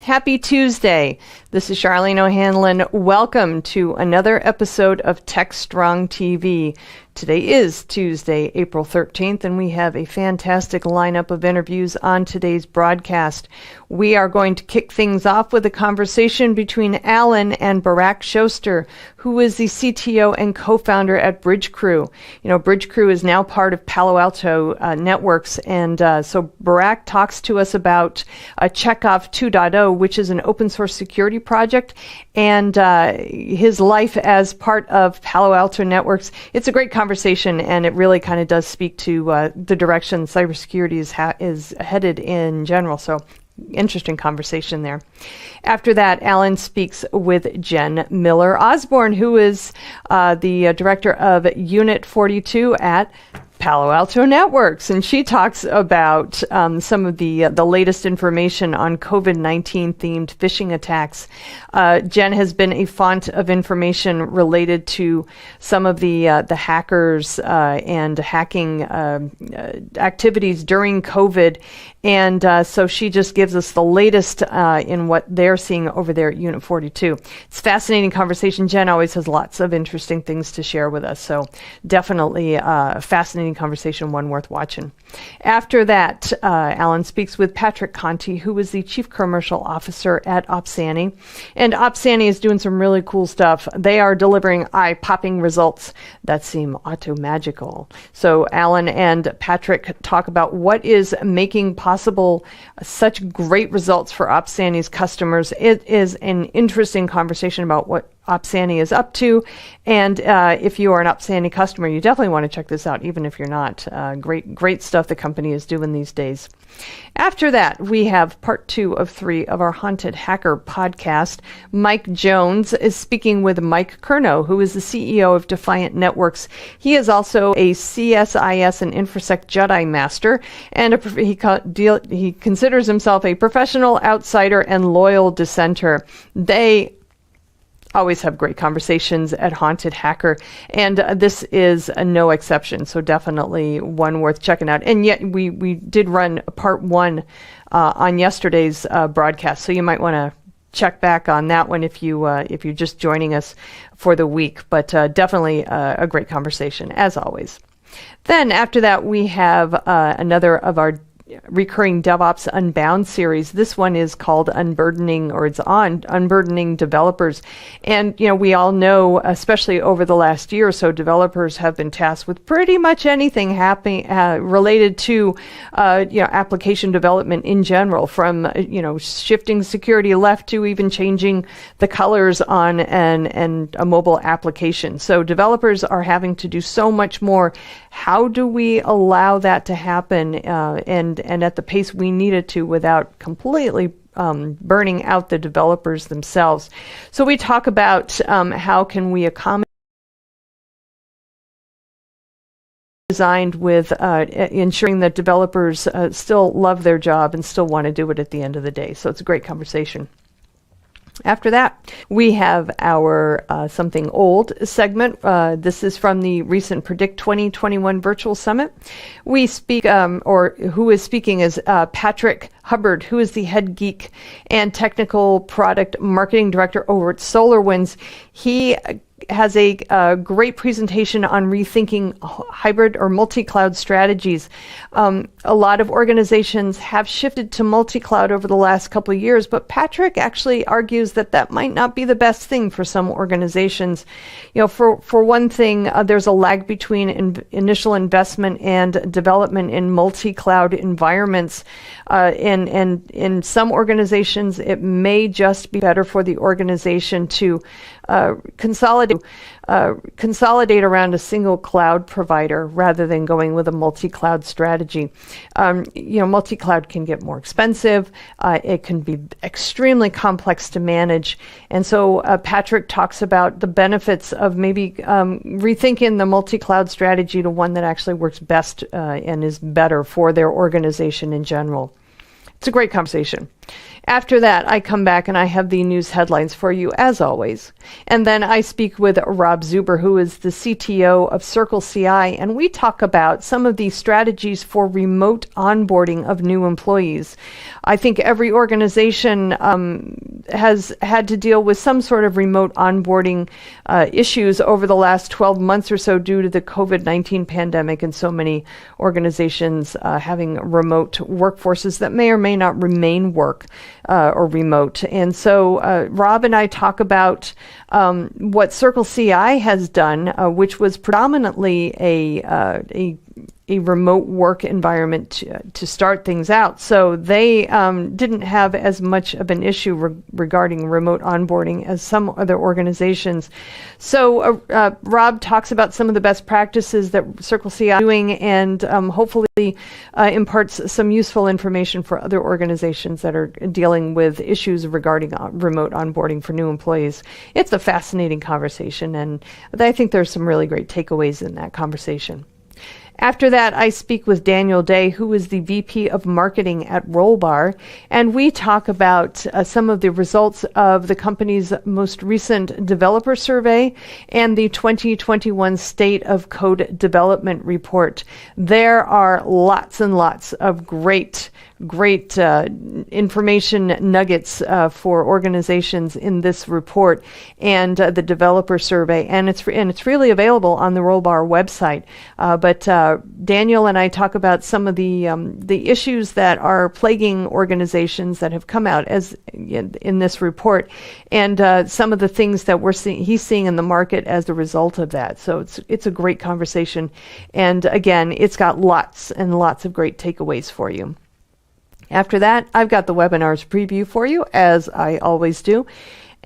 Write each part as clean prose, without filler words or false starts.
Happy Tuesday. This is Charlene O'Hanlon. Welcome to another episode of TechStrong TV. Today is Tuesday, April 13th, and we have a fantastic lineup of interviews on today's broadcast. We are going to kick things off with a conversation between Alan and Barak Shoster, who is the CTO and co-founder at Bridgecrew. You know, Bridgecrew is now part of Palo Alto Networks, and so Barak talks to us about Chekhov 2.0, which is an open source security project, and his life as part of Palo Alto Networks. It's a great conversation, and it really kind of does speak to the direction cybersecurity is headed in general. So interesting conversation there. After that, Alan speaks with Jen Miller Osborne, who is the director of Unit 42 at Palo Alto Networks, and she talks about some of the latest information on COVID-19 themed phishing attacks. Jen has been a font of information related to some of the hackers and hacking activities during COVID, and so she just gives us the latest in what they're seeing over there at Unit 42. It's a fascinating conversation. Jen always has lots of interesting things to share with us, so definitely a fascinating conversation, one worth watching. After that, Alan speaks with Patrick Conte, who is the Chief Commercial Officer at Opsani. And Opsani is doing some really cool stuff. They are delivering eye-popping results that seem auto-magical. So Alan and Patrick talk about what is making possible such great results for Opsani's customers. It is an interesting conversation about what Opsani is up to, and if you are an Opsani customer, you definitely want to check this out, even if you're not. Great stuff the company is doing these days. After that, we have part 2 of 3 of our Haunted Hacker podcast. Mike Jones is speaking with Mike Curnow, who is the CEO of Defiant Networks. He is also a CSIS and InfoSec Jedi Master, and he considers himself a professional outsider and loyal dissenter. They always have great conversations at Haunted Hacker, and this is no exception, so definitely one worth checking out. And yet we did run part 1 on yesterday's broadcast, so you might want to check back on that one if you're just joining us for the week, but definitely a great conversation, as always. Then after that, we have another of our recurring DevOps Unbound series. This one is called Unburdening, or it's on Unburdening Developers. And, you know, we all know, especially over the last year or so, developers have been tasked with pretty much anything happening related to, application development in general, from, shifting security left to even changing the colors on a mobile application. So developers are having to do so much more. How do we allow that to happen and at the pace we need it to without completely burning out the developers themselves? So we talk about how can we accommodate designed with ensuring that developers still love their job and still want to do it at the end of the day. So it's a great conversation. After that, we have our Something Old segment. This is from the recent Predict 2021 Virtual Summit. We speak, who is speaking is Patrick Hubbard, who is the head geek and technical product marketing director over at SolarWinds. He has a great presentation on rethinking hybrid or multi-cloud strategies. A lot of organizations have shifted to multi-cloud over the last couple of years, but Patrick actually argues that might not be the best thing for some organizations. You know, for one thing, there's a lag between initial investment and development in multi-cloud environments. And in some organizations, it may just be better for the organization to consolidate around a single cloud provider rather than going with a multi-cloud strategy. Multi-cloud can get more expensive. It can be extremely complex to manage. And so Patrick talks about the benefits of maybe rethinking the multi-cloud strategy to one that actually works best and is better for their organization in general. It's a great conversation. After that, I come back and I have the news headlines for you, as always. And then I speak with Rob Zuber, who is the CTO of Circle CI, and we talk about some of the strategies for remote onboarding of new employees. I think every organization has had to deal with some sort of remote onboarding issues over the last 12 months or so due to the COVID-19 pandemic and so many organizations having remote workforces that may or may not remain or remote. And so Rob and I talk about what Circle CI has done, which was predominantly a remote work environment to start things out. So they didn't have as much of an issue regarding remote onboarding as some other organizations. So Rob talks about some of the best practices that Circle CI is doing and hopefully imparts some useful information for other organizations that are dealing with issues regarding remote onboarding for new employees. It's a fascinating conversation, and I think there's some really great takeaways in that conversation. After that, I speak with Daniel Day, who is the VP of Marketing at Rollbar, and we talk about some of the results of the company's most recent developer survey and the 2021 State of Code Development Report. There are lots and lots of great information nuggets for organizations in this report and the developer survey, and it's really available on the Rollbar website. But Daniel and I talk about some of the issues that are plaguing organizations that have come out as in this report, and some of the things that he's seeing in the market as a result of that. So it's a great conversation, and again, it's got lots and lots of great takeaways for you. After that, I've got the webinar's preview for you, as I always do.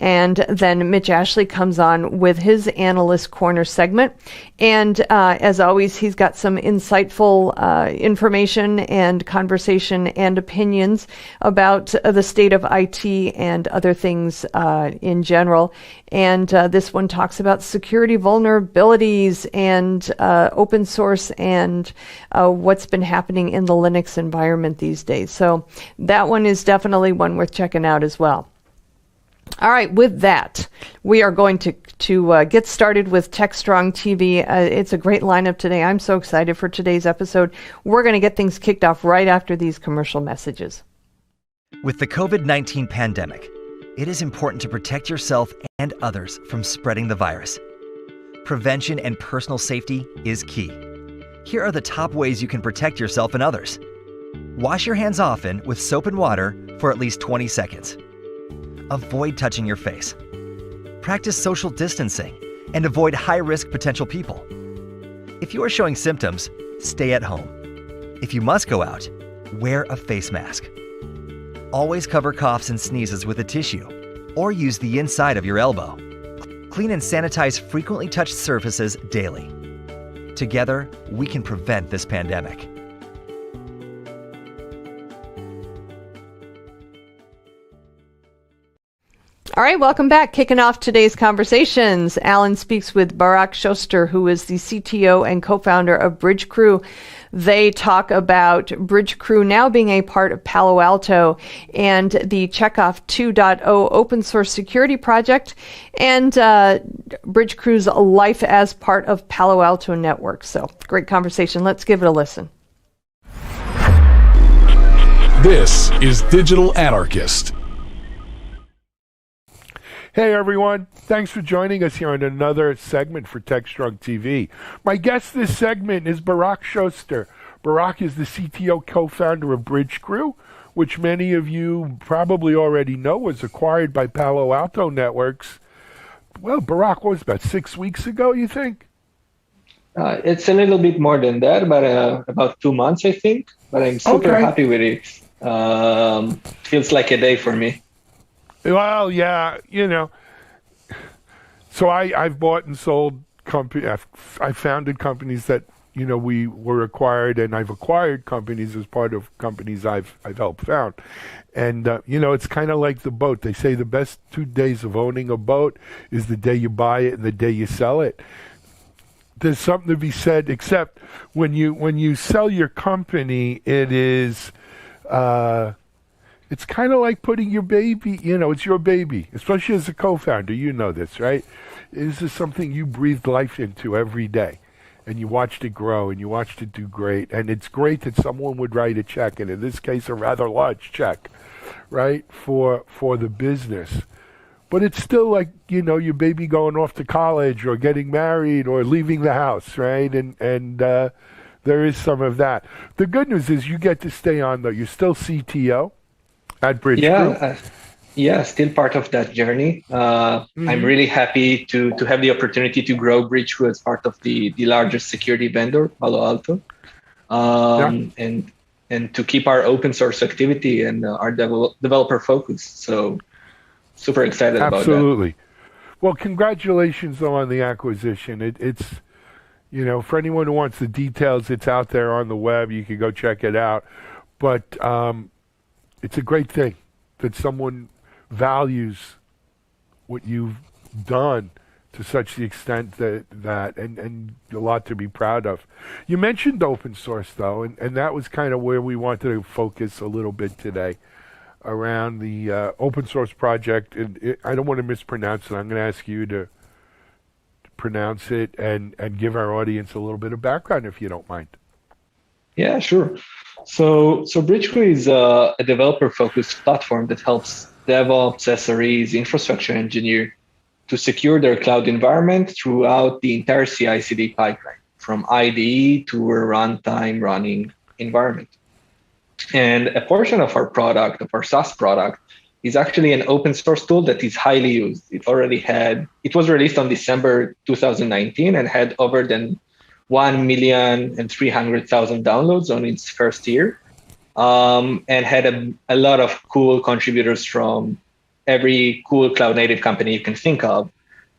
And then Mitch Ashley comes on with his Analyst Corner segment. And as always, he's got some insightful information and conversation and opinions about the state of IT and other things in general. And this one talks about security vulnerabilities and open source and what's been happening in the Linux environment these days. So that one is definitely one worth checking out as well. All right, with that, we are going to get started with TechStrong TV. It's a great lineup today. I'm so excited for today's episode. We're going to get things kicked off right after these commercial messages. With the COVID-19 pandemic, it is important to protect yourself and others from spreading the virus. Prevention and personal safety is key. Here are the top ways you can protect yourself and others. Wash your hands often with soap and water for at least 20 seconds. Avoid touching your face. Practice social distancing and avoid high-risk potential people. If you are showing symptoms, stay at home. If you must go out, wear a face mask. Always cover coughs and sneezes with a tissue or use the inside of your elbow. Clean and sanitize frequently touched surfaces daily. Together, we can prevent this pandemic. All right, welcome back. Kicking off today's conversations, Alan speaks with Barak Schuster, who is the CTO and co-founder of Bridge Crew. They talk about Bridge Crew now being a part of Palo Alto and the Checkoff 2.0 open source security project and Bridge Crew's life as part of Palo Alto Network. So great conversation. Let's give it a listen. This is Digital Anarchist. Hey everyone, thanks for joining us here on another segment for TechStrong TV. My guest this segment is Barak Schuster. Barak is the CTO co-founder of Bridge Crew, which many of you probably already know was acquired by Palo Alto Networks. Well, Barak, what was it, about 6 weeks ago, you think? It's a little bit more than that, but about 2 months, I think. But I'm super happy with it. Feels like a day for me. Well, yeah, so I've bought and sold I've founded companies that, we were acquired, and I've acquired companies as part of companies I've helped found. And, it's kind of like the boat. They say the best 2 days of owning a boat is the day you buy it and the day you sell it. There's something to be said, except when you sell your company, it is it's kind of like putting your baby, it's your baby, especially as a co-founder. You know this, right? This is something you breathed life into every day. And you watched it grow, and you watched it do great. And it's great that someone would write a check, and in this case, a rather large check, right, for the business. But it's still like, your baby going off to college or getting married or leaving the house, right? And there is some of that. The good news is you get to stay on, though. You're still CTO at Bridge Group. Yeah, still part of that journey. I'm really happy to have the opportunity to grow Bridge Group as part of the largest security vendor, Palo Alto, and to keep our open source activity and our developer focus. So super excited about that. Absolutely. Well, congratulations though on the acquisition. It's for anyone who wants the details, it's out there on the web. You can go check it out. But it's a great thing that someone values what you've done to such the extent that and a lot to be proud of. You mentioned open source though, and that was kind of where we wanted to focus a little bit today around the open source project. And I don't want to mispronounce it. I'm going to ask you to pronounce it and give our audience a little bit of background if you don't mind. Yeah, sure. So Bridgecrew is a developer-focused platform that helps DevOps, SREs, infrastructure engineer to secure their cloud environment throughout the entire CI/CD pipeline, from IDE to a runtime running environment. And a portion of our product, of our SaaS product, is actually an open source tool that is highly used. It was released on December 2019 and had over than 1,300,000 downloads on its first year, and had a lot of cool contributors from every cool cloud native company you can think of,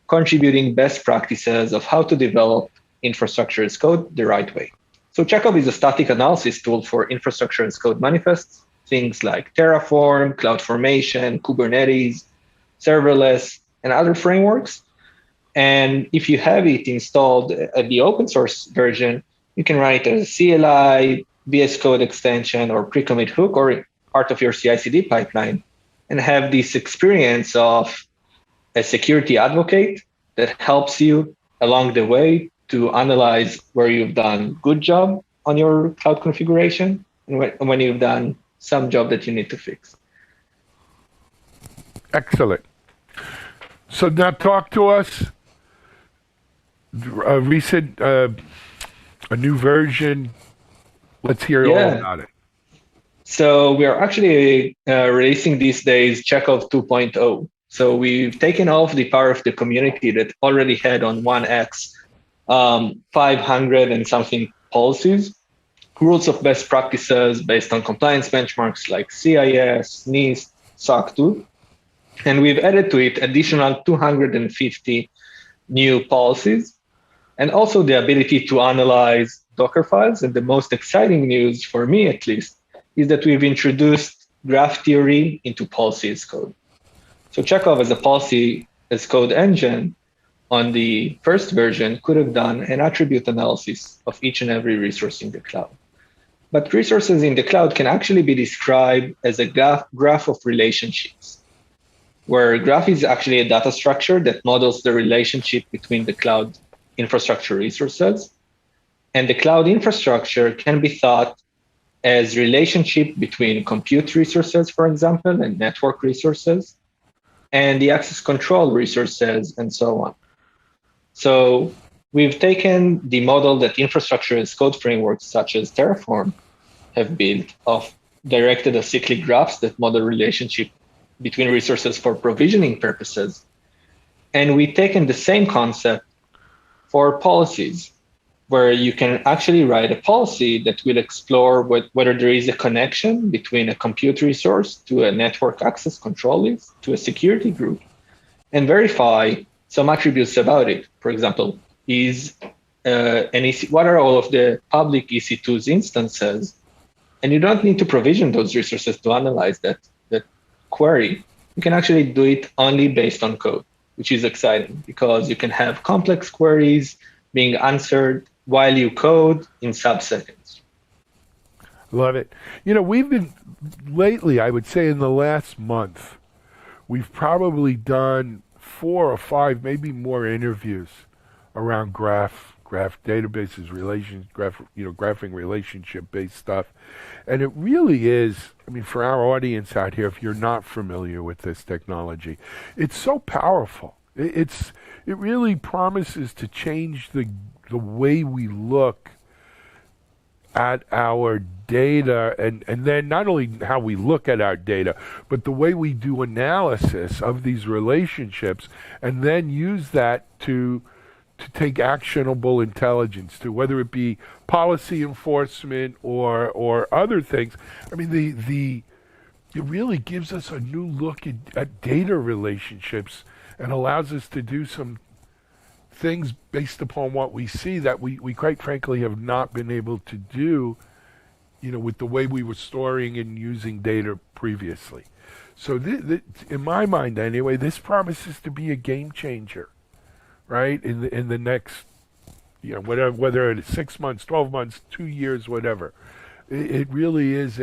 contributing best practices of how to develop infrastructure as code the right way. So Chekhov is a static analysis tool for infrastructure as code manifests, things like Terraform, CloudFormation, Kubernetes, serverless, and other frameworks. And if you have it installed at the open source version, you can run it as a CLI, VS Code extension, or pre-commit hook, or part of your CI/CD pipeline, and have this experience of a security advocate that helps you along the way to analyze where you've done good job on your cloud configuration and when you've done some job that you need to fix. Excellent. So now talk to us. A new version. Let's hear all about it. So we are actually releasing these days Chekhov 2.0. So we've taken off the power of the community that already had on 1x 500 and something policies, rules of best practices based on compliance benchmarks like CIS, NIST, SOC 2. And we've added to it additional 250 new policies, and also the ability to analyze Docker files. And the most exciting news, for me at least, is that we've introduced graph theory into policy as code. So Chekhov as a policy as code engine on the first version could have done an attribute analysis of each and every resource in the cloud. But resources in the cloud can actually be described as a graph of relationships, where graph is actually a data structure that models the relationship between the cloud infrastructure resources. And the cloud infrastructure can be thought as relationship between compute resources, for example, and network resources, and the access control resources, and so on. So we've taken the model that infrastructure as code frameworks such as Terraform have built of directed acyclic graphs that model relationship between resources for provisioning purposes. And we've taken the same concept for policies, where you can actually write a policy that will explore whether there is a connection between a compute resource to a network access control list to a security group, and verify some attributes about it. For example, what are all of the public EC2's instances? And you don't need to provision those resources to analyze that query. You can actually do it only based on code, which is exciting because you can have complex queries being answered while you code in sub-seconds. Love it. We've been lately, I would say in the last month, we've probably done 4 or 5, maybe more interviews around graph databases, graphing relationship-based stuff. And it really is, for our audience out here, if you're not familiar with this technology, it's so powerful. It really promises to change the way we look at our data, and then not only how we look at our data, but the way we do analysis of these relationships, and then use that to take actionable intelligence to, whether it be policy enforcement or other things. It really gives us a new look at data relationships and allows us to do some things based upon what we see that we quite frankly have not been able to do, with the way we were storing and using data previously. So in my mind anyway, this promises to be a game changer, right? In the next, whether it's 6 months, 12 months, 2 years, whatever. It really is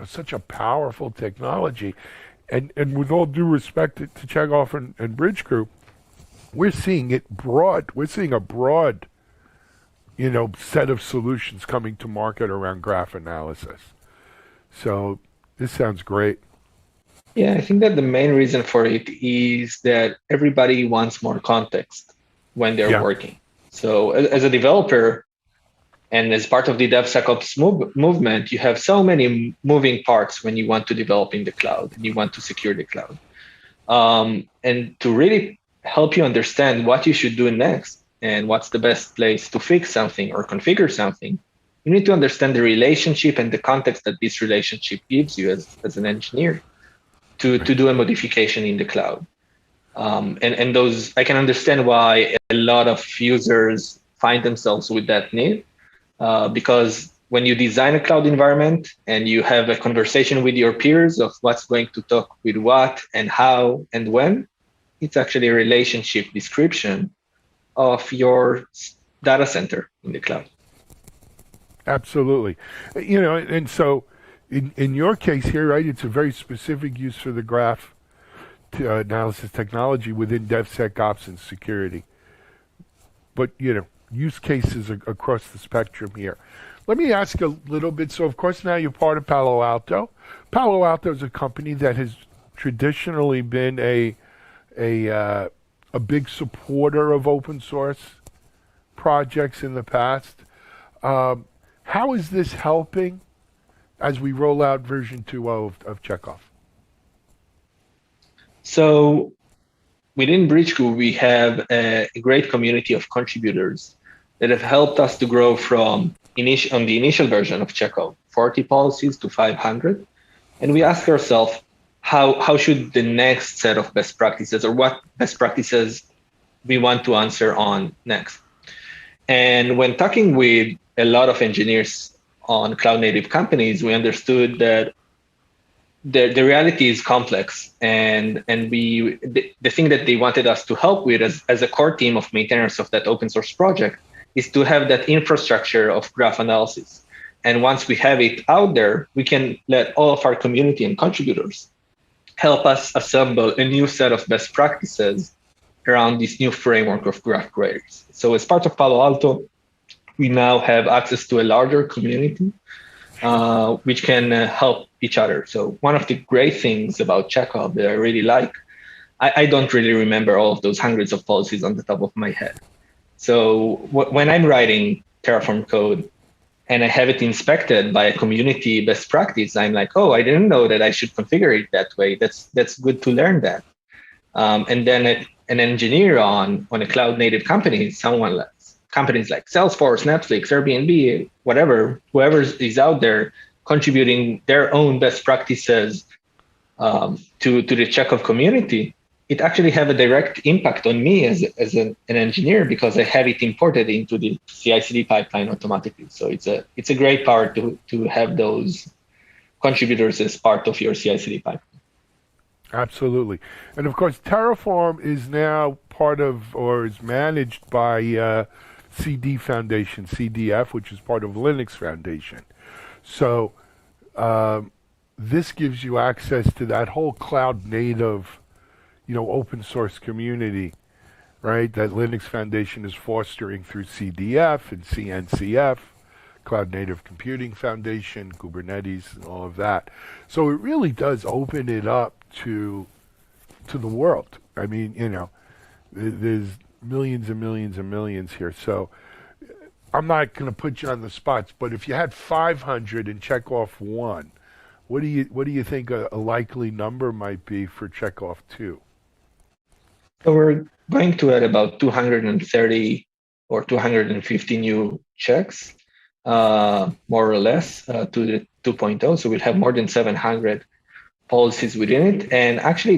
such a powerful technology. And with all due respect to Chekhov and Bridge Crew, we're seeing it broad. We're seeing a broad, set of solutions coming to market around graph analysis. So this sounds great. Yeah, I think that the main reason for it is that everybody wants more context when they're working. So as a developer and as part of the DevSecOps movement, you have so many moving parts when you want to develop in the cloud and you want to secure the cloud. And to really help you understand what you should do next and what's the best place to fix something or configure something, you need to understand the relationship and the context that this relationship gives you as an engineer to do a modification in the cloud. And those, I can understand why a lot of users find themselves with that need, because when you design a cloud environment and you have a conversation with your peers of what's going to talk with what and how and when, it's actually a relationship description of your data center in the cloud. Absolutely. And so in your case here, right, it's a very specific use for the graph analysis technology within DevSecOps and security. But, use cases across the spectrum here. Let me ask a little bit. So, of course, now you're part of Palo Alto. Palo Alto is a company that has traditionally been a big supporter of open source projects in the past. How is this helping as we roll out version 2.0 of Chekhov? So within Bridge Crew, we have a great community of contributors that have helped us to grow from on the initial version of Chekhov, 40 policies to 500. And we ask ourselves, how should the next set of best practices, or what best practices we want to answer on next? And when talking with a lot of engineers on cloud native companies, we understood that the reality is complex, and the thing that they wanted us to help with as a core team of maintainers of that open source project is to have that infrastructure of graph analysis. And once we have it out there, we can let all of our community and contributors help us assemble a new set of best practices around this new framework of graph queries. So as part of Palo Alto, we now have access to a larger community, which can help each other. So one of the great things about Chekhov that I really like, I don't really remember all of those hundreds of policies on the top of my head. So when I'm writing Terraform code and I have it inspected by a community best practice, I'm like, oh, I didn't know that I should configure it that way. That's good to learn that. And then an engineer on a cloud native company, companies like Salesforce, Netflix, Airbnb, whoever is out there contributing their own best practices to the Chekhov community, it actually have a direct impact on me as an engineer because I have it imported into the CI/CD pipeline automatically. So it's a great part to have those contributors as part of your CI/CD pipeline. Absolutely. And of course, Terraform is now part of, or is managed by CD Foundation, CDF, which is part of Linux Foundation. So this gives you access to that whole cloud native, open source community, right? That Linux Foundation is fostering through CDF and CNCF, Cloud Native Computing Foundation, Kubernetes, and all of that. So it really does open it up to the world. I mean, there's millions and millions and millions here. So I'm not going to put you on the spots, but if you had 500 and check off 1, what do you think a likely number might be for check off 2? So we're going to add about 230 or 250 new checks, more or less, to the 2.0. So we'll have more than 700 policies within it. And actually,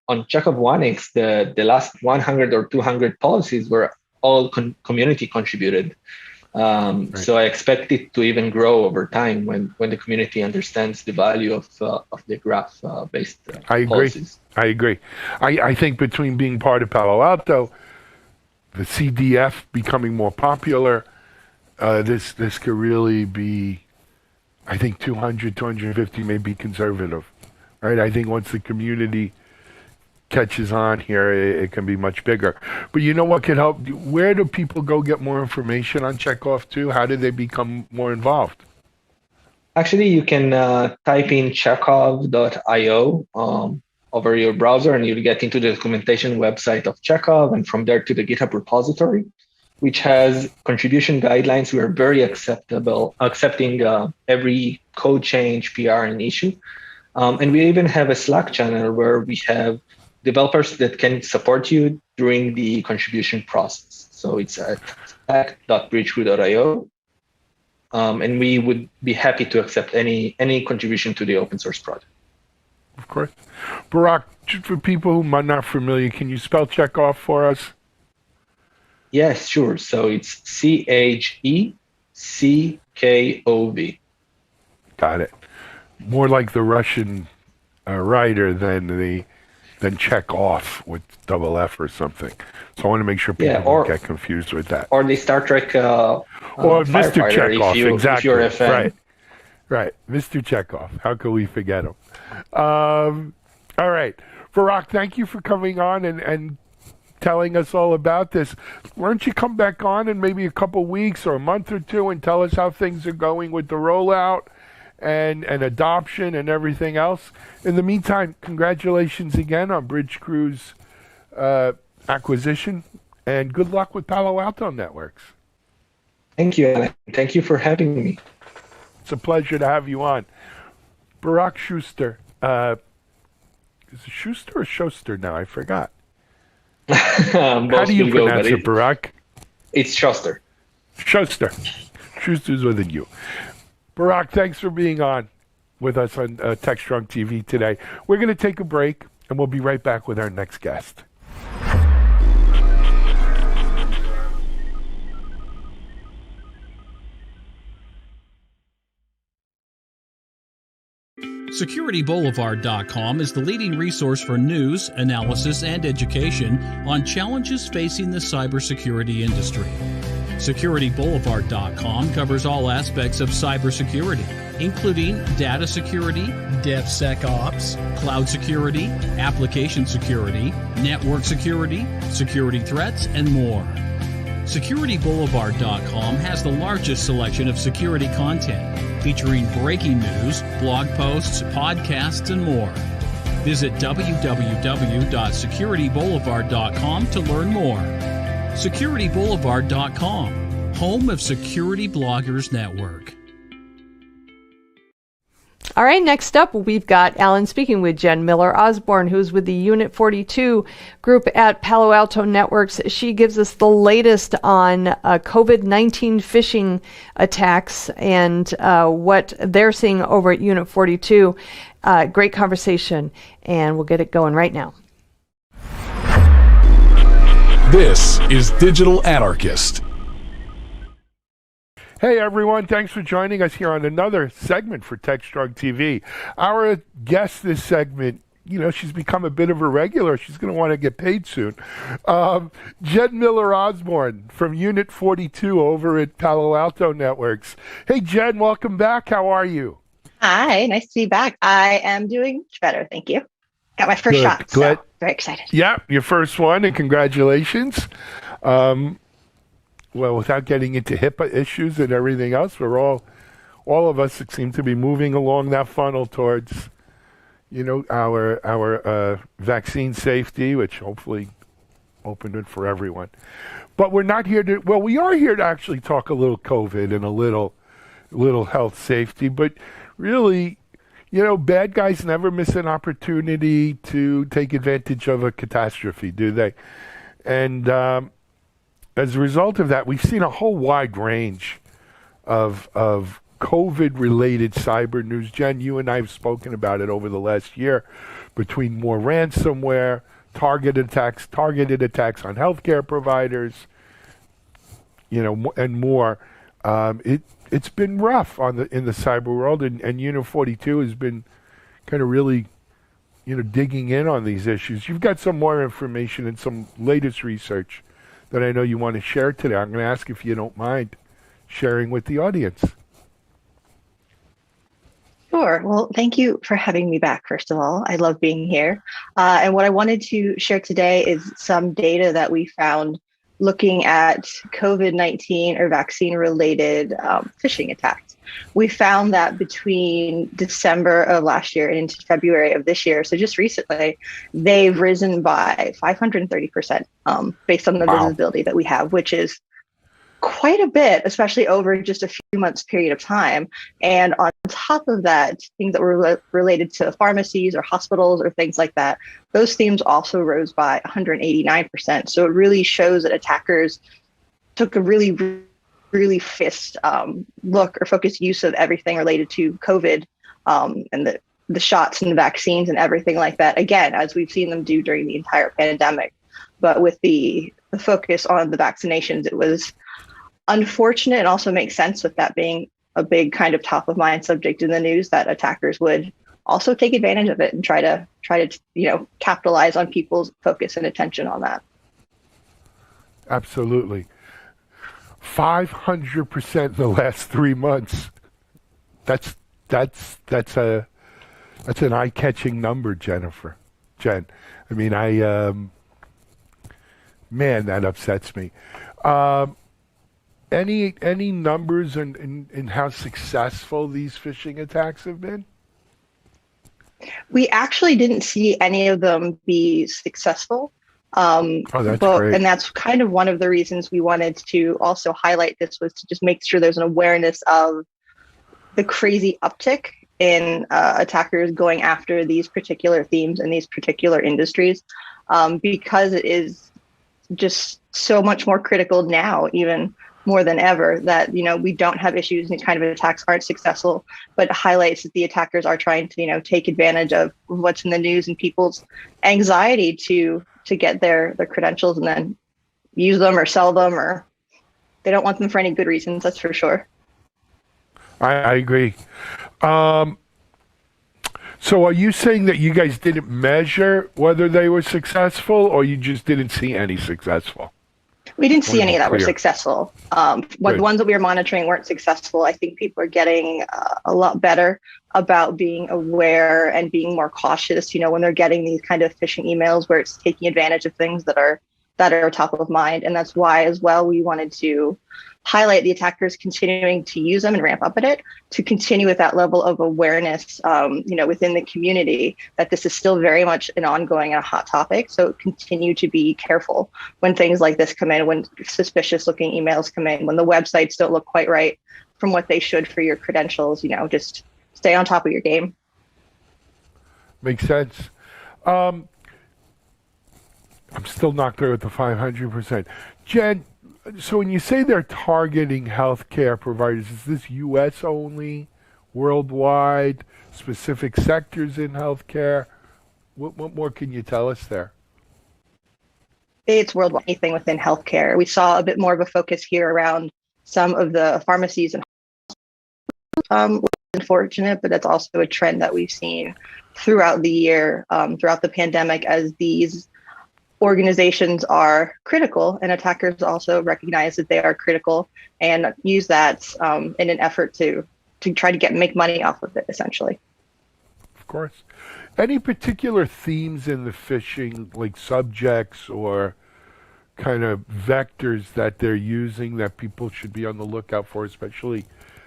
on checkoff 1x, the last 100 or 200 policies were all community contributed. Right. So I expect it to even grow over time when the community understands the value of the graph-based policies. I agree. I think between being part of Palo Alto, the CDF becoming more popular, this could really be, I think 200, 250 may be conservative, right? I think once the community catches on here, it can be much bigger. But you know what could help? Where do people go get more information on Checkoff 2? How do they become more involved? Actually, you can type in checkov.io over your browser, and you'll get into the documentation website of Checkov, and from there to the GitHub repository, which has contribution guidelines. We are very accepting every code change, PR, and issue. And we even have a Slack channel where we have developers that can support you during the contribution process. So it's at slack.bridgecrew.io. And we would be happy to accept any contribution to the open source project. Of course. Barak, just for people who might not familiar, can you spell Checkoff for us? Yes, sure. So it's CHECKOV. Got it. More like the Russian writer than check off with double F or something. So I want to make sure people don't get confused with that. Or the Star Trek or Mr. Chekhov, exactly. If you're a fan. Right. Mr. Chekhov. How could we forget him? All right. Barak, thank you for coming on and telling us all about this. Why don't you come back on in maybe a couple weeks or a month or two and tell us how things are going with the rollout and adoption and everything else. In the meantime, congratulations again on Bridge Crew's acquisition, and good luck with Palo Alto Networks. Thank you, Alan. Thank you for having me. It's a pleasure to have you on. Barak Schuster. Is it Schuster or Schuster now? I forgot. How do you pronounce it, Barak? It's Schuster. Schuster. Schuster's with a U. Barak, thanks for being on with us on TechStrong TV today. We're going to take a break, and we'll be right back with our next guest. SecurityBoulevard.com is the leading resource for news, analysis, and education on challenges facing the cybersecurity industry. SecurityBoulevard.com covers all aspects of cybersecurity, including data security, DevSecOps, cloud security, application security, network security, security threats, and more. SecurityBoulevard.com has the largest selection of security content, featuring breaking news, blog posts, podcasts, and more. Visit www.securityboulevard.com to learn more. SecurityBoulevard.com, home of Security Bloggers Network. All right, next up, we've got Alan speaking with Jen Miller-Osborne, who's with the Unit 42 group at Palo Alto Networks. She gives us the latest on COVID-19 phishing attacks and what they're seeing over at Unit 42. Great conversation, and we'll get it going right now. This is Digital Anarchist. Hey everyone, thanks for joining us here on another segment for TechStrong TV. Our guest this segment she's become a bit of a regular. She's going to want to get paid soon. Jen Miller-Osborne from Unit 42 over at Palo Alto Networks. Hey, Jen, welcome back. How are you? Hi, nice to be back. I am doing much better, thank you. Got my first shot, so very excited. Yeah, your first one, and congratulations. Well, without getting into HIPAA issues and everything else, all of us seem to be moving along that funnel towards, our vaccine safety, which hopefully opened it for everyone. But we're not here to. Well, we are here to actually talk a little COVID and a little health safety, but really, bad guys never miss an opportunity to take advantage of a catastrophe, do they? And as a result of that, we've seen a whole wide range of COVID-related cyber news. Jen, you and I have spoken about it over the last year, between more ransomware, targeted attacks on healthcare providers, and more. It's been rough in the cyber world, and Unit 42 has been kind of really, digging in on these issues. You've got some more information and some latest research that I know you want to share today. I'm going to ask if you don't mind sharing with the audience. Sure. Well, thank you for having me back, first of all. I love being here. And what I wanted to share today is some data that we found looking at COVID-19 or vaccine-related phishing attacks. We found that between December of last year and into February of this year, so just recently, they've risen by 530% based on the visibility that we have, which is quite a bit, especially over just a few months period of time. And on top of that, things that were related to pharmacies or hospitals or things like that, those themes also rose by 189%. So it really shows that attackers took a really fist look or focused use of everything related to COVID and the shots and the vaccines and everything like that. Again, as we've seen them do during the entire pandemic, but with the focus on the vaccinations, it was unfortunate. It also makes sense with that being a big kind of top of mind subject in the news that attackers would also take advantage of it and try to capitalize on people's focus and attention on that. Absolutely. 500% the last 3 months. That's an eye-catching number, Jen. I mean, man, that upsets me. Any numbers in how successful these phishing attacks have been? We actually didn't see any of them be successful. That's great. And that's kind of one of the reasons we wanted to also highlight this, was to just make sure there's an awareness of the crazy uptick in attackers going after these particular themes and these particular industries, because it is just so much more critical now, even more than ever, that we don't have issues and kind of attacks aren't successful, but it highlights that the attackers are trying to take advantage of what's in the news and people's anxiety to get their credentials and then use them or sell them, or they don't want them for any good reasons, that's for sure. I agree. So are you saying that you guys didn't measure whether they were successful, or you just didn't see any successful? We didn't see any that were successful. The ones that we were monitoring weren't successful. I think people are getting a lot better about being aware and being more cautious, when they're getting these kind of phishing emails where it's taking advantage of things that are top of mind. And that's why as well, we wanted to highlight the attackers continuing to use them and ramp up at it, to continue with that level of awareness, within the community, that this is still very much an ongoing and a hot topic. So continue to be careful when things like this come in, when suspicious looking emails come in, when the websites don't look quite right from what they should for your credentials, just stay on top of your game. Makes sense. I'm still not clear with the 500%. Jen, so when you say they're targeting healthcare providers, is this U.S. only, worldwide, specific sectors in healthcare? What more can you tell us there? It's worldwide, anything within healthcare. We saw a bit more of a focus here around some of the pharmacies and unfortunate, but that's also a trend that we've seen throughout the year, throughout the pandemic, as these organizations are critical, and attackers also recognize that they are critical and use that in an effort to try to make money off of it, essentially. Of course. Any particular themes in the phishing, like subjects or kind of vectors that they're using that people should be on the lookout for, especially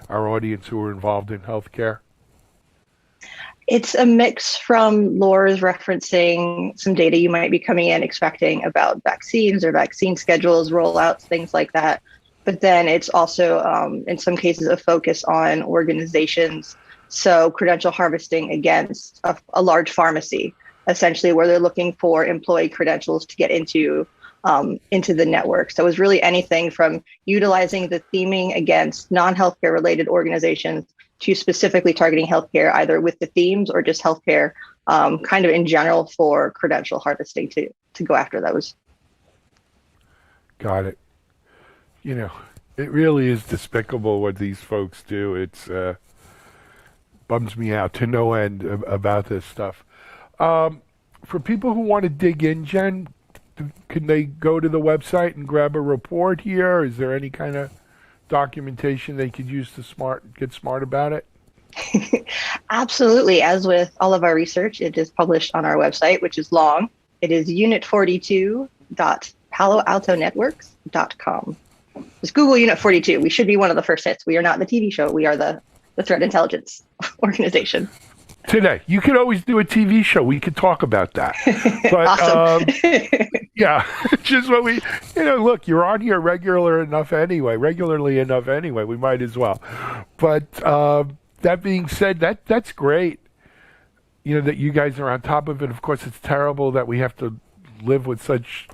our audience who are involved in healthcare? It's a mix from Laura's referencing some data you might be coming in expecting about vaccines or vaccine schedules, rollouts, things like that. But then it's also, in some cases, a focus on organizations. So credential harvesting against a large pharmacy, essentially, where they're looking for employee credentials to get into the network. So it was really anything from utilizing the theming against non-healthcare related organizations to specifically targeting healthcare, either with the themes or just healthcare, kind of in general for credential harvesting to go after those. Got it. You know, it really is despicable what these folks do. It's bums me out to no end about this stuff. For people who want to dig in, Jen, can they go to the website and grab a report here? Is there any kind of documentation they could use to get smart about it? Absolutely. As with all of our research, it is published on our website, which is long. It is unit42.paloaltonetworks.com. Just Google Unit 42. We should be one of the first hits. We are not the TV show. We are the threat intelligence organization. Today, you could always do a TV show. We could talk about that. But, awesome. Yeah, just what we, look, you're on here regularly enough anyway. We might as well. But that being said, that's great. That you guys are on top of it. Of course, it's terrible that we have to live with such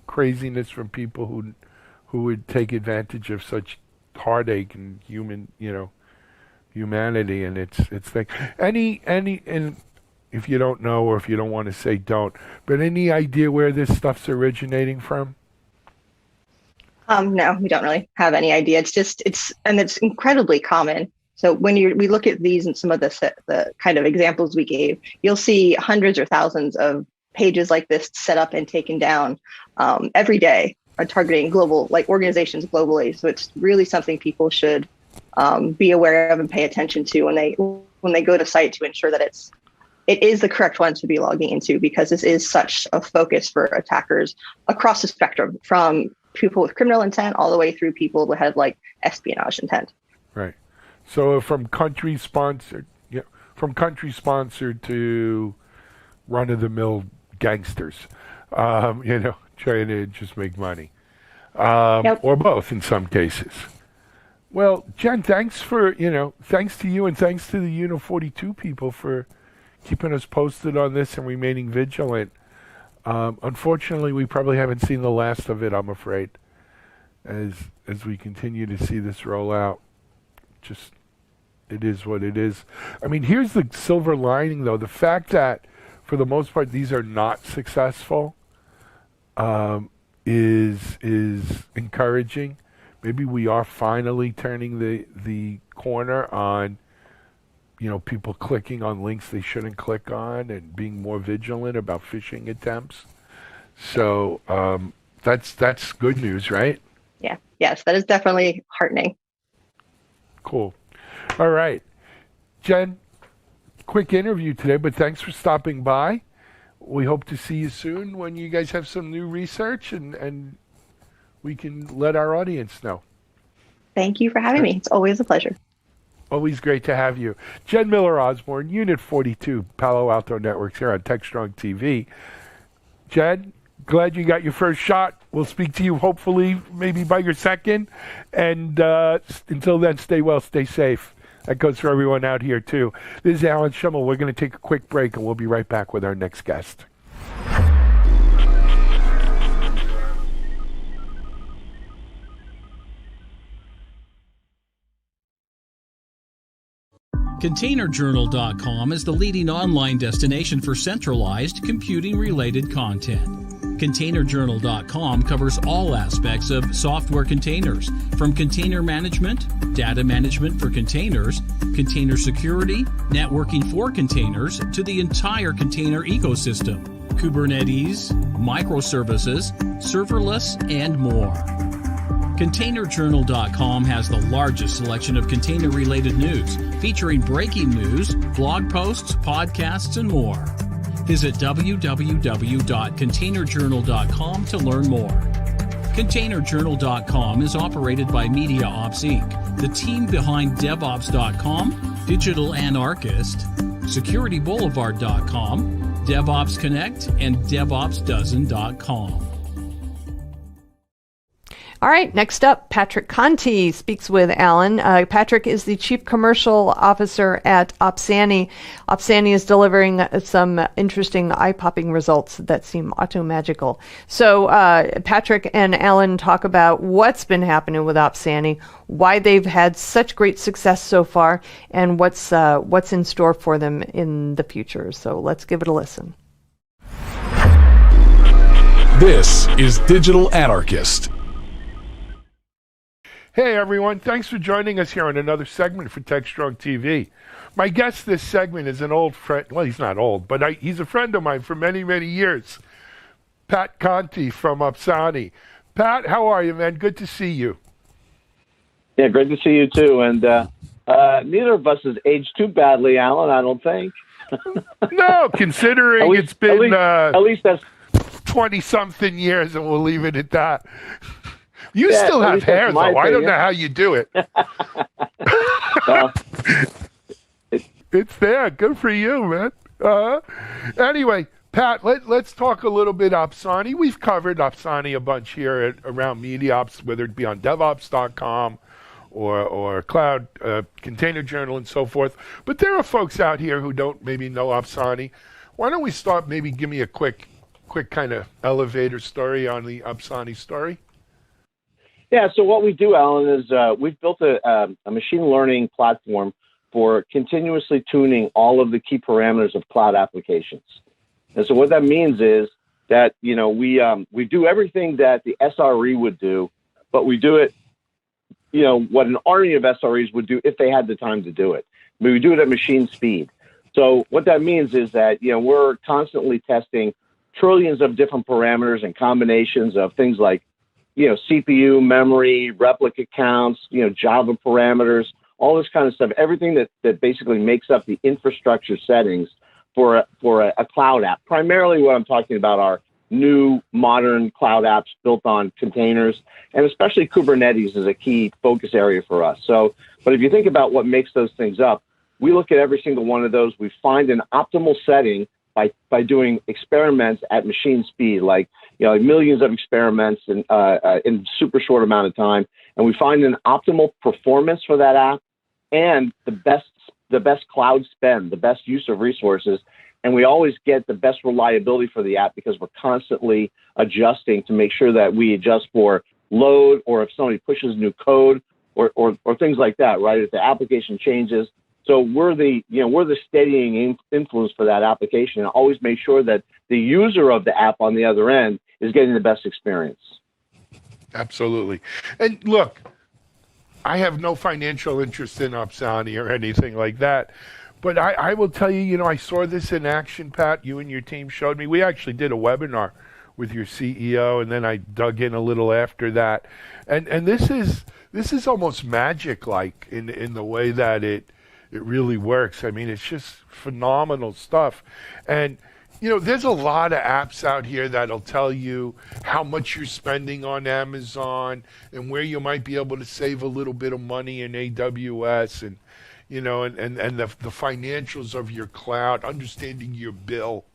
craziness from people who would take advantage of such heartache and humanity, and it's like and if you don't know, or if you don't want to say, don't, but any idea where this stuff's originating from? No, we don't really have any idea. It's incredibly common. So when we look at these and some of the kind of examples we gave, you'll see hundreds or thousands of pages like this set up and taken down every day, are targeting global, like organizations globally. So it's really something people should be aware of and pay attention to when they go to site, to ensure that it is the correct one to be logging into, because this is such a focus for attackers across the spectrum, from people with criminal intent all the way through people who have like espionage intent. Right. So from country sponsored to run-of-the-mill gangsters, trying to just make money, Yep. Or both in some cases. Well, Jen, thanks to you, and thanks to the Unit 42 people for keeping us posted on this and remaining vigilant. Unfortunately, we probably haven't seen the last of it, I'm afraid, as we continue to see this roll out. Just, it is what it is. I mean, here's the silver lining, though. The fact that, for the most part, these are not successful is encouraging. Maybe we are finally turning the corner on, people clicking on links they shouldn't click on, and being more vigilant about phishing attempts. So that's good news, right? Yeah. Yes, that is definitely heartening. Cool. All right. Jen, quick interview today, but thanks for stopping by. We hope to see you soon when you guys have some new research and we can let our audience know. Thank you for having me. It's always a pleasure. Always great to have you. Jen Miller-Osborne, Unit 42, Palo Alto Networks here on TechStrong TV. Jen, glad you got your first shot. We'll speak to you hopefully maybe by your second. And until then, stay well, stay safe. That goes for everyone out here, too. This is Alan Schimmel. We're going to take a quick break, and we'll be right back with our next guest. ContainerJournal.com is the leading online destination for centralized computing-related content. ContainerJournal.com covers all aspects of software containers, from container management, data management for containers, container security, networking for containers, to the entire container ecosystem, Kubernetes, microservices, serverless, and more. ContainerJournal.com has the largest selection of container-related news, featuring breaking news, blog posts, podcasts, and more. Visit www.containerjournal.com to learn more. ContainerJournal.com is operated by MediaOps Inc., the team behind DevOps.com, Digital Anarchist, SecurityBoulevard.com, DevOps Connect, and DevOpsDozen.com. All right, next up, Patrick Conte speaks with Alan. Patrick is the Chief Commercial Officer at Opsani. Opsani is delivering some interesting eye-popping results that seem auto-magical. So Patrick and Alan talk about what's been happening with Opsani, why they've had such great success so far, and what's in store for them in the future. So let's give it a listen. This is Digital Anarchist. Hey everyone, thanks for joining us here on another segment for TechStrong TV. My guest this segment is an old friend, well he's not old, but he's a friend of mine for many, many years. Pat Conte from Opsani. Pat, how are you, man? Good to see you. Yeah, great to see you too. And neither of us has aged too badly, Alan, I don't think. No, considering it's been at least that's 20-something years, and we'll leave it at that. You still have hair, though. I don't know how you do it. Well, it's there. Good for you, man. Anyway, Pat, let's talk a little bit Opsani. We've covered Opsani a bunch here around MediaOps, whether it be on DevOps.com or Cloud Container Journal and so forth. But there are folks out here who don't maybe know Opsani. Why don't we start? Maybe give me a quick kind of elevator story on the Opsani story. Yeah, so what we do, Alan, is we've built a machine learning platform for continuously tuning all of the key parameters of cloud applications. And so what that means is that, we do everything that the SRE would do, but we do it, what an army of SREs would do if they had the time to do it. But we do it at machine speed. So what that means is that, we're constantly testing trillions of different parameters and combinations of things like CPU, memory, replica counts, Java parameters, all this kind of stuff, everything that basically makes up the infrastructure settings for a cloud app. Primarily what I'm talking about are new modern cloud apps built on containers, and especially Kubernetes is a key focus area for us. But if you think about what makes those things up, we look at every single one of those. We find an optimal setting by doing experiments at machine speed, like millions of experiments in super short amount of time, and we find an optimal performance for that app and the best cloud spend, the best use of resources, and we always get the best reliability for the app because we're constantly adjusting to make sure that we adjust for load, or if somebody pushes new code or things like that, right? If the application changes. So we're the steadying influence for that application, and always make sure that the user of the app on the other end is getting the best experience. Absolutely. And look, I have no financial interest in Opsani or anything like that, but I will tell you, I saw this in action, Pat. You and your team showed me. We actually did a webinar with your CEO, and then I dug in a little after that. And this is almost magic-like in the way that it really works. I mean, it's just phenomenal stuff. And, there's a lot of apps out here that'll tell you how much you're spending on Amazon and where you might be able to save a little bit of money in AWS and, and the financials of your cloud, understanding your bill,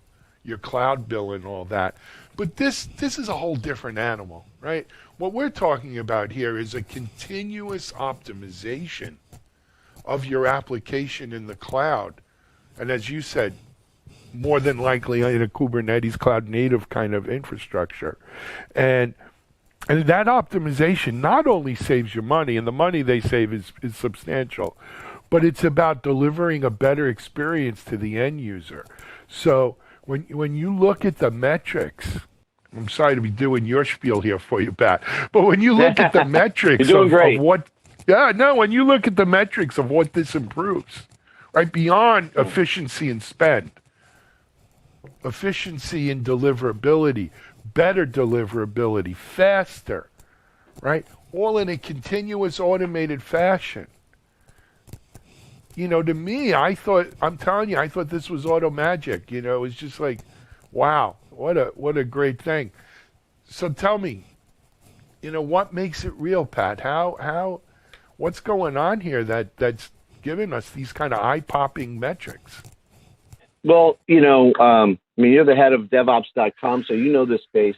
your cloud bill and all that. But this is a whole different animal, right? What we're talking about here is a continuous optimization of your application in the cloud. And as you said, more than likely in a Kubernetes cloud native kind of infrastructure. And that optimization not only saves you money, and the money they save is substantial, but it's about delivering a better experience to the end user. So when you look at the metrics I'm sorry to be doing your spiel here for you, Pat. But when you look at the metrics You're doing great. of what, when you look at the metrics of what this improves, right, beyond efficiency and spend, efficiency and deliverability, better deliverability, faster, right, all in a continuous automated fashion. You know, to me, I'm telling you, I thought this was auto magic. You know, it was just like, wow, what a great thing. So tell me, you know, what makes it real, Pat? What's going on here that's giving us these kind of eye-popping metrics? Well, you know, I mean, you're the head of DevOps.com, so you know this space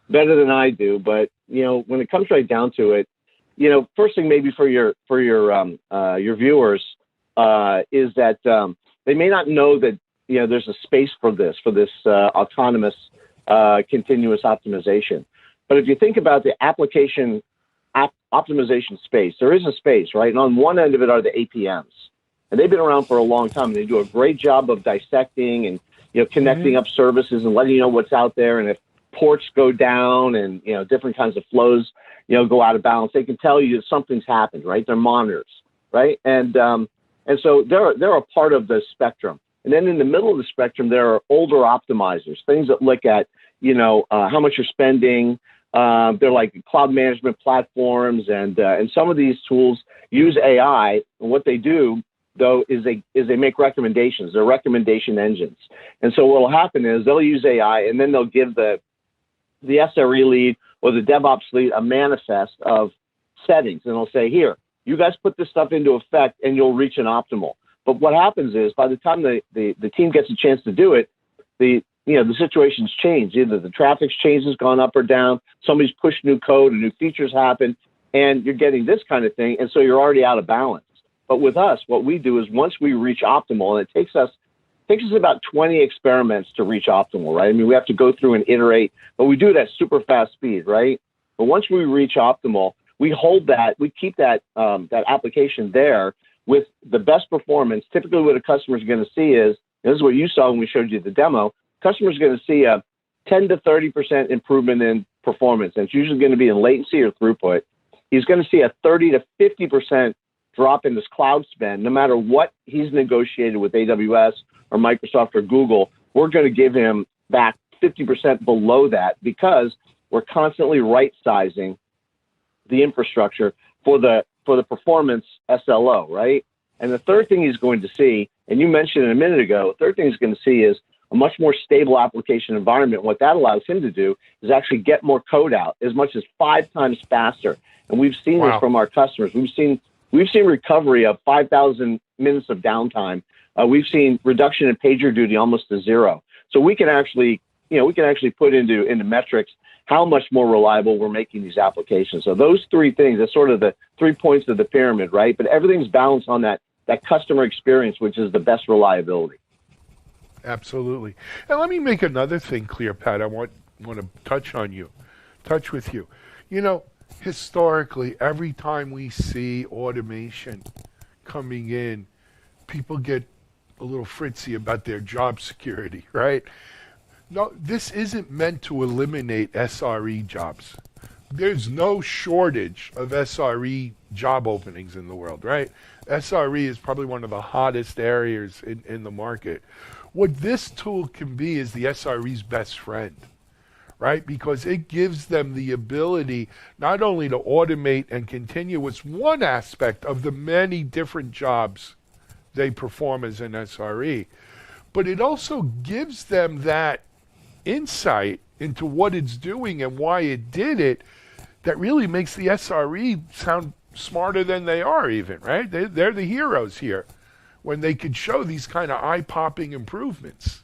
better than I do. But you know, when it comes right down to it, you know, first thing maybe for your viewers is that they may not know that, you know, there's a space for this autonomous continuous optimization. But if you think about the application optimization space, there is a space, right? And on one end of it are the APMs, and they've been around for a long time. And they do a great job of dissecting and, you know, connecting up services and letting you know what's out there. And if ports go down and, you know, different kinds of flows, you know, go out of balance, they can tell you that something's happened, right? They're monitors, right? And so they're a part of the spectrum. And then in the middle of the spectrum, there are older optimizers, things that look at, you know, how much you're spending. They're like cloud management platforms, and some of these tools use AI. And what they do, though, is they make recommendations. They're recommendation engines. And so what will happen is they'll use AI, and then they'll give the SRE lead or the DevOps lead a manifest of settings, and they'll say, here, you guys put this stuff into effect, and you'll reach an optimal. But what happens is by the time the team gets a chance to do it, the situation's changed. Either the traffic's changed, has gone up or down, somebody's pushed new code and new features happen, and you're getting this kind of thing, and so you're already out of balance. But with us, what we do is once we reach optimal, and it takes us about 20 experiments to reach optimal, right? I mean, we have to go through and iterate, but we do it at super fast speed, right? But once we reach optimal, we hold that, we keep that application there with the best performance. Typically what a customer is going to see is, and this is what you saw when we showed you the demo, customers are going to see a 10 to 30% improvement in performance. And it's usually going to be in latency or throughput. He's going to see a 30 to 50% drop in his cloud spend. No matter what he's negotiated with AWS or Microsoft or Google, we're going to give him back 50% below that because we're constantly right-sizing the infrastructure for the performance SLO, right? And the third thing he's going to see, and you mentioned it a minute ago, the third thing he's going to see is a much more stable application environment. What that allows him to do is actually get more code out as much as 5 times faster. And we've seen this from our customers. We've seen recovery of 5,000 minutes of downtime. We've seen reduction in pager duty almost to 0. So we can actually put into metrics how much more reliable we're making these applications. So those 3 things, that's sort of the 3 points of the pyramid, right? But everything's balanced on that customer experience, which is the best reliability. Absolutely. And let me make another thing clear, Pat. I want to touch with you. You know, historically, every time we see automation coming in, people get a little fritzy about their job security, right? No, this isn't meant to eliminate SRE jobs. There's no shortage of SRE job openings in the world, right? SRE is probably one of the hottest areas in the market. What this tool can be is the SRE's best friend, right? Because it gives them the ability not only to automate and continue what's one aspect of the many different jobs they perform as an SRE, but it also gives them that insight into what it's doing and why it did it that really makes the SRE sound smarter than they are even, right? They're the heroes here when they could show these kind of eye-popping improvements.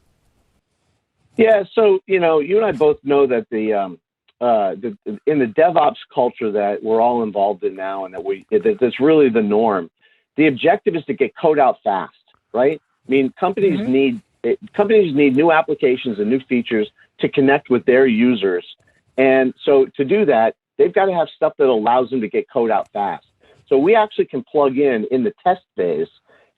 Yeah, so, you know, you and I both know that in the DevOps culture that we're all involved in now and that's really the norm, the objective is to get code out fast, right? I mean, companies need new applications and new features to connect with their users. And so to do that, they've got to have stuff that allows them to get code out fast. So we actually can plug in the test phase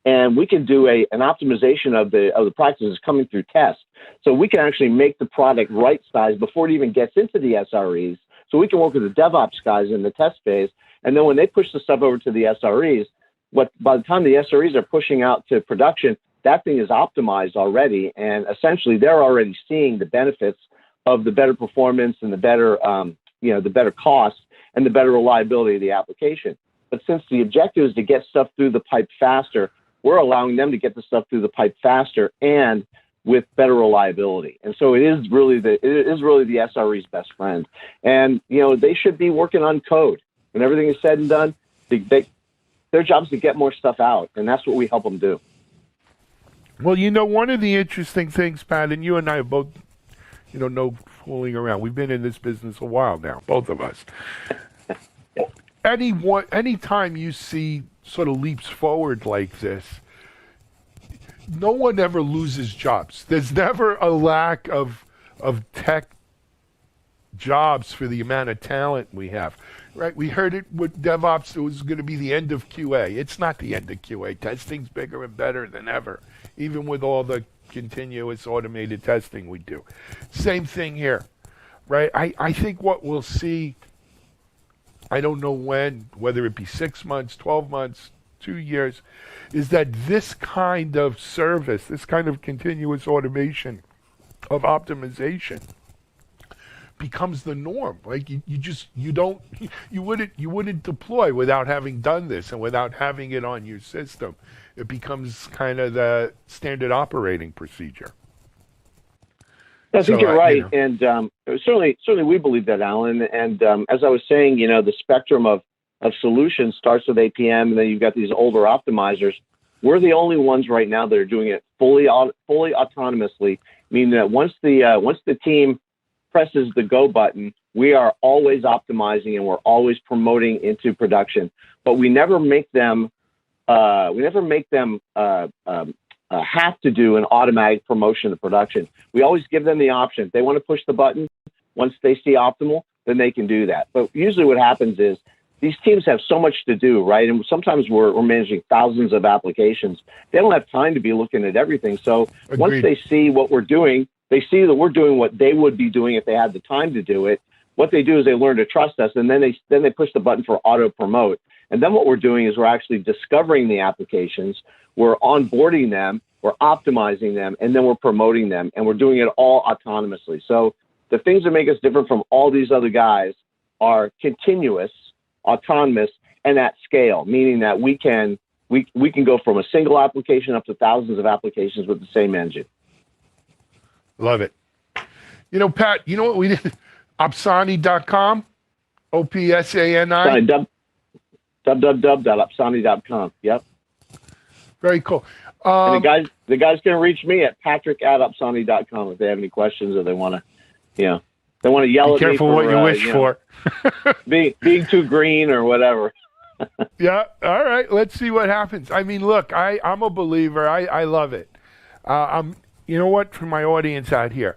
and we can do an optimization of the practices coming through tests. So we can actually make the product right size before it even gets into the SREs. So we can work with the DevOps guys in the test phase, and then when they push the stuff over to the SREs, by the time the SREs are pushing out to production, that thing is optimized already, and essentially they're already seeing the benefits of the better performance and the better, the better cost and the better reliability of the application. But since the objective is to get stuff through the pipe faster, we're allowing them to get the stuff through the pipe faster and with better reliability. And so it is really the SRE's best friend. And they should be working on code. When everything is said and done, their job is to get more stuff out, and that's what we help them do. Well, one of the interesting things, Pat, and you and I are both, no fooling around. We've been in this business a while now, both of us. Anytime you see sort of leaps forward like this, no one ever loses jobs. There's never a lack of tech jobs for the amount of talent we have. Right? We heard it with DevOps, it was going to be the end of QA. It's not the end of QA. Testing's bigger and better than ever, even with all the continuous automated testing we do. Same thing here, right? I think what we'll see, I don't know when, whether it be 6 months, 12 months, 2 years, is that this kind of service, this kind of continuous automation of optimization becomes the norm. Like you wouldn't deploy without having done this and without having it on your system. It becomes kind of the standard operating procedure. I think you're right, and certainly we believe that, Alan. And as I was saying, the spectrum of solutions starts with APM, and then you've got these older optimizers. We're the only ones right now that are doing it fully autonomously, meaning that once the team presses the go button, we are always optimizing and we're always promoting into production. But we never make them have to do an automatic promotion to production. We always give them the option. If they want to push the button once they see optimal, then they can do that. But usually what happens is these teams have so much to do, right? And sometimes we're managing thousands of applications. They don't have time to be looking at everything. So Agreed. Once they see what we're doing, they see that we're doing what they would be doing if they had the time to do it. What they do is they learn to trust us, and then they push the button for auto promote. And then what we're doing is we're actually discovering the applications, we're onboarding them, we're optimizing them, and then we're promoting them, and we're doing it all autonomously. So the things that make us different from all these other guys are continuous, autonomous, and at scale, meaning that we can go from a single application up to thousands of applications with the same engine. Love it. Pat, you know what we did? Opsani.com, OPSANI. www.opsani.com. Yep. Very cool. And the guys can reach me at patrick@opsani.com if they have any questions or they want to, they want to yell at me. Be careful what you wish for. being too green or whatever. Yeah. All right. Let's see what happens. I mean, look, I'm a believer. I love it. You know what? For my audience out here,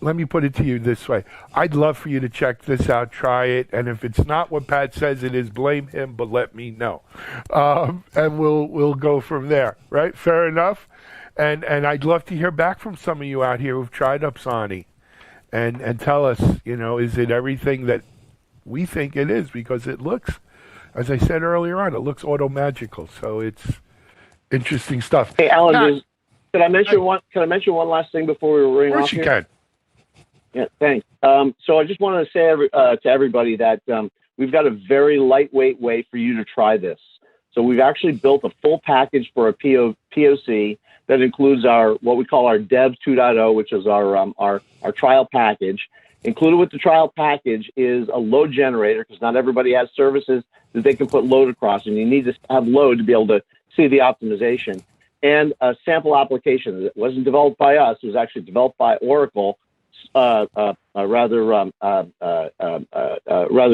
let me put it to you this way. I'd love for you to check this out, try it, and if it's not what Pat says it is, blame him, but let me know. And we'll go from there, right? Fair enough? And I'd love to hear back from some of you out here who've tried Opsani and tell us, is it everything that we think it is? Because it looks, as I said earlier on, it looks auto-magical, so it's interesting stuff. Hey, Alan, Can I mention one last thing before we ring off here? Of course you can. Yeah, thanks. So I just wanted to say to everybody that we've got a very lightweight way for you to try this. So we've actually built a full package for a POC that includes what we call our Dev 2.0, which is our trial package. Included with the trial package is a load generator, because not everybody has services that they can put load across, and you need to have load to be able to see the optimization. And a sample application that wasn't developed by us; it was actually developed by Oracle, rather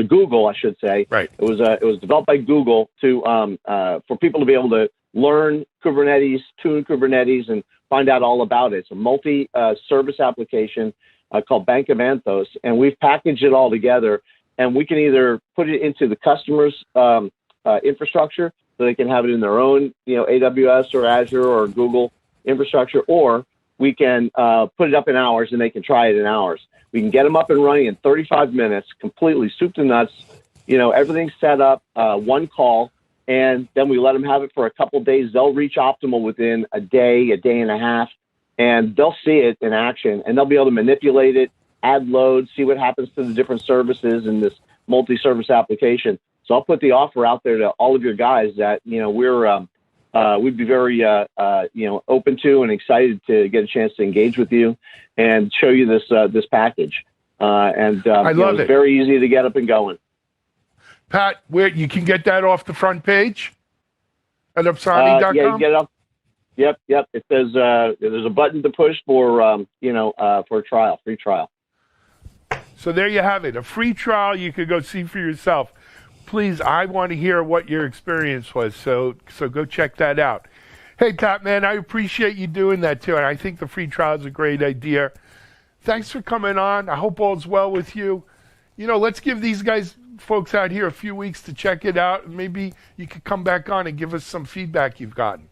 Google, I should say. Right. It was developed by Google for people to be able to learn Kubernetes, tune Kubernetes, and find out all about it. It's a multi-service application called Bank of Anthos, and we've packaged it all together. And we can either put it into the customer's infrastructure, so they can have it in their own, AWS or Azure or Google infrastructure, or we can put it up in hours and they can try it in hours. We can get them up and running in 35 minutes, completely soup to nuts, everything's set up, one call, and then we let them have it for a couple of days. They'll reach optimal within a day and a half, and they'll see it in action, and they'll be able to manipulate it, add loads, see what happens to the different services in this multi-service application. So I'll put the offer out there to all of your guys that, we'd be very, open to and excited to get a chance to engage with you and show you this package. I love it. It's very easy to get up and going. Pat, where you can get that off the front page at Upsani.com? Yeah, you can get it up. Yep. It says there's a button to push for a trial, free trial. So there you have it, a free trial you could go see for yourself. Please, I want to hear what your experience was, so go check that out. Hey, Pat, man, I appreciate you doing that too, and I think the free trial is a great idea. Thanks for coming on. I hope all's well with you. Let's give these folks out here a few weeks to check it out, and maybe you could come back on and give us some feedback you've gotten.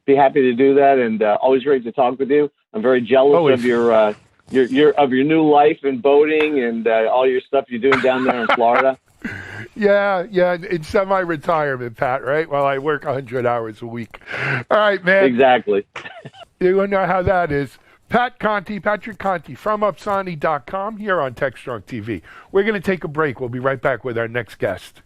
Be happy to do that, and always great to talk with you. I'm very jealous of your new life and boating and all your stuff you're doing down there in Florida. Yeah, it's semi-retirement, Pat, right? While I work 100 hours a week. All right, man. Exactly. You want to know how that is. Patrick Conte from Upsani.com here on TechStrong TV. We're going to take a break. We'll be right back with our next guest.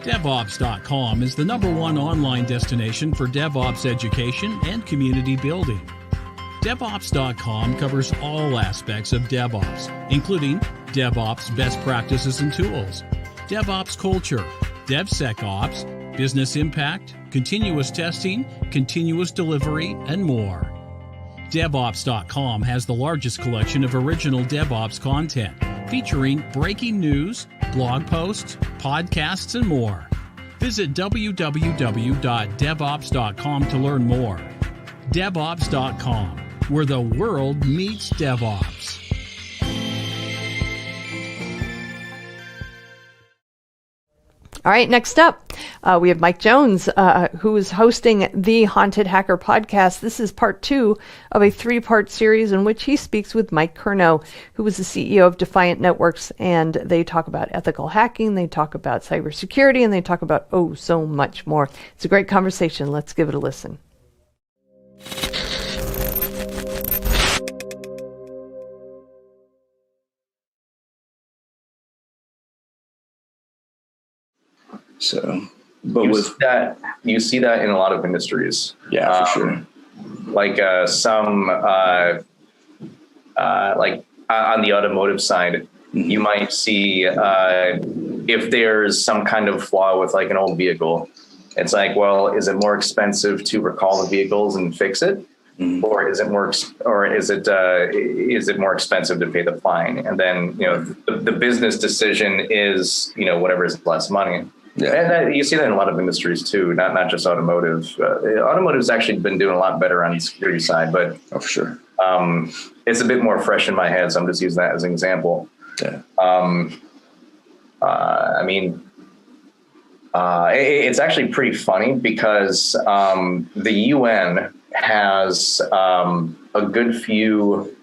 DevOps.com is the #1 online destination for DevOps education and community building. DevOps.com covers all aspects of DevOps, including DevOps best practices and tools, DevOps culture, DevSecOps, business impact, continuous testing, continuous delivery, and more. DevOps.com has the largest collection of original DevOps content, featuring breaking news, blog posts, podcasts, and more. Visit www.devops.com to learn more. DevOps.com, where the world meets DevOps. All right, next up, we have Mike Jones, who is hosting the Haunted Hacker podcast. This is part 2 of a 3-part series in which he speaks with Mike Curnow, who is the CEO of Defiant Networks, and they talk about ethical hacking, they talk about cybersecurity, and they talk about so much more. It's a great conversation. Let's give it a listen. So, but you see that in a lot of industries. Yeah, for sure. Like some, like on the automotive side, you might see if there's some kind of flaw with like an old vehicle. It's like, well, is it more expensive to recall the vehicles and fix it, or is it more expensive to pay the fine? And then the business decision is whatever is less money. Yeah. And you see that in a lot of industries too, not just automotive. Automotive's actually been doing a lot better on the security side, but for sure, it's a bit more fresh in my head. So I'm just using that as an example. Yeah. It's actually pretty funny because the UN has a good few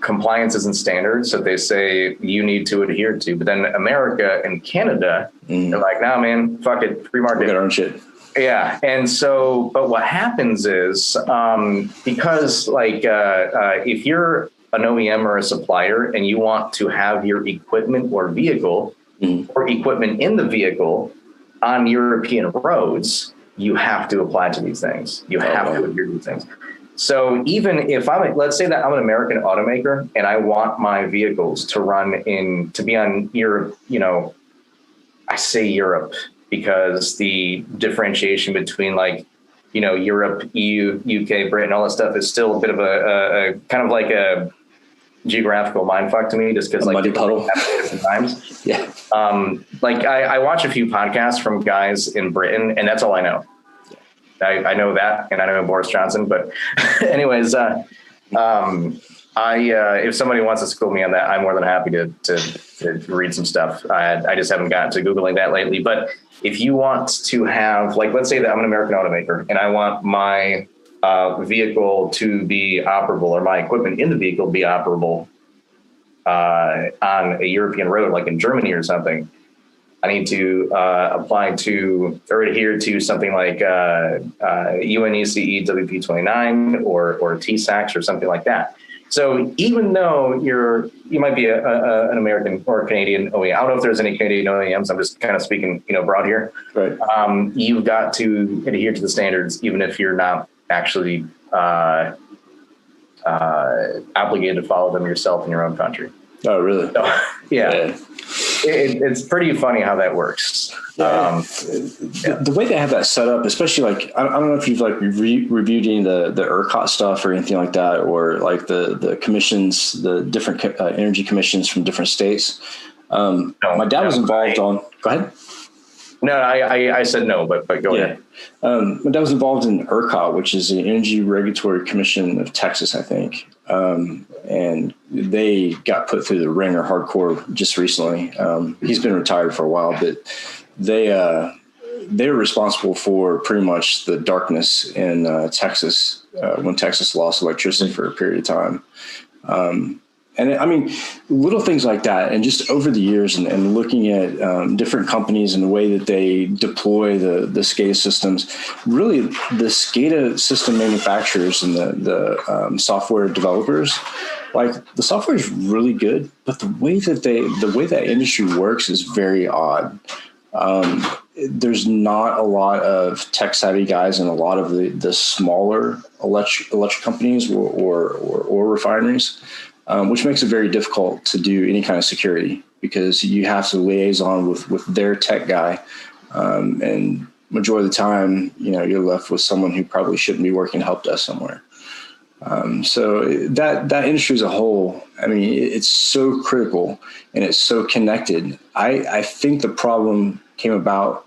compliances and standards that they say you need to adhere to. But then America and Canada, they're like, nah, man, fuck it, free market. We got our own shit. Yeah. And so, but what happens is because like if you're an OEM or a supplier and you want to have your equipment or vehicle or equipment in the vehicle on European roads, you have to apply to these things. You have to adhere to these things. So even if let's say that I'm an American automaker and I want my vehicles to be on Europe, I say Europe because the differentiation between Europe, EU, UK, Britain, all that stuff is still a bit of a kind of like a geographical mindfuck to me, just because different times. Yeah. I watch a few podcasts from guys in Britain, and that's all I know. I know that, and I know Boris Johnson. But anyways, if somebody wants to school me on that, I'm more than happy to read some stuff. I just haven't gotten to Googling that lately. But if you want to have, like, let's say that I'm an American automaker and I want my vehicle to be operable, or my equipment in the vehicle to be operable on a European road, like in Germany or something, I need to apply to or adhere to something like UNECE WP29 or TSAX or something like that. So even though you might be an American or a Canadian OEM, I don't know if there's any Canadian OEMs. I'm just kind of speaking, broad here. Right. You've got to adhere to the standards, even if you're not actually obligated to follow them yourself in your own country. Oh, really? So, yeah. It's pretty funny how that works. The way they have that set up, especially like, I don't know if you've like reviewed any of the ERCOT stuff or anything like that, or like the commissions, the different energy commissions from different states. My dad was involved on, go ahead. No, I said no, but go ahead. My dad was involved in ERCOT, which is the Energy Regulatory Commission of Texas, I think. And they got put through the ringer hardcore just recently. He's been retired for a while, but they're responsible for pretty much the darkness in Texas when Texas lost electricity for a period of time. And I mean, little things like that. And just over the years and looking at different companies and the way that they deploy the SCADA systems, really the SCADA system manufacturers and the software developers, like the software is really good, but the way that industry works is very odd. There's not a lot of tech savvy guys in a lot of the smaller electric companies or refineries. Which makes it very difficult to do any kind of security because you have to liaison with their tech guy. And majority of the time, you're left with someone who probably shouldn't be working help desk somewhere. So that industry as a whole, I mean, it's so critical and it's so connected. I think the problem came about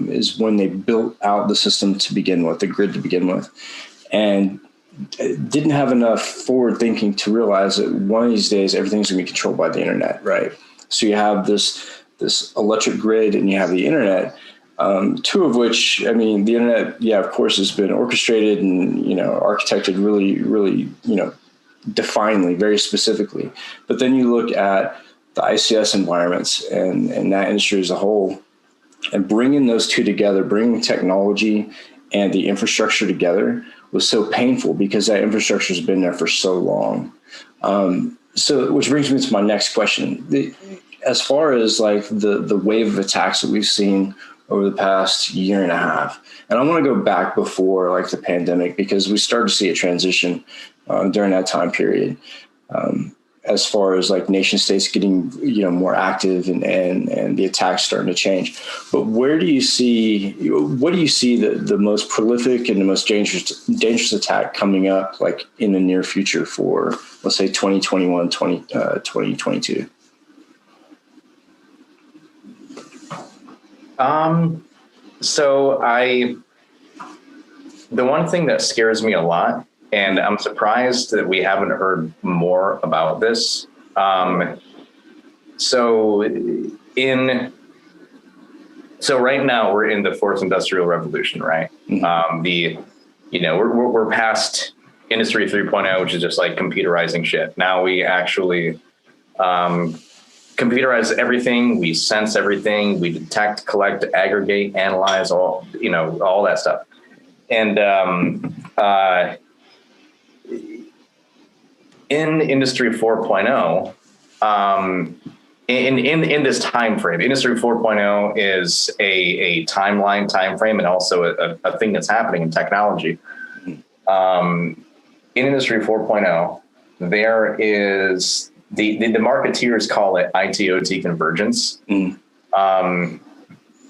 is when they built out the system to begin with, the grid to begin with, and didn't have enough forward thinking to realize that one of these days everything's going to be controlled by the internet, right? So you have this electric grid and you have the internet, two of which, I mean, the internet, yeah, of course, has been orchestrated and architected really, really, definedly, very specifically. But then you look at the ICS environments and that industry as a whole, and bringing those two together, bringing technology and the infrastructure together was so painful because that infrastructure has been there for so long. So, which brings me to my next question. As far as like the wave of attacks that we've seen over the past year and a half, and I want to go back before like the pandemic because we started to see a transition during that time period. As far as like nation states getting more active and the attacks starting to change, but what do you see the most prolific and the most dangerous attack coming up like in the near future for, let's say 2021, 2022? So the one thing that scares me a lot, and I'm surprised that we haven't heard more about this. So right now we're in the fourth industrial revolution, right? Mm-hmm. We're past industry 3.0, which is just like computerizing shit. Now we actually computerize everything. We sense everything. We detect, collect, aggregate, analyze all that stuff. And in Industry 4.0, in this time frame, Industry 4.0 is a time frame, and also a thing that's happening in technology. In Industry 4.0, there is the marketeers call it IT/OT convergence, and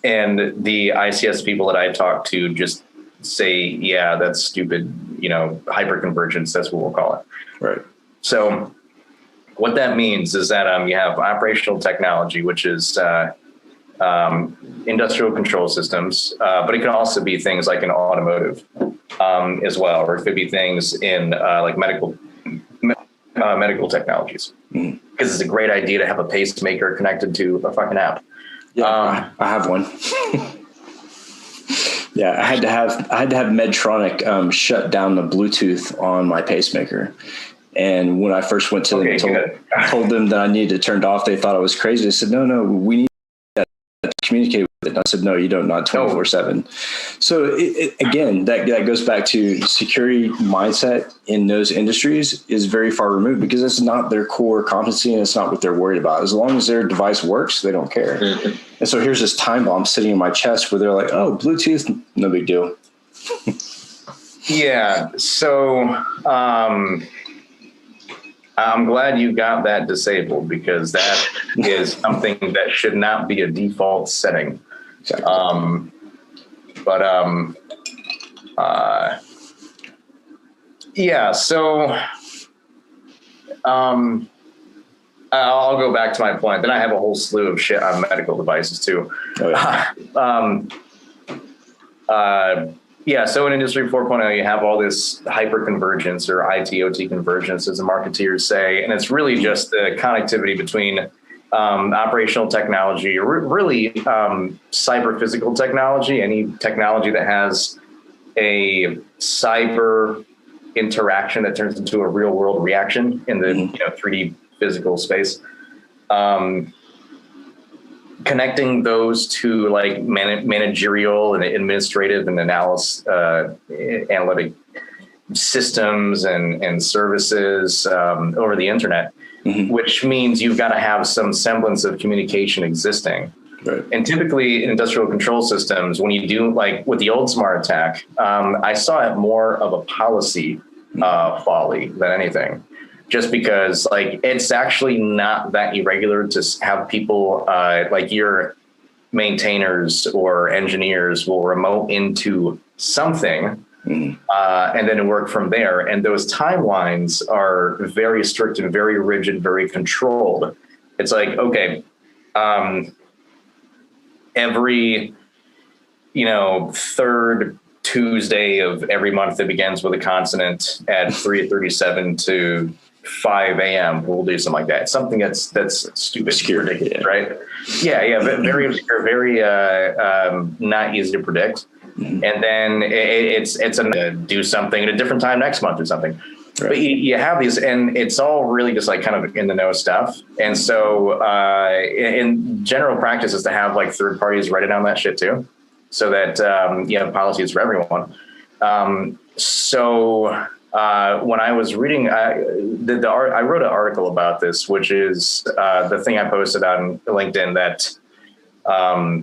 the ICS people that I talk to just say, yeah, that's stupid. Hyperconvergence. That's what we'll call it. Right. So what that means is that you have operational technology, which is industrial control systems, but it can also be things like in automotive as well, or it could be things in like medical technologies. Because it's a great idea to have a pacemaker connected to a fucking app. Yeah, I have one. Yeah, I had to have Medtronic shut down the Bluetooth on my pacemaker. And when I first went to them and told them that I needed to turn it off, they thought I was crazy. They said, no, we need that to communicate with it. And I said, no, you don't, not 24/7. So again, that goes back to security mindset in those industries is very far removed because it's not their core competency and it's not what they're worried about. As long as their device works, they don't care. Mm-hmm. And so here's this time bomb sitting in my chest where they're like, oh, Bluetooth, no big deal. Yeah. So, I'm glad you got that disabled because that is something that should not be a default setting. Exactly. Yeah. So, I'll go back to my point. Then I have a whole slew of shit on medical devices too. Oh, yeah. Yeah, so in Industry 4.0, you have all this hyper-convergence or IT-OT convergence, as the marketeers say, and it's really just the connectivity between operational technology, or really cyber-physical technology, any technology that has a cyber interaction that turns into a real-world reaction in the 3D physical space. Connecting those to like managerial and administrative and analysis, analytic systems and services over the internet, which means you've got to have some semblance of communication existing. Right. And typically in industrial control systems, when you do like with the old smart attack, I saw it more of a policy folly than anything. Just because like it's actually not that irregular to have people like your maintainers or engineers will remote into something and then work from there. And those timelines are very strict and very rigid, very controlled. It's like, okay, every, third Tuesday of every month that begins with a consonant at 3:37 to 5 a.m. we'll do something like that. Something that's stupid, ridiculous, right? Yeah, very obscure, very not easy to predict. And then it's a do something at a different time next month or something. Right. But you have these, and it's all really just like kind of in the know stuff. And so in general practice is to have like third parties write it down that shit too, so that you have policies for everyone. When I was reading, I wrote an article about this, which is the thing I posted on LinkedIn that a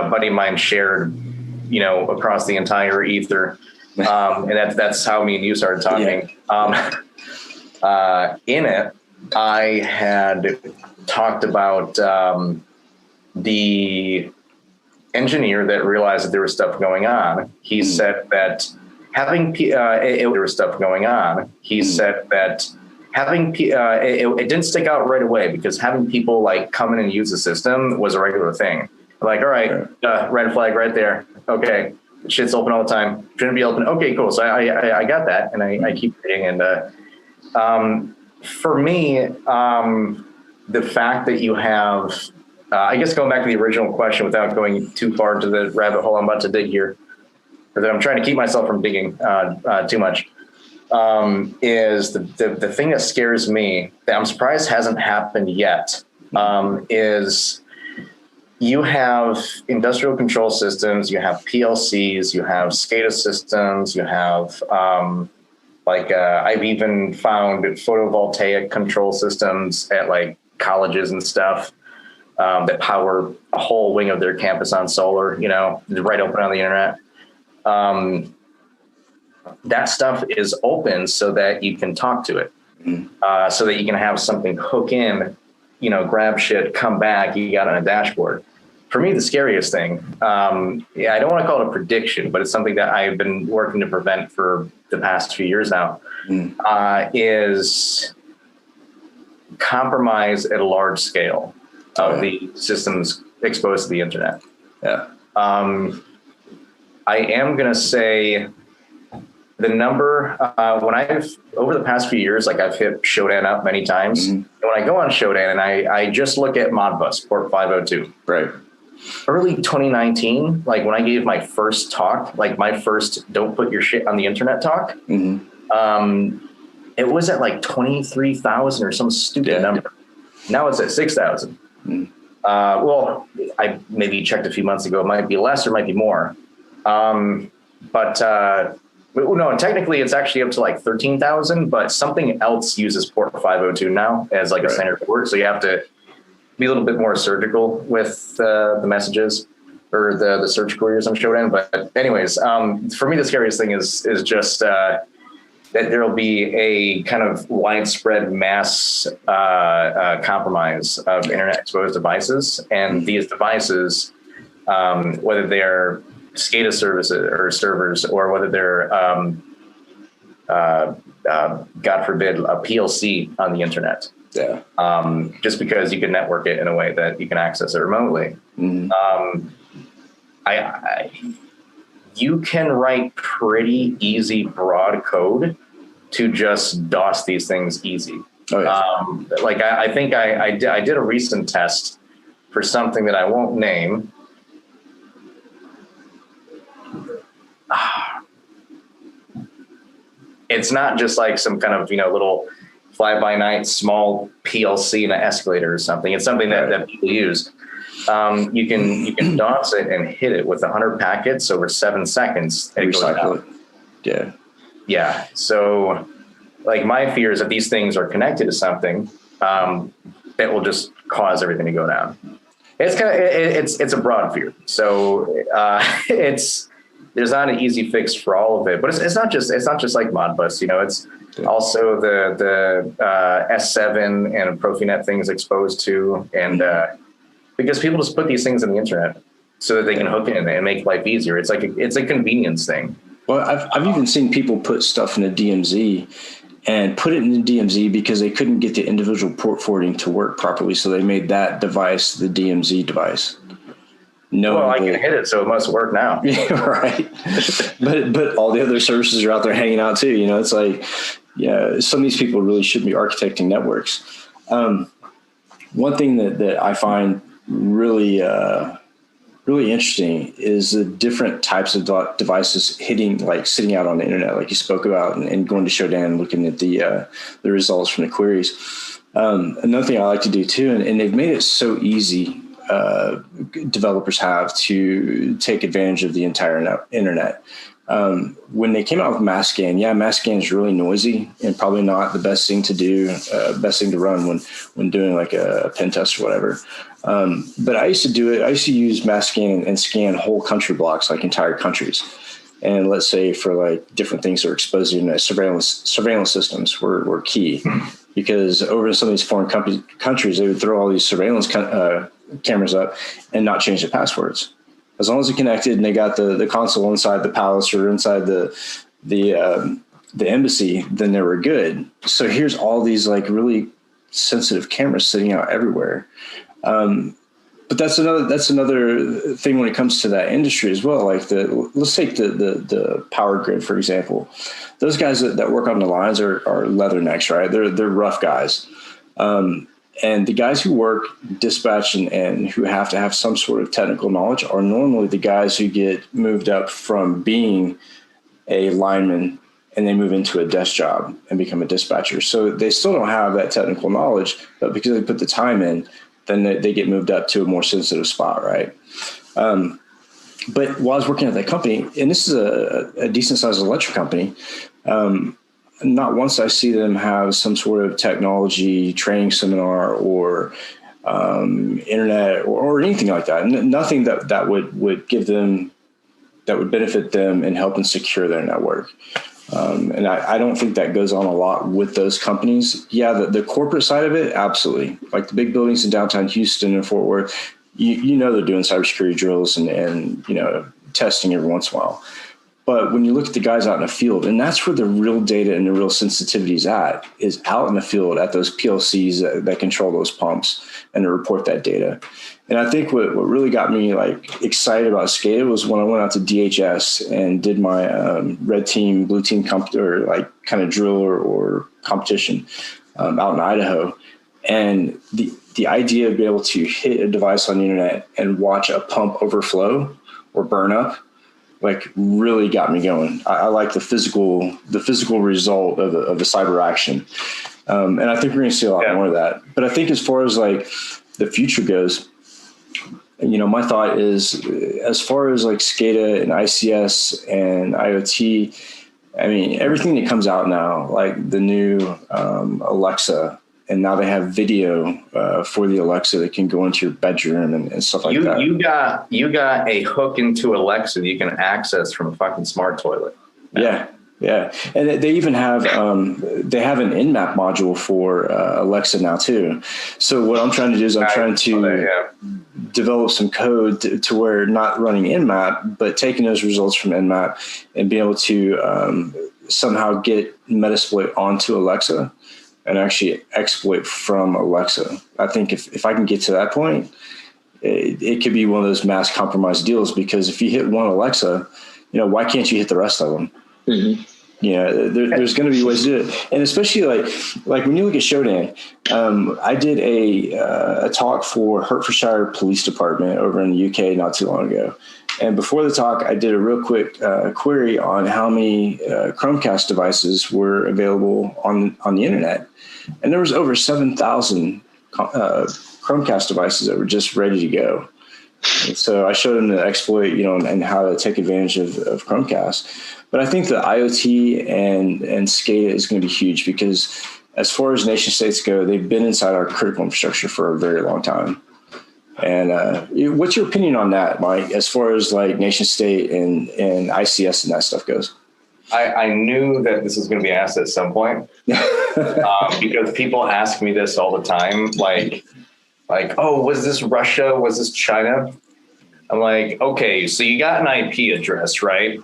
buddy of mine shared, across the entire ether, and that's how me and you started talking. Yeah. In it, I had talked about the engineer that realized that there was stuff going on. He said that. There was stuff going on. He said that it didn't stick out right away because having people like come in and use the system was a regular thing. Like, all right, red flag right there. Okay, shit's open all the time. Shouldn't be open. Okay, cool. So I got that, and I keep reading. And for me, the fact that you have, I guess going back to the original question without going too far into the rabbit hole I'm about to dig here, that I'm trying to keep myself from digging too much, is the thing that scares me, that I'm surprised hasn't happened yet, is you have industrial control systems, you have PLCs, you have SCADA systems, you have I've even found photovoltaic control systems at like colleges and stuff that power a whole wing of their campus on solar, right open on the internet. That stuff is open so that you can talk to it, so that you can have something hook in, grab shit, come back, you got on a dashboard. For me, the scariest thing, I don't want to call it a prediction, but it's something that I've been working to prevent for the past few years now, is compromise at a large scale of the systems exposed to the internet. Yeah. I am going to say the number, over the past few years, like I've hit Shodan up many times. Mm-hmm. And when I go on Shodan and I just look at Modbus, port 502. Right. Early 2019, like when I gave my first talk, like my first don't put your shit on the internet talk, it was at like 23,000 or some stupid number. Now it's at 6,000. Well, I maybe checked a few months ago. It might be less or might be more. But no, technically it's actually up to like 13,000, but something else uses port 502 now as like a standard port. So you have to be a little bit more surgical with the messages or the search queries on Shodan. But anyways, for me, the scariest thing is just that there'll be a kind of widespread mass compromise of internet exposed devices. And these devices, whether they're SCADA services or servers, or whether they're, God forbid, a PLC on the internet. Yeah. Just because you can network it in a way that you can access it remotely. You can write pretty easy, broad code to just DOS these things easy. Oh, yeah. Like I think I did a recent test for something that I won't name. It's not just like some kind of, little fly-by-night small PLC and an escalator or something. It's something that people use. You can DOS it and hit it with 100 packets over 7 seconds. And it goes down. Yeah. Yeah. So like my fear is that these things are connected to something that will just cause everything to go down. It's kind of, it's a broad fear. So there's not an easy fix for all of it, but it's not just like Modbus, it's also the S7 and Profinet things exposed to, and because people just put these things on the internet so that they can hook in and make life easier. It's a convenience thing. Well, I've even seen people put stuff in a DMZ and put it in the DMZ because they couldn't get the individual port forwarding to work properly. So they made that device the DMZ device. Well, I can hit it, so it must work now. Yeah, right. but all the other services are out there hanging out too. It's like, some of these people really should be architecting networks. One thing that I find really interesting is the different types of devices sitting out on the internet, like you spoke about, and going to Shodan and looking at the results from the queries. Another thing I like to do too, and they've made it so easy. Developers have to take advantage of the entire internet. When they came out with mass scan, mass scan is really noisy and probably not the best thing to do, best thing to run when doing like a pen test or whatever. But I used to do it. I used to use mass scan and scan whole country blocks, like entire countries. And let's say for like different things that are exposed to surveillance systems were key, because over in some of these foreign countries, they would throw all these surveillance cameras up and not change the passwords. As long as they're connected and they got the console inside the palace or inside the embassy, then they were good. So here's all these like really sensitive cameras sitting out everywhere. But that's another thing when it comes to that industry as well. Like let's take the power grid, for example. Those guys that work on the lines are leathernecks, right? They're rough guys. And the guys who work dispatch and who have to have some sort of technical knowledge are normally the guys who get moved up from being a lineman and they move into a desk job and become a dispatcher. So they still don't have that technical knowledge, but because they put the time in, then they get moved up to a more sensitive spot, right? But while I was working at that company, and this is a decent sized electric company, not once I see them have some sort of technology training seminar or internet or anything like that. Nothing that would give them, that would benefit them in helping secure their network. And I don't think that goes on a lot with those companies. Yeah, the corporate side of it, absolutely. Like the big buildings in downtown Houston and Fort Worth, they're doing cybersecurity drills and testing every once in a while. But when you look at the guys out in the field, and that's where the real data and the real sensitivity is out in the field at those PLCs that control those pumps and to report that data. And I think what really got me like excited about SCADA was when I went out to DHS and did my red team, blue team or like kind of drill or competition out in Idaho. And the idea of being able to hit a device on the internet and watch a pump overflow or burn up, like really got me going. I like the physical result of the cyber action. And I think we're going to see a lot more of that. But I think as far as like the future goes, my thought is as far as like SCADA and ICS and IoT, I mean, everything that comes out now, like the new Alexa, and now they have video for the Alexa that can go into your bedroom and stuff like that. You got a hook into Alexa that you can access from a fucking smart toilet. Yeah. And they even have they have an in-map module for Alexa now too. So what I'm trying to do is I'm trying to develop some code to where not running in-map, but taking those results from in-map and being able to somehow get Metasploit onto Alexa and actually exploit from Alexa. I think if I can get to that point, it could be one of those mass compromise deals, because if you hit one Alexa, why can't you hit the rest of them? Mm-hmm. There's going to be ways to do it. And especially like when you look at Shodan, I did a talk for Hertfordshire Police Department over in the UK not too long ago. And before the talk, I did a real quick query on how many Chromecast devices were available on the internet. And there was over 7,000 Chromecast devices that were just ready to go. And so I showed them the exploit, and how to take advantage of Chromecast. But I think the IoT and SCADA is going to be huge, because as far as nation states go, they've been inside our critical infrastructure for a very long time. And what's your opinion on that, Mike, as far as like nation state and ICS and that stuff goes? I knew that this was going to be asked at some point because people ask me this all the time. Like, oh, was this Russia? Was this China? I'm like, okay, so you got an IP address, right?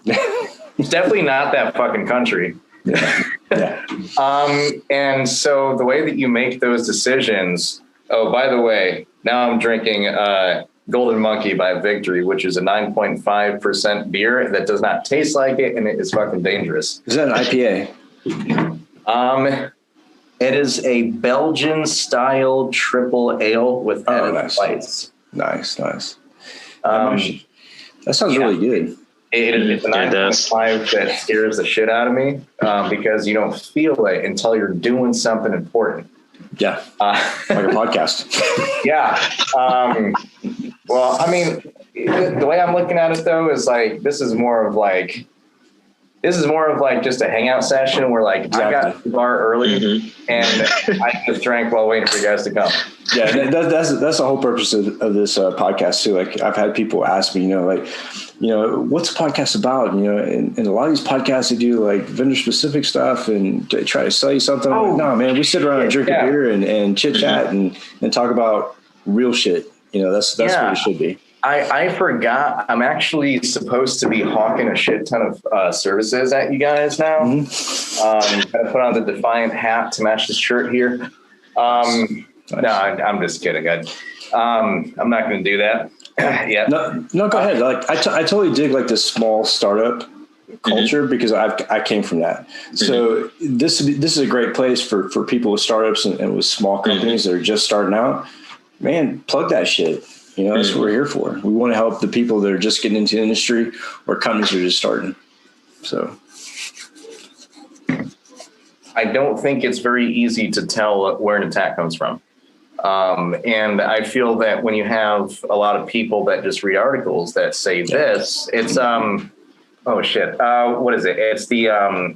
It's definitely not that fucking country. Yeah. And so the way that you make those decisions, oh, by the way, now I'm drinking Golden Monkey by Victory, which is a 9.5% beer that does not taste like it, and it is fucking dangerous. Is that an IPA? It is a Belgian style triple ale with added spice. Nice. That sounds really good. It's a 9.5 that scares the shit out of me because you don't feel it until you're doing something important. Yeah, like a podcast. Yeah. Well, I mean, the way I'm looking at it though is like this is more of like just a hangout session where like exactly. I got to the bar early and I just drank while waiting for you guys to come. Yeah, that's the whole purpose of this podcast too. Like I've had people ask me, what's the podcast about? And a lot of these podcasts, they do like vendor specific stuff and they try to sell you something. I'm like, no, man, we sit around and drink a beer and chit chat and talk about real shit. That's what it should be. I forgot. I'm actually supposed to be hawking a shit ton of services at you guys now. I put on the Defiant hat to match the shirt here. Nice. No, I'm just kidding. I'm not going to do that. Yeah. No, go ahead. Like I totally dig like this small startup culture because I came from that. So this is a great place for people with startups and with small companies that are just starting out. Man, plug that shit. That's what we're here for. We want to help the people that are just getting into the industry or companies that are just starting. So I don't think it's very easy to tell where an attack comes from. And I feel that when you have a lot of people that just read articles that say this, it's, oh shit. What is it? It's the, I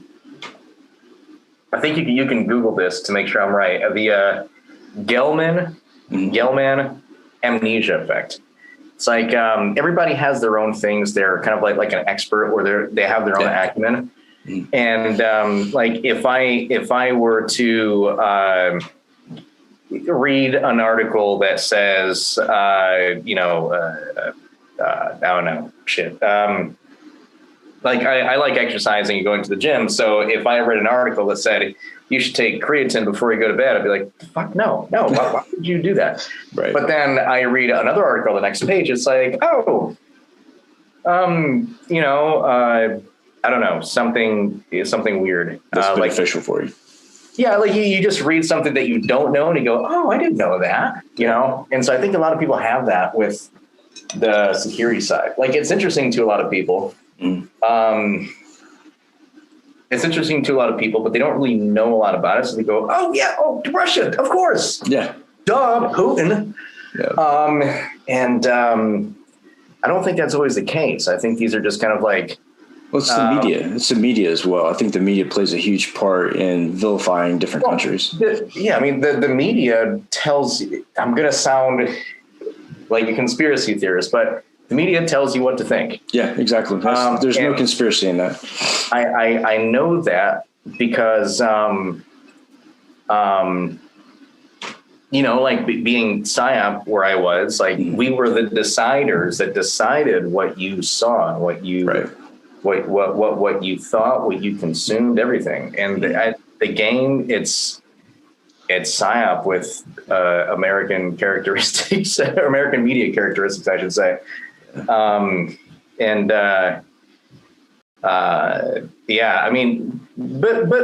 think you can Google this to make sure I'm right. The Gelman amnesia effect. It's like everybody has their own things. They're kind of like an expert, or they have their own acumen. And like if I were to read an article that says I don't know shit. like I like exercising and going to the gym. So if I read an article that said you should take creatine before you go to bed, I'd be like, fuck no. Why would you do that? Right. But then I read another article the next page. It's like, I don't know, something weird. That's beneficial for you. Yeah, like you just read something that you don't know and you go, oh, I didn't know that, And so I think a lot of people have that with the security side. Like it's interesting to a lot of people. It's interesting to a lot of people, but they don't really know a lot about it. So they go, Russia, of course. Yeah. Duh, Putin. Yeah. I don't think that's always the case. I think these are just kind of like, well, it's the media. It's the media as well. I think the media plays a huge part in vilifying different countries. The media tells you, I'm going to sound like a conspiracy theorist, but the media tells you what to think. Yeah, exactly. There's no conspiracy in that. I know that because, like being PSYOP where I was, like we were the deciders that decided what you saw and what you what you thought, what you consumed, everything. And the game, it's PSYOP with American characteristics, American media characteristics, I should say. But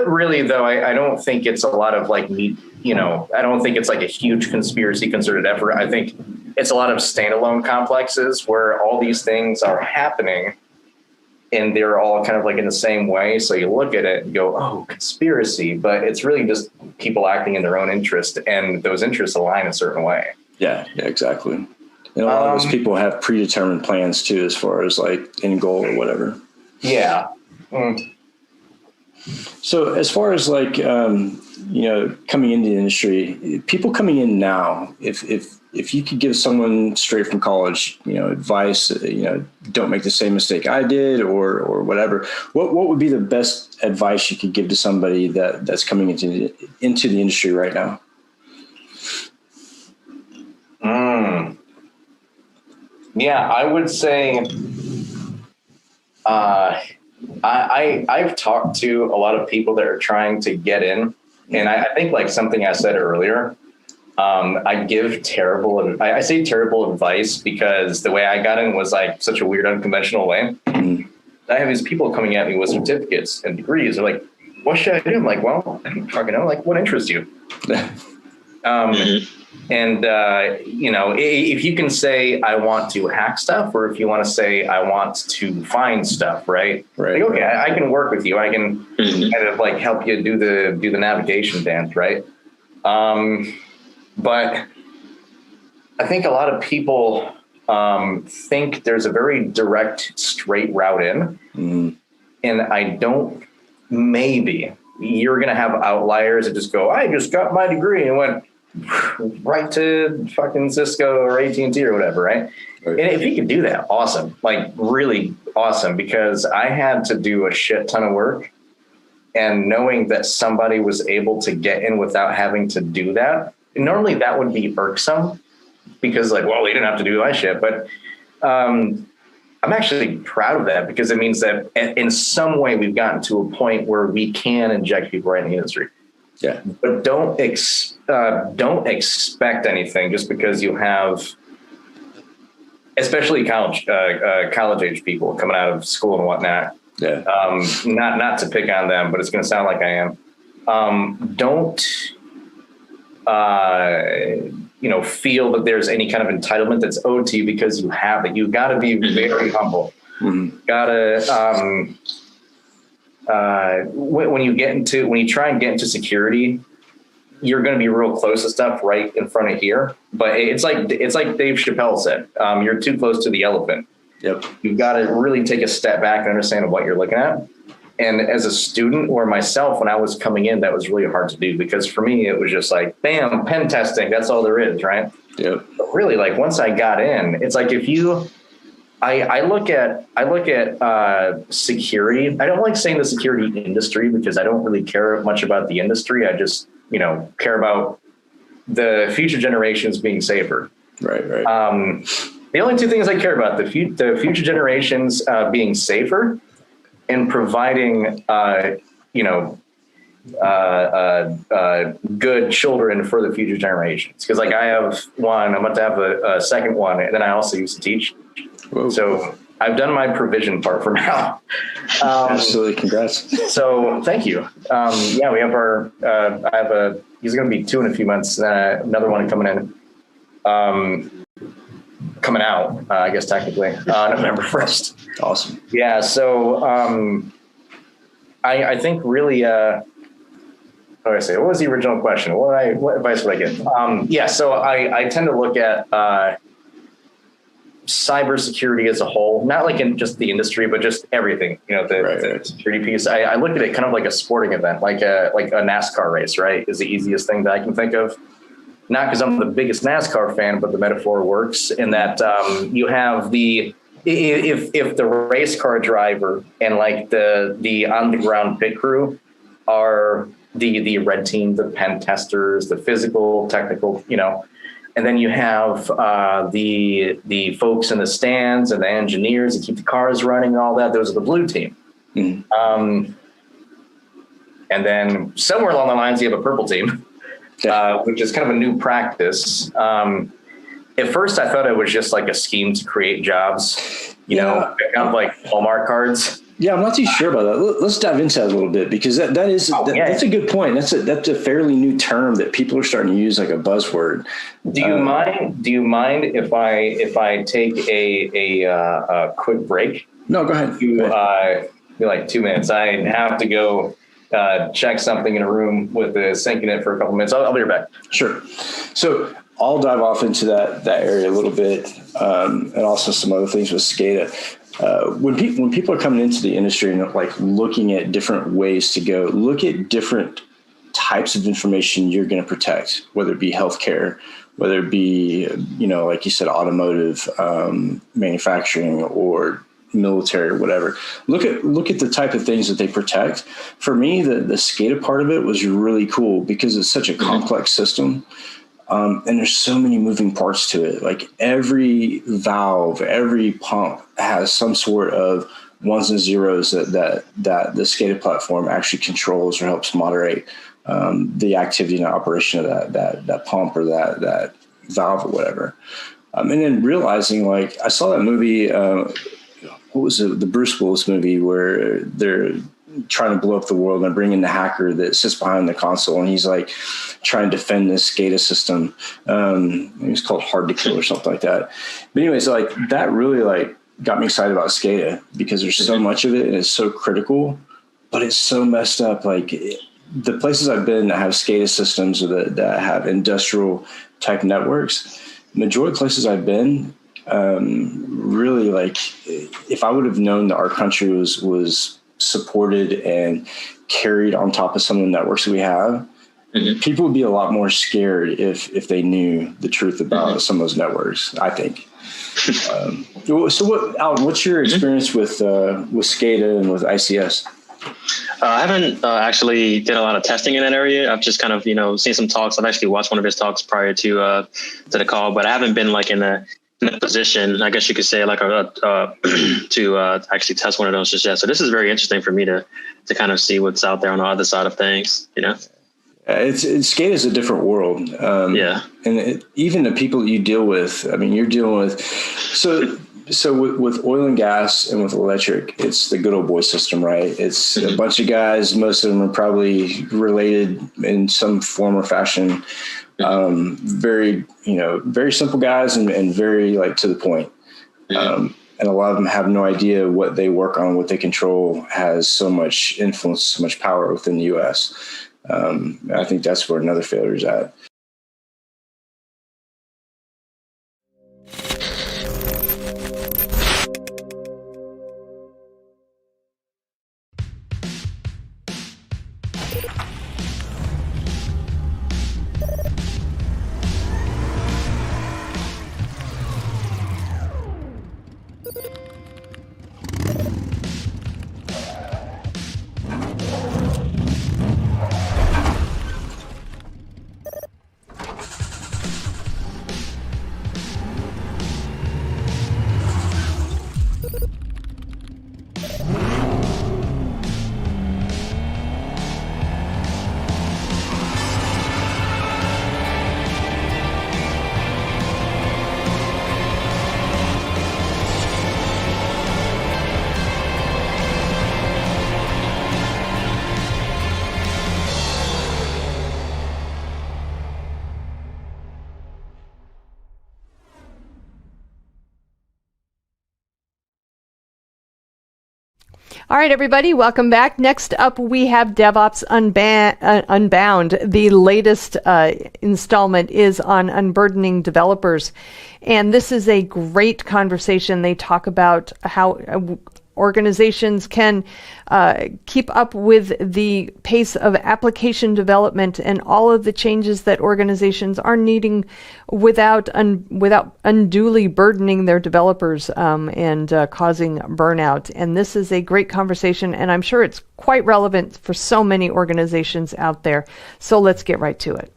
really though, I don't think it's a lot of like I don't think it's like a huge conspiracy concerted effort. I think it's a lot of standalone complexes where all these things are happening and they're all kind of like in the same way. So you look at it and go, oh, conspiracy, but it's really just people acting in their own interest, and those interests align a certain way. Yeah, exactly. And a lot of those people have predetermined plans too, as far as like end goal or whatever. Yeah. So as far as like, coming into the industry, people coming in now, if you could give someone straight from college, advice, don't make the same mistake I did or whatever, what would be the best advice you could give to somebody that's coming into the industry right now? Yeah, I would say, I've talked to a lot of people that are trying to get in, and I think like something I said earlier, I give I say terrible advice because the way I got in was like such a weird, unconventional way. I have these people coming at me with certificates and degrees. They're like, what should I do? I'm like, well, I don't fucking know. Like, what interests you? If you can say, I want to hack stuff, or if you want to say, I want to find stuff, right? Like, okay, I can work with you. I can kind of like help you do the navigation dance, right? But I think a lot of people think there's a very direct, straight route in. And I don't, maybe you're going to have outliers that just go, I just got my degree and went right to fucking Cisco or AT&T or whatever, right? And if you could do that, awesome. Like really awesome, because I had to do a shit ton of work, and knowing that somebody was able to get in without having to do that, normally that would be irksome because like, well, they didn't have to do that shit. But I'm actually proud of that because it means that in some way we've gotten to a point where we can inject people right in the industry. Yeah. But don't expect anything just because you have, especially college age people coming out of school and whatnot. Yeah. Not to pick on them, but it's going to sound like I am. Don't feel that there's any kind of entitlement that's owed to you because you have it. You've got to be very humble. When you try and get into security, you're going to be real close to stuff right in front of here. But it's like Dave Chappelle said, you're too close to the elephant. Yep. You've got to really take a step back and understand what you're looking at. And as a student or myself, when I was coming in, that was really hard to do because for me, it was just like, bam, pen testing. That's all there is, right? Yep. But really, like once I got in, it's like I look at security. I don't like saying the security industry because I don't really care much about the industry. I just, care about the future generations being safer. Right. The only two things I care about, the future generations being safer in providing, good children for the future generations. Because like I have one, I'm about to have a second one, and then I also used to teach. Whoa. So I've done my provision part for now. Absolutely, congrats. So thank you. We have he's going to be 2 in a few months, another one coming out, I guess technically, November 1st. Awesome. Yeah. So I think really, what did I say? What was the original question? What advice would I give? So I tend to look at cybersecurity as a whole, not like in just the industry, but just everything, the security piece. I look at it kind of like a sporting event, like a NASCAR race, right? Is the easiest thing that I can think of. Not because I'm the biggest NASCAR fan, but the metaphor works in that you have if the race car driver and like the on the ground pit crew are the red team, the pen testers, the physical, technical, and then you have the folks in the stands and the engineers that keep the cars running and all that. Those are the blue team. Mm-hmm. And then somewhere along the lines, you have a purple team, which is kind of a new practice. At first, I thought it was just like a scheme to create jobs, kind of like Hallmark cards. Yeah, I'm not too sure about that. Let's dive into that a little bit, because that's a good point. That's a fairly new term that people are starting to use like a buzzword. Do you mind if I take a quick break? No, go ahead. Be like 2 minutes. I have to go check something in a room with the sink in it for a couple minutes. I'll be right back. Sure. So I'll dive off into that area a little bit, and also some other things with SCADA. When people are coming into the industry and like looking at different ways to go, look at different types of information you're going to protect, whether it be healthcare, whether it be, like you said, automotive, manufacturing, or military or whatever. Look at the type of things that they protect. For me, the SCADA part of it was really cool because it's such a complex system. And there's so many moving parts to it. Like every valve, every pump has some sort of ones and zeros that the SCADA platform actually controls or helps moderate the activity and operation of that pump or that valve or whatever. And then realizing, like, I saw that movie, what was it, the Bruce Willis movie where they're trying to blow up the world and bring in the hacker that sits behind the console, and he's like trying to defend this SCADA system. It was called Hard to Kill or something like that. But anyways, like that really like got me excited about SCADA because there's so much of it and it's so critical, but it's so messed up. Like the places I've been that have SCADA systems or that have industrial type networks, majority of places I've been, really like if I would have known that our country was supported and carried on top of some of the networks that we have, people would be a lot more scared if they knew the truth about some of those networks, I think. So Alan, what's your experience with SCADA and with ICS? I haven't actually did a lot of testing in that area. I've just kind of, seen some talks. I've actually watched one of his talks prior to the call, but I haven't been like in a position, I guess you could say, like to actually test one of those just yet. So this is very interesting for me to kind of see what's out there on the other side of things, SCADA is a different world. And even the people you deal with, I mean, you're dealing with, so with oil and gas and with electric, it's the good old boy system, right? It's a bunch of guys. Most of them are probably related in some form or fashion. Very simple guys and very like to the point. And a lot of them have no idea what they work on, what they control has so much influence, so much power within the U.S. I think that's where another failure is at. All right, everybody, welcome back. Next up, we have DevOps Unbound. The latest installment is on unburdening developers. And this is a great conversation. They talk about how organizations can keep up with the pace of application development and all of the changes that organizations are needing without unduly burdening their developers and causing burnout. And this is a great conversation, and I'm sure it's quite relevant for so many organizations out there. So let's get right to it.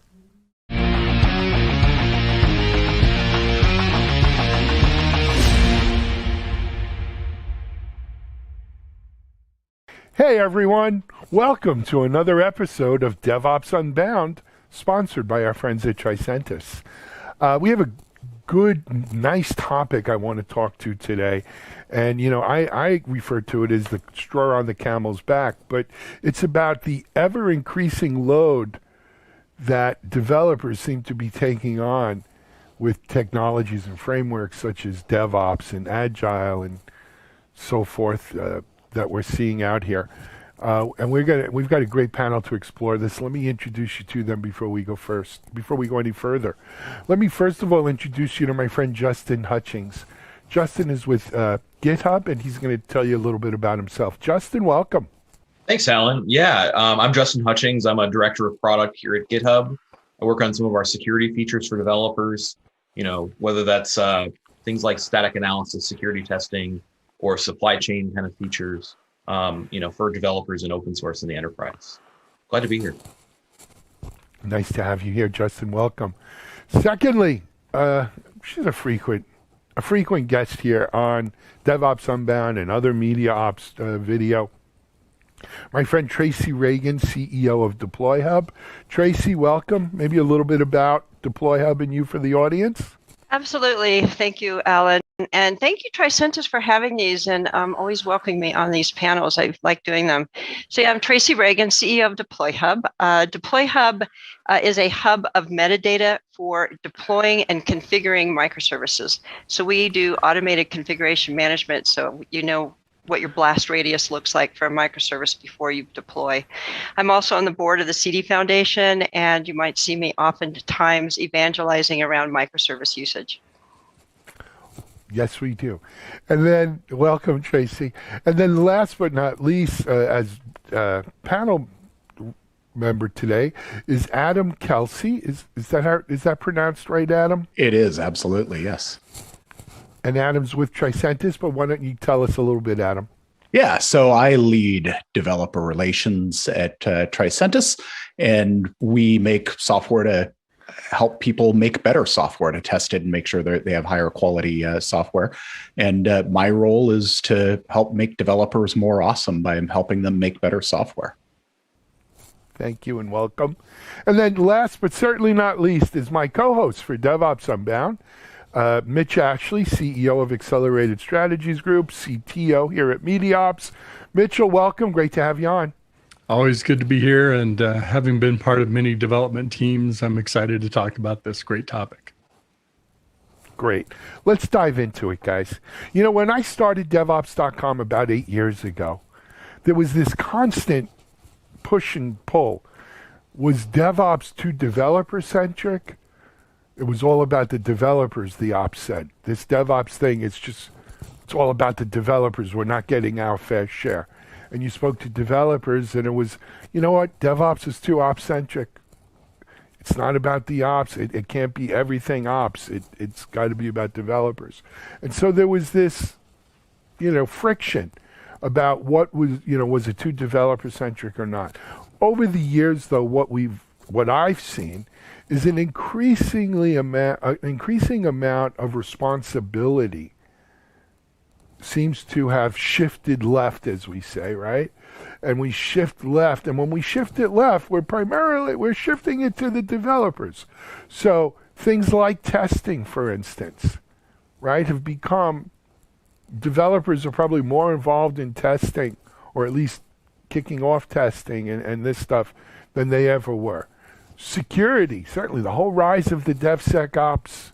Hey everyone, welcome to another episode of DevOps Unbound, sponsored by our friends at Tricentis. We have a good, nice topic I want to talk to today. And, you know, I refer to it as the straw on the camel's back, but it's about the ever-increasing load that developers seem to be taking on with technologies and frameworks such as DevOps and Agile and so forth that we're seeing out here. And we've got a great panel to explore this. Let me introduce you to them before we go any further. Let me first of all introduce you to my friend Justin Hutchings. Justin is with GitHub, and he's going to tell you a little bit about himself. Justin, welcome. Thanks, Alan. Yeah, I'm Justin Hutchings. I'm a director of product here at GitHub. I work on some of our security features for developers, you know, whether that's things like static analysis, security testing, or supply chain kind of features, you know, for developers in open source in the enterprise. Glad to be here. Nice to have you here, Justin. Welcome. Secondly, she's a frequent guest here on DevOps Unbound and other media ops video. My friend Tracy Reagan, CEO of Deploy Hub. Tracy, welcome. Maybe a little bit about Deploy Hub and you for the audience. Absolutely. Thank you, Alan. And thank you, Tricentis, for having these and always welcoming me on these panels. I like doing them. So yeah, I'm Tracy Reagan, CEO of Deploy Hub. Deploy Hub is a hub of metadata for deploying and configuring microservices. So we do automated configuration management, so you know what your blast radius looks like for a microservice before you deploy. I'm also on the board of the CD Foundation, and you might see me oftentimes evangelizing around microservice usage. Yes, we do. And then, welcome, Tracy. And then last but not least, as panel member today, is Adam Kelsey. Is that pronounced right, Adam? It is, absolutely, yes. And Adam's with Tricentis, but why don't you tell us a little bit, Adam? Yeah, so I lead developer relations at Tricentis, and we make software to help people make better software, to test it and make sure that they have higher quality software. And my role is to help make developers more awesome by helping them make better software. Thank you and welcome. And then last but certainly not least is my co-host for DevOps Unbound, Mitch Ashley, CEO of Accelerated Strategies Group, CTO here at MediaOps. Mitchell, welcome. Great to have you on. Always good to be here, and having been part of many development teams, I'm excited to talk about this great topic. Great. Let's dive into it, guys. You know, when I started DevOps.com about 8 years ago, there was this constant push and pull. Was DevOps too developer-centric? It was all about the developers, the ops said. This DevOps thing, it's all about the developers. We're not getting our fair share. And you spoke to developers, and it was, you know what, DevOps is too ops-centric. It's not about the ops. It can't be everything ops. It's got to be about developers. And so there was this, you know, friction about what was it too developer-centric or not. Over the years, though, what I've seen is an increasing amount of responsibility seems to have shifted left, as we say, right? And we shift left, and when we shift it left, we're shifting it to the developers. So things like testing, for instance, right, have become, developers are probably more involved in testing, or at least kicking off testing and this stuff, than they ever were. Security, certainly the whole rise of the DevSecOps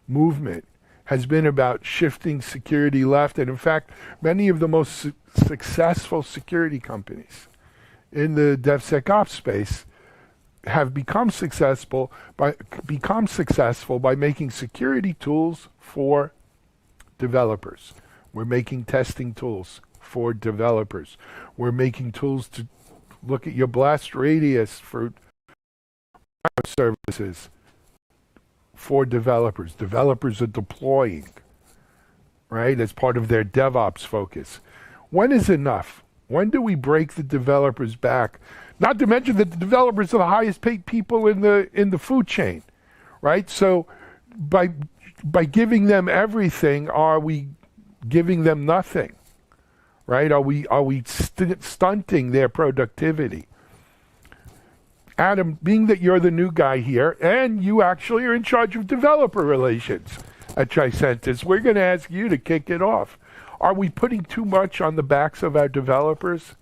movement has been about shifting security left. And in fact, many of the most successful security companies in the DevSecOps space have become successful by making security tools for developers. We're making testing tools for developers. We're making tools to look at your blast radius for services for developers. Developers are deploying, right, as part of their DevOps focus. When is enough? When do we break the developers back? Not to mention that the developers are the highest paid people in the food chain, right? So by giving them everything, are we giving them nothing, right? Are we stunting their productivity? Adam, being that you're the new guy here, and you actually are in charge of developer relations at Tricentis, we're going to ask you to kick it off. Are we putting too much on the backs of our developers?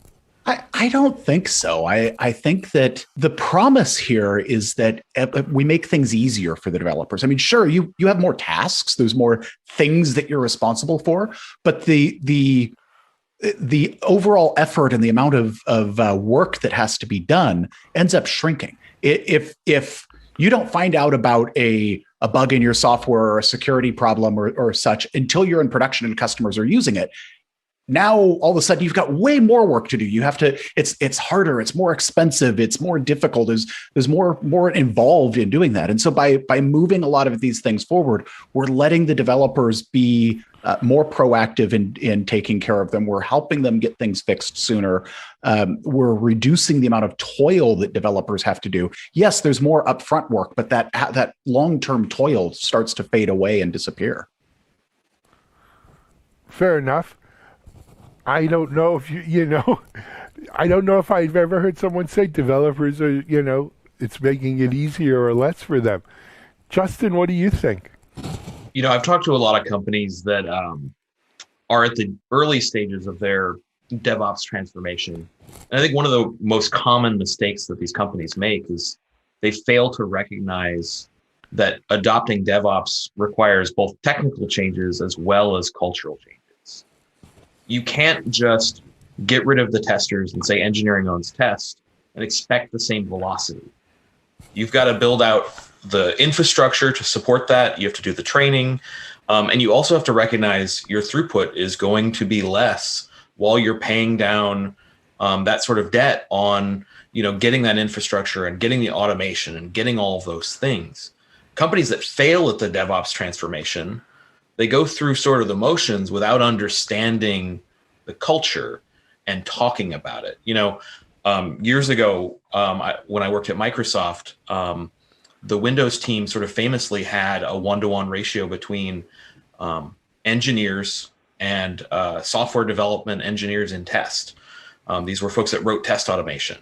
I don't think so. I think that the promise here is that we make things easier for the developers. I mean, sure, you have more tasks, there's more things that you're responsible for, but the overall effort and the amount of work that has to be done ends up shrinking. If you don't find out about a bug in your software or a security problem or such until you're in production and customers are using it, now all of a sudden you've got way more work to do. You have to, it's harder, it's more expensive, it's more difficult. There's more involved in doing that. And so by moving a lot of these things forward, we're letting the developers be more proactive in taking care of them. We're helping them get things fixed sooner. We're reducing the amount of toil that developers have to do. Yes, there's more upfront work, but that long-term toil starts to fade away and disappear. Fair enough. I don't know if I don't know if I've ever heard someone say developers are, it's making it easier or less for them. Justin, what do you think? I've talked to a lot of companies that are at the early stages of their DevOps transformation. And I think one of the most common mistakes that these companies make is they fail to recognize that adopting DevOps requires both technical changes as well as cultural changes. You can't just get rid of the testers and say engineering owns test and expect the same velocity. You've got to build out the infrastructure to support that. You have to do the training. And you also have to recognize your throughput is going to be less while you're paying down that sort of debt on, getting that infrastructure and getting the automation and getting all of those things. Companies that fail at the DevOps transformation, they go through sort of the motions without understanding the culture and talking about it. Years ago, when I worked at Microsoft, the Windows team sort of famously had a 1-to-1 ratio between engineers and software development engineers in test. These were folks that wrote test automation.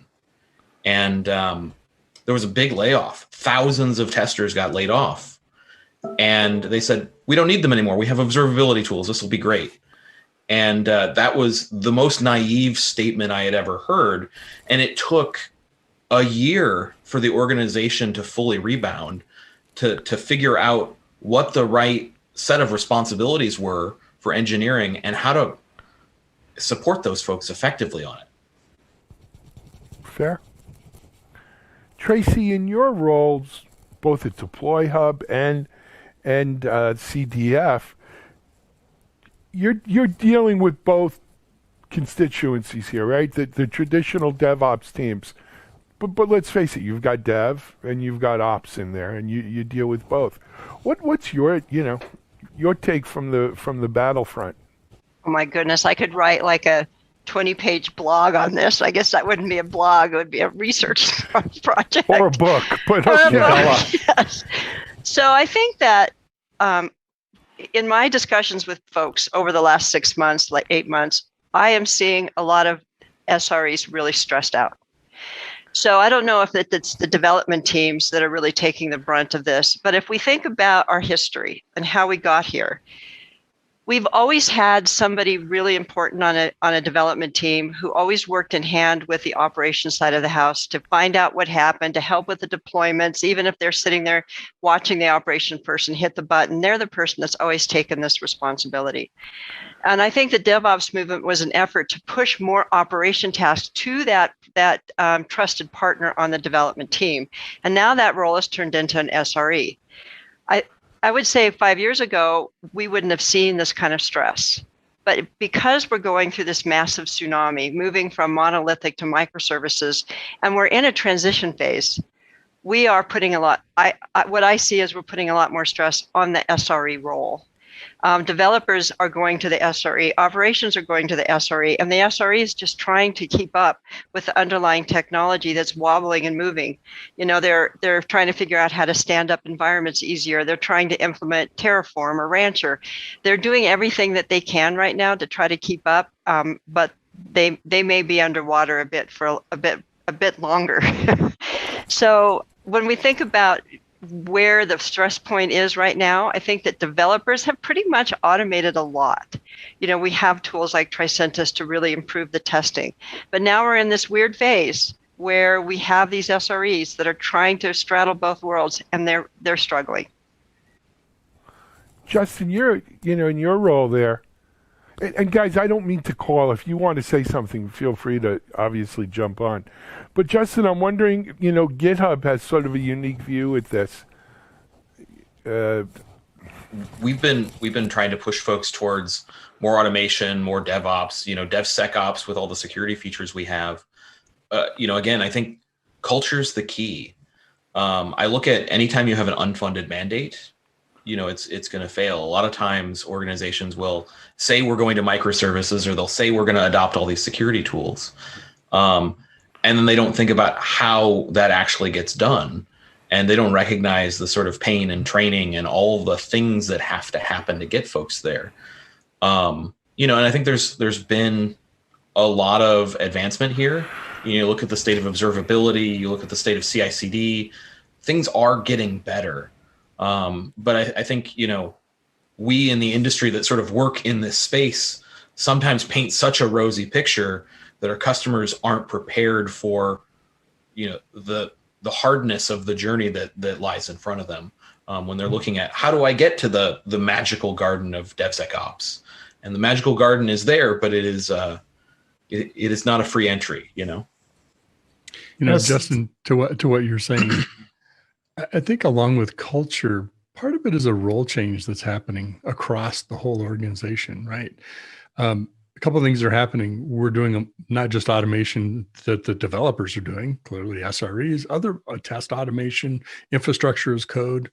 And there was a big layoff. Thousands of testers got laid off. And they said, we don't need them anymore. We have observability tools. This will be great. And that was the most naive statement I had ever heard. And it took a year for the organization to fully rebound, to figure out what the right set of responsibilities were for engineering and how to support those folks effectively on it. Fair. Tracy, in your roles, both at Deploy Hub and CDF, you're dealing with both constituencies here, right? The traditional DevOps teams. But let's face it, you've got dev and you've got ops in there, and you deal with both. What's your take from the battlefront? Oh my goodness, I could write like a 20-page blog on this. I guess that wouldn't be a blog; it would be a research project or a book. But yes. So I think that in my discussions with folks over the last 6 months, like 8 months, I am seeing a lot of SREs really stressed out. So I don't know if it's the development teams that are really taking the brunt of this, but if we think about our history and how we got here, we've always had somebody really important on a development team who always worked in hand with the operations side of the house to find out what happened, to help with the deployments. Even if they're sitting there watching the operation person hit the button, they're the person that's always taken this responsibility. And I think the DevOps movement was an effort to push more operation tasks to that trusted partner on the development team. And now that role has turned into an SRE. I would say 5 years ago, we wouldn't have seen this kind of stress. But because we're going through this massive tsunami, moving from monolithic to microservices, and we're in a transition phase, we are putting what I see is we're putting a lot more stress on the SRE role. Developers are going to the SRE, operations are going to the SRE, and the SRE is just trying to keep up with the underlying technology that's wobbling and moving. They're trying to figure out how to stand up environments easier. They're trying to implement Terraform or Rancher. They're doing everything that they can right now to try to keep up, but they may be underwater a bit for a bit longer. So when we think about where the stress point is right now, I think that developers have pretty much automated a lot. We have tools like Tricentis to really improve the testing. But now we're in this weird phase where we have these SREs that are trying to straddle both worlds, and they're struggling. Justin, you're in your role there. And guys, I don't mean to call. If you want to say something, feel free to obviously jump on. But Justin, I'm wondering, GitHub has sort of a unique view with this. We've been trying to push folks towards more automation, more DevOps, DevSecOps with all the security features we have. Again, I think culture's the key. I look at anytime you have an unfunded mandate, it's going to fail. A lot of times organizations will say we're going to microservices, or they'll say we're going to adopt all these security tools. And then they don't think about how that actually gets done. And they don't recognize the sort of pain and training and all the things that have to happen to get folks there. And I think there's been a lot of advancement here. You look at the state of observability, you look at the state of CI/CD, things are getting better. But I think, we in the industry that sort of work in this space sometimes paint such a rosy picture that our customers aren't prepared for, the hardness of the journey that lies in front of them when they're looking at how do I get to the magical garden of DevSecOps. And the magical garden is there, but it is not a free entry, Justin, to what you're saying, I think along with culture, part of it is a role change that's happening across the whole organization, right? A couple of things are happening. We're doing not just automation that the developers are doing, clearly SREs, other test automation, infrastructure as code.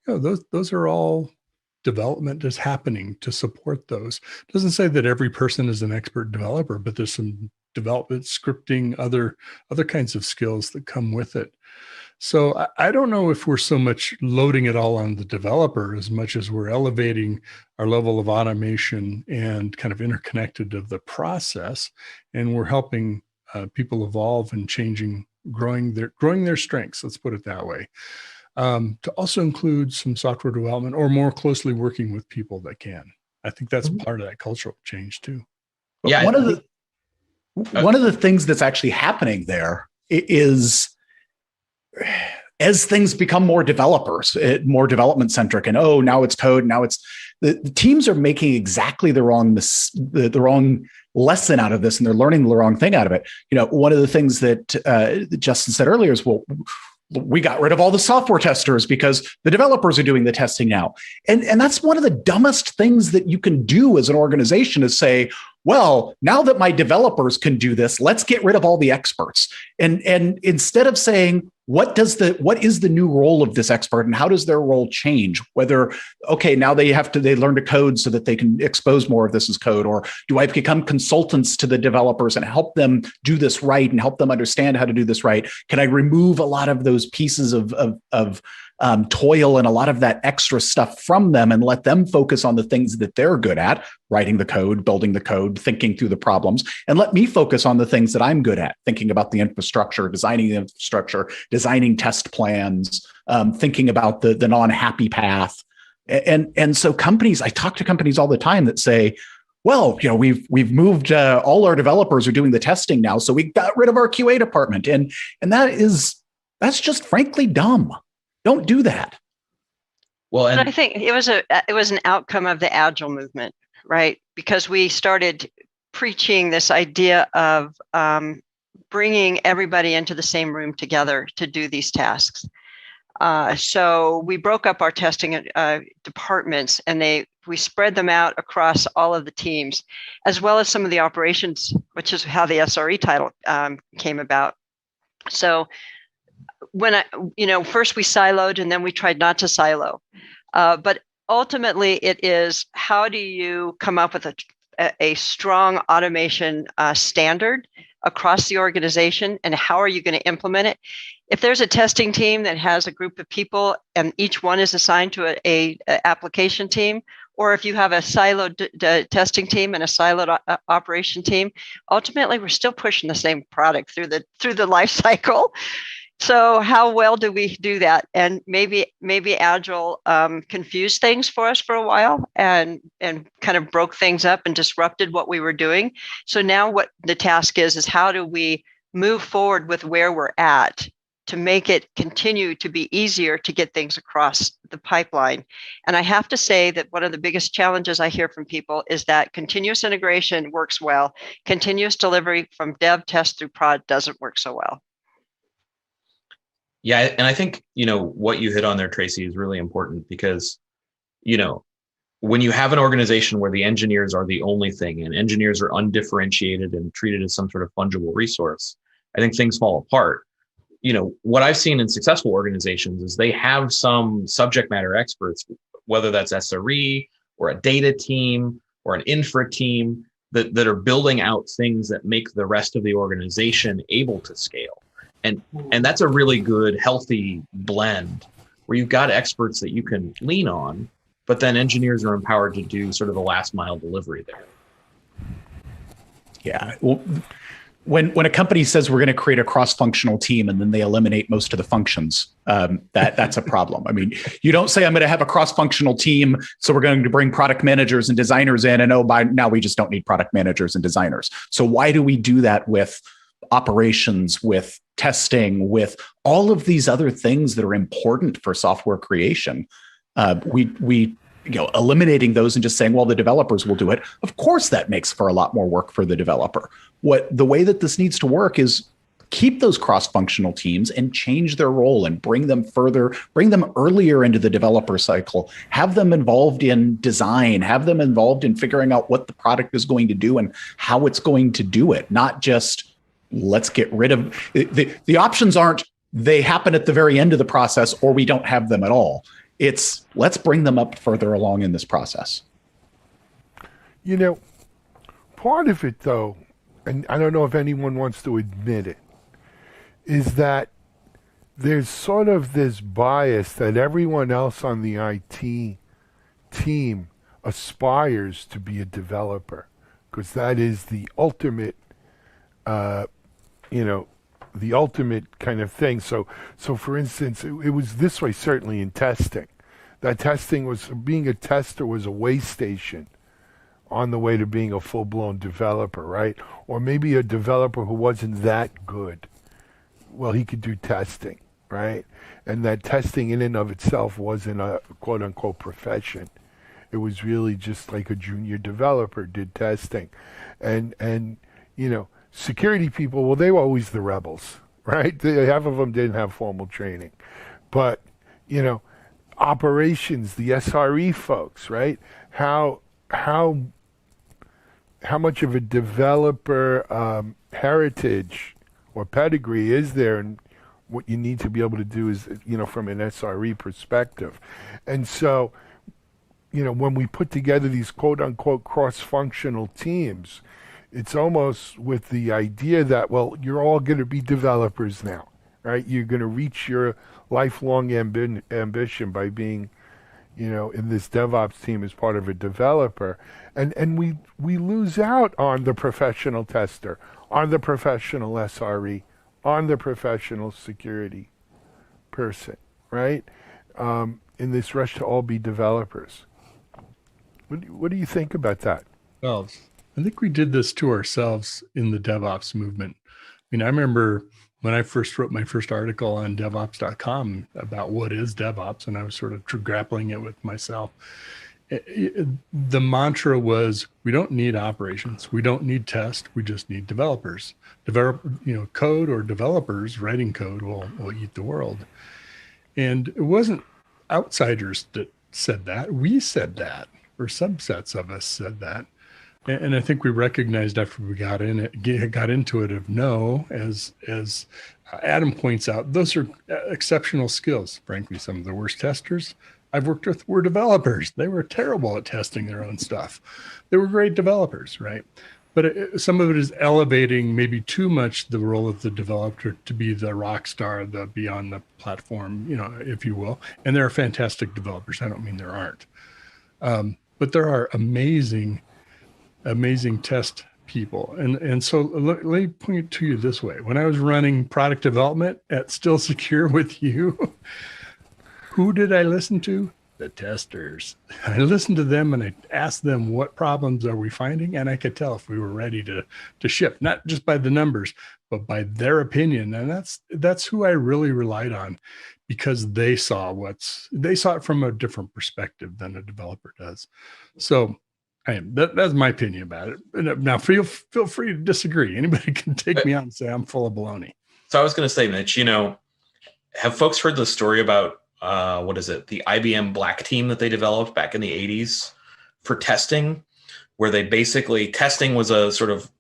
Those are all development is happening to support those. It doesn't say that every person is an expert developer, but there's some development, scripting, other kinds of skills that come with it. So I don't know if we're so much loading it all on the developer as much as we're elevating our level of automation and kind of interconnected of the process. And we're helping people evolve and changing, growing their strengths, let's put it that way. To also include some software development or more closely working with people that can. I think that's part of that cultural change too. But yeah, one of the things that's actually happening there is, as things become more developers, more development centric, and now it's code, now it's the teams are making exactly the wrong lesson out of this, and they're learning the wrong thing out of it. One of the things that Justin said earlier is, well, we got rid of all the software testers because the developers are doing the testing now. And that's one of the dumbest things that you can do as an organization is say, well, now that my developers can do this, let's get rid of all the experts. And instead of saying, what is the new role of this expert and how does their role change? Whether, now they learn to code so that they can expose more of this as code, or do I become consultants to the developers and help them do this right and help them understand how to do this right? Can I remove a lot of those pieces of toil and a lot of that extra stuff from them and let them focus on the things that they're good at, writing the code, building the code, thinking through the problems, and let me focus on the things that I'm good at, thinking about the infrastructure, designing the infrastructure, designing test plans, thinking about the non-happy path. And so companies, I talk to companies all the time that say, well, we've moved, all our developers are doing the testing now, so we got rid of our QA department, and that's just frankly dumb. Don't do that. Well, and I think it was an outcome of the Agile movement, right? Because we started preaching this idea of bringing everybody into the same room together to do these tasks. So we broke up our testing departments, and we spread them out across all of the teams, as well as some of the operations, which is how the SRE title came about. So when first we siloed, and then we tried not to silo. But ultimately, it is how do you come up with a strong automation standard across the organization, and how are you going to implement it? If there's a testing team that has a group of people and each one is assigned to a application team, or if you have a siloed testing team and a siloed operation team, ultimately we're still pushing the same product through the life cycle. So how well do we do that? And maybe Agile confused things for us for a while and kind of broke things up and disrupted what we were doing. So now what the task is how do we move forward with where we're at to make it continue to be easier to get things across the pipeline. And I have to say that one of the biggest challenges I hear from people is that continuous integration works well. Continuous delivery from dev, test through prod doesn't work so well. Yeah, and I think, what you hit on there, Tracy, is really important because, when you have an organization where the engineers are the only thing and engineers are undifferentiated and treated as some sort of fungible resource, I think things fall apart. What I've seen in successful organizations is they have some subject matter experts, whether that's SRE or a data team or an infra team that are building out things that make the rest of the organization able to scale. And that's a really good, healthy blend where you've got experts that you can lean on, but then engineers are empowered to do sort of the last mile delivery there. Yeah. Well, when a company says we're going to create a cross-functional team and then they eliminate most of the functions, that's a problem. I mean, you don't say I'm going to have a cross-functional team, so we're going to bring product managers and designers in, and by now we just don't need product managers and designers. So why do we do that with operations, with testing, with all of these other things that are important for software creation? Eliminating those and just saying, well, the developers will do it. Of course, that makes for a lot more work for the developer. The way that this needs to work is keep those cross-functional teams and change their role and bring them earlier into the developer cycle, have them involved in design, have them involved in figuring out what the product is going to do and how it's going to do it, not just let's get rid of the options aren't they happen at the very end of the process or we don't have them at all. It's let's bring them up further along in this process. Part of it though, and I don't know if anyone wants to admit it, is that there's sort of this bias that everyone else on the IT team aspires to be a developer because that is the ultimate the ultimate kind of thing. So for instance, it was this way certainly in testing. That being a tester was a way station on the way to being a full-blown developer, right? Or maybe a developer who wasn't that good. Well, he could do testing, right? And that testing in and of itself wasn't a quote-unquote profession. It was really just like a junior developer did testing. And security people, well, they were always the rebels, right? Half of them didn't have formal training. But, operations, the SRE folks, right? How much of a developer heritage or pedigree is there, and what you need to be able to do is, from an SRE perspective. And so, when we put together these quote-unquote cross-functional teams, it's almost with the idea that, well, you're all going to be developers now, right? You're going to reach your lifelong ambition by being, in this DevOps team as part of a developer. And we lose out on the professional tester, on the professional SRE, on the professional security person, right? in this rush to all be developers. What do you think about that? Well, I think we did this to ourselves in the DevOps movement. I mean, I remember when I first wrote my first article on DevOps.com about what is DevOps, and I was sort of grappling it with myself. The mantra was, we don't need operations, we don't need test, we just need developers. Code or developers writing code will eat the world. And it wasn't outsiders that said that. We said that, or subsets of us said that. And I think we recognized after we got into it of no, as Adam points out, those are exceptional skills. Frankly, some of the worst testers I've worked with were developers. They were terrible at testing their own stuff. They were great developers, right? But some of it is elevating maybe too much the role of the developer to be the rock star, the beyond the platform, if you will. And there are fantastic developers. I don't mean there aren't. But there are amazing test people. And so let me point it to you this way. When I was running product development at Still Secure with you, who did I listen to? The testers. I listened to them and I asked them, what problems are we finding? And I could tell if we were ready to ship, not just by the numbers, but by their opinion. And that's who I really relied on, because they saw it from a different perspective than a developer does. So that's my opinion about it. Now feel free to disagree. Anybody can take me on and say I'm full of baloney. So I was going to say, Mitch, have folks heard the story about the IBM Black Team that they developed back in the 80s for testing, where they basically, testing was a sort of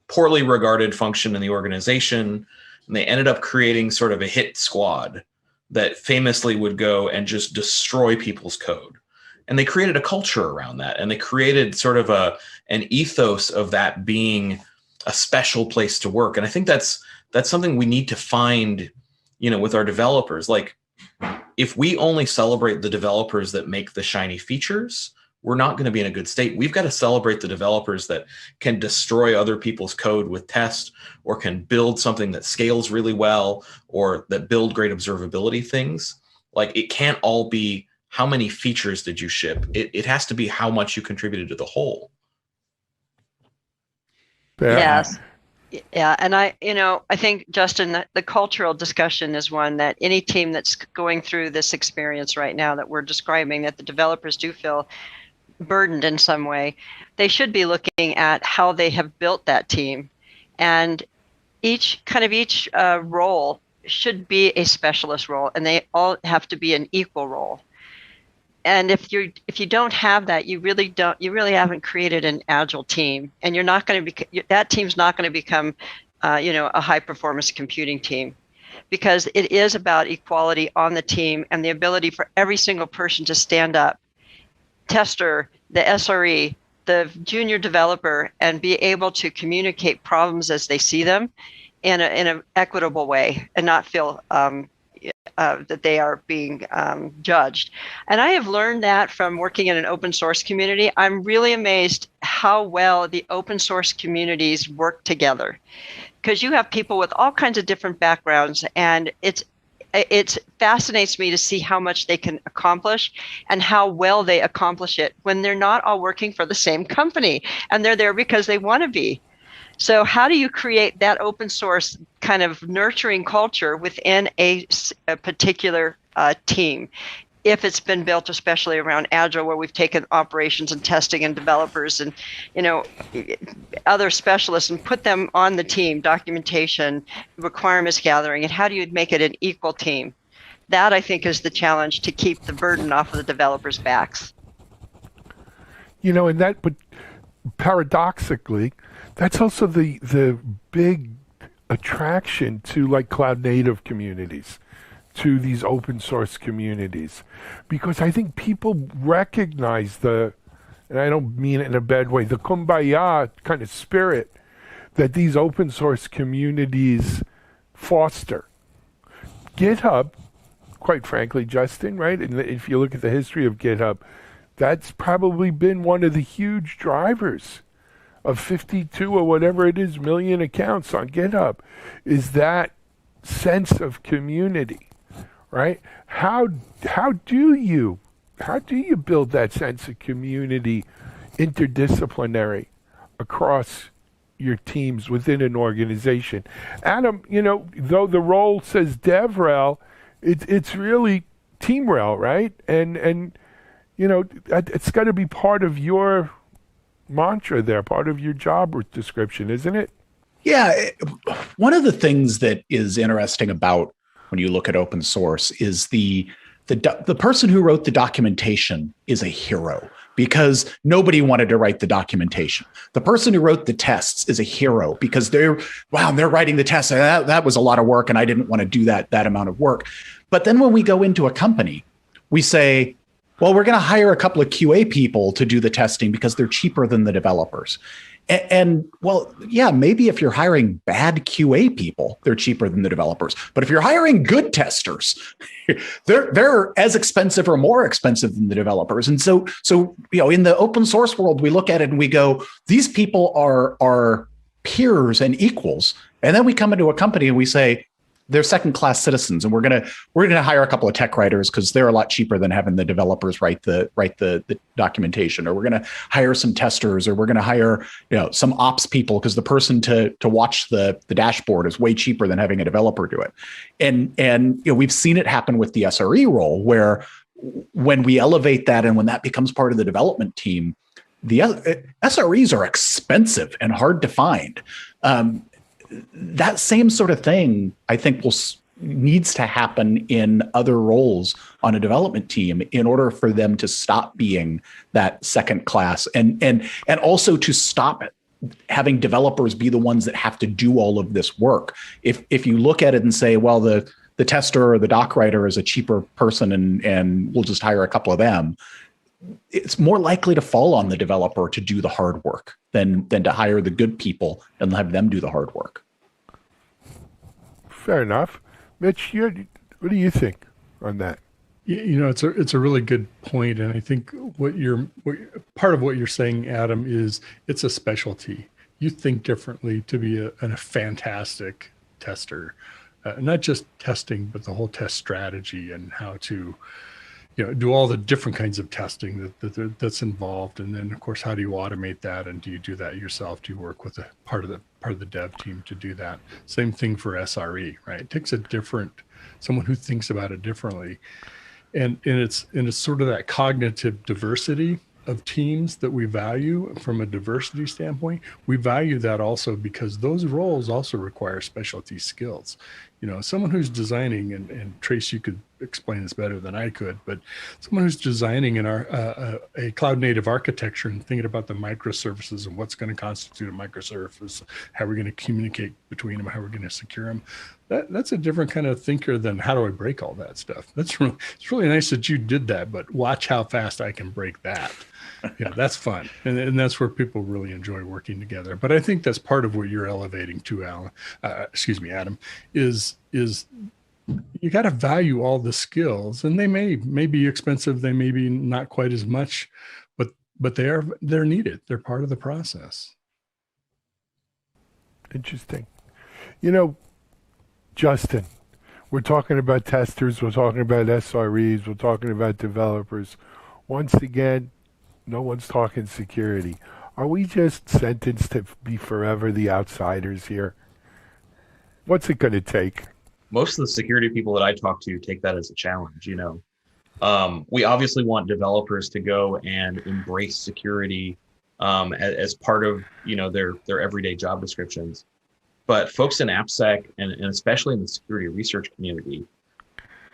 poorly regarded function in the organization, and they ended up creating sort of a hit squad that famously would go and just destroy people's code. And they created a culture around that, and they created sort of an ethos of that being a special place to work. And I think that's something we need to find, with our developers. Like, if we only celebrate the developers that make the shiny features, we're not going to be in a good state. We've got to celebrate the developers that can destroy other people's code with test, or can build something that scales really well, or that build great observability things. Like, it can't all be how many features did you ship. It has to be how much you contributed to the whole. Yes. Yeah, and I think, Justin, the cultural discussion is one that any team that's going through this experience right now that we're describing, that the developers do feel burdened in some way, they should be looking at how they have built that team, and each role should be a specialist role, and they all have to be an equal role. And if you don't have that, you really haven't created an agile team, and you're not going to that team's not going to become, a high performance computing team, because it is about equality on the team and the ability for every single person to stand up, tester, the SRE, the junior developer, and be able to communicate problems as they see them in an equitable way, and not feel that they are being judged. And I have learned that from working in an open source community. I'm really amazed how well the open source communities work together, because you have people with all kinds of different backgrounds, and it fascinates me to see how much they can accomplish and how well they accomplish it when they're not all working for the same company, and they're there because they want to be. So how do you create that open source kind of nurturing culture within a particular team, if it's been built especially around Agile, where we've taken operations and testing and developers and other specialists and put them on the team, documentation, requirements gathering, and how do you make it an equal team? That, I think, is the challenge, to keep the burden off of the developers' backs. But paradoxically, that's also the big attraction to like cloud native communities, to these open source communities, because I think people recognize and I don't mean it in a bad way, the kumbaya kind of spirit that these open source communities foster. GitHub, quite frankly, Justin, right? And if you look at the history of GitHub, that's probably been one of the huge drivers of 52 or whatever it is million accounts on GitHub, is that sense of community, right? How do you build that sense of community, interdisciplinary, across your teams within an organization? Adam, though the role says DevRel, it's really TeamRel, right? And it's got to be part of your mantra there, part of your job description, isn't it? Yeah. One of the things that is interesting about when you look at open source is the person who wrote the documentation is a hero because nobody wanted to write the documentation. The person who wrote the tests is a hero because they're writing the tests. That was a lot of work and I didn't want to do that amount of work. But then when we go into a company, we say, well, we're going to hire a couple of QA people to do the testing because they're cheaper than the developers. And well, yeah, maybe if you're hiring bad QA people, they're cheaper than the developers. But if you're hiring good testers, they're as expensive or more expensive than the developers. And so in the open source world, we look at it and we go, these people are peers and equals. And then we come into a company and we say, they're second-class citizens, and we're gonna hire a couple of tech writers because they're a lot cheaper than having the developers write the documentation, or we're gonna hire some testers, or we're gonna hire some ops people because the person to watch the dashboard is way cheaper than having a developer do it. And we've seen it happen with the SRE role, where when we elevate that and when that becomes part of the development team, the SREs are expensive and hard to find. That same sort of thing, I think, needs to happen in other roles on a development team in order for them to stop being that second class and also to stop having developers be the ones that have to do all of this work. If you look at it and say, well, the tester or the doc writer is a cheaper person and we'll just hire a couple of them, it's more likely to fall on the developer to do the hard work than to hire the good people and have them do the hard work. Fair enough. Mitch, what do you think on that? It's a really good point, and I think part of what you're saying, Adam, is it's a specialty. You think differently to be a fantastic tester, not just testing, but the whole test strategy and how to do all the different kinds of testing that's involved. And then of course, how do you automate that? And do you do that yourself? Do you work with a part of the dev team to do that? Same thing for SRE, right? It takes someone who thinks about it differently. And it's sort of that cognitive diversity of teams that we value from a diversity standpoint. We value that also because those roles also require specialty skills. Someone who's designing, and Trace, you could explain this better than I could, but someone who's designing a cloud native architecture and thinking about the microservices and what's going to constitute a microservice, how we're going to communicate between them, how we're going to secure them. That's a different kind of thinker than how do I break all that stuff. It's really nice that you did that, but watch how fast I can break that. That's fun. And that's where people really enjoy working together. But I think that's part of what you're elevating to, Adam, is you got to value all the skills, and they may be expensive. They may be not quite as much, but they're needed. They're part of the process. Interesting. Justin, we're talking about testers. We're talking about SREs. We're talking about developers. Once again, no one's talking security. Are we just sentenced to be forever the outsiders here? What's it going to take? Most of the security people that I talk to take that as a challenge. We obviously want developers to go and embrace security as part of their everyday job descriptions. But folks in AppSec and especially in the security research community,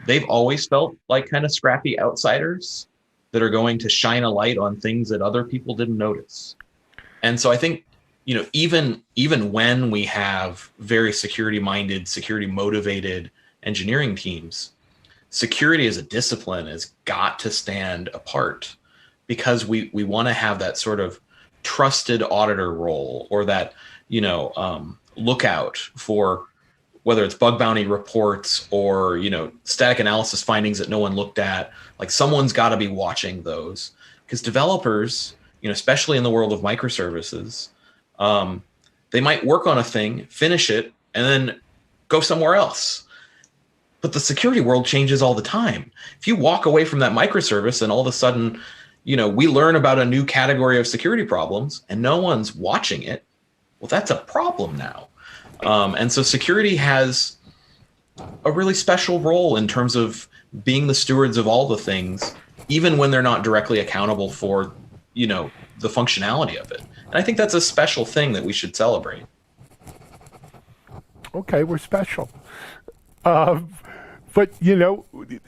they've always felt like kind of scrappy outsiders that are going to shine a light on things that other people didn't notice. And so I think, even when we have very security-minded, security-motivated engineering teams, security as a discipline has got to stand apart because we want to have that sort of trusted auditor role or that, lookout for whether it's bug bounty reports or, static analysis findings that no one looked at. Like someone's got to be watching those because developers, especially in the world of microservices, they might work on a thing, finish it, and then go somewhere else. But the security world changes all the time. If you walk away from that microservice and all of a sudden, we learn about a new category of security problems and no one's watching it, well, that's a problem now. And so security has a really special role in terms of being the stewards of all the things, even when they're not directly accountable for, the functionality of it. And I think that's a special thing that we should celebrate. Okay, we're special. But,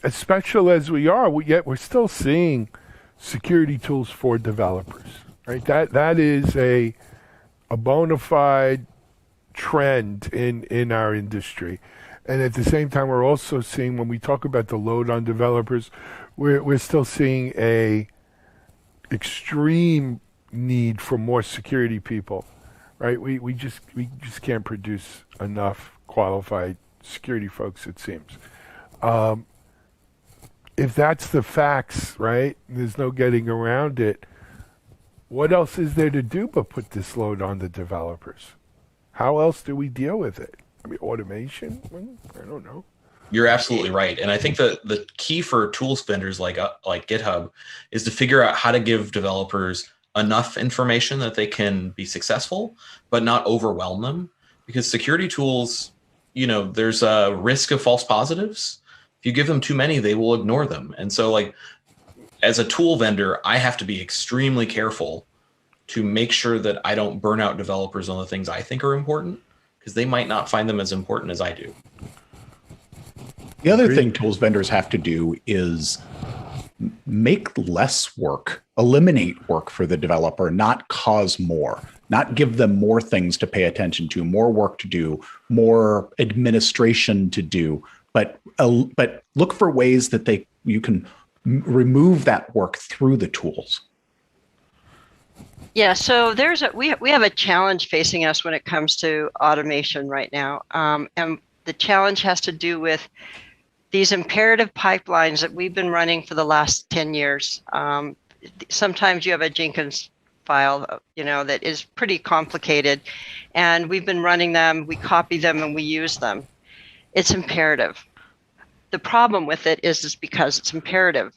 as special as we are, yet we're still seeing security tools for developers, right? That is a bona fide trend in our industry. And at the same time, we're also seeing, when we talk about the load on developers, we're still seeing a extreme need for more security people, right? We just can't produce enough qualified security folks, it seems. If that's the facts, right, there's no getting around it, what else is there to do but put this load on the developers? How else do we deal with it? I mean, automation? I don't know. You're absolutely right. And I think that the key for tools vendors like GitHub is to figure out how to give developers enough information that they can be successful, but not overwhelm them. Because security tools, there's a risk of false positives. If you give them too many, they will ignore them. And so as a tool vendor, I have to be extremely careful to make sure that I don't burn out developers on the things I think are important, because they might not find them as important as I do. The other thing tools vendors have to do is make less work, eliminate work for the developer, not cause more, not give them more things to pay attention to, more work to do, more administration to do, but look for ways that you can remove that work through the tools. Yeah, so we have a challenge facing us when it comes to automation right now, and the challenge has to do with these imperative pipelines that we've been running for the last 10 years. Sometimes you have a Jenkins file, that is pretty complicated, and we've been running them, we copy them, and we use them. It's imperative. The problem with it is because it's imperative.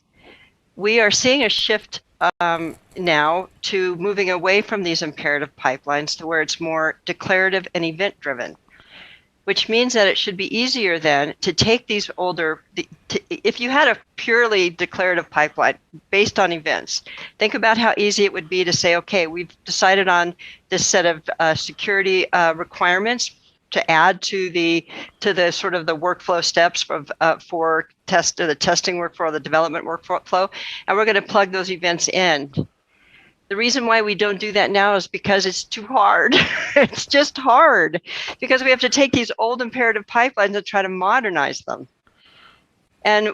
We are seeing a shift now to moving away from these imperative pipelines to where it's more declarative and event driven, which means that it should be easier then to take these if you had a purely declarative pipeline based on events, think about how easy it would be to say, okay, we've decided on this set of security requirements to add to the sort of the workflow steps for the testing workflow, the development workflow, and we're going to plug those events in. The reason why we don't do that now is because it's too hard. It's just hard because we have to take these old imperative pipelines and try to modernize them. And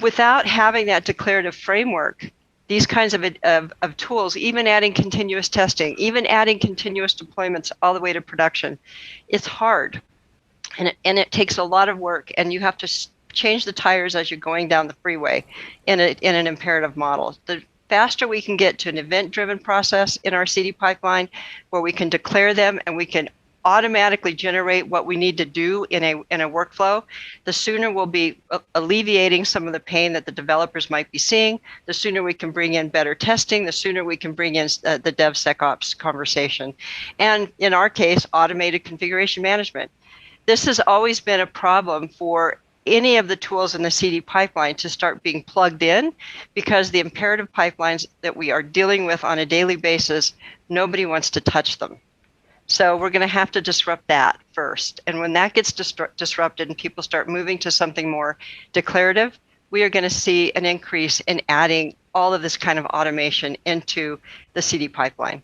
without having that declarative framework, these kinds of tools, even adding continuous testing, even adding continuous deployments all the way to production, it's hard. And it takes a lot of work, and you have to change the tires as you're going down the freeway in an imperative model. The faster we can get to an event-driven process in our CD pipeline, where we can declare them and we can automatically generate what we need to do in a workflow, the sooner we'll be alleviating some of the pain that the developers might be seeing, the sooner we can bring in better testing, the sooner we can bring in the DevSecOps conversation. And in our case, automated configuration management. This has always been a problem for any of the tools in the CD pipeline to start being plugged in, because the imperative pipelines that we are dealing with on a daily basis, nobody wants to touch them. So we're going to have to disrupt that first. And when that gets disrupted and people start moving to something more declarative, we are going to see an increase in adding all of this kind of automation into the CD pipeline.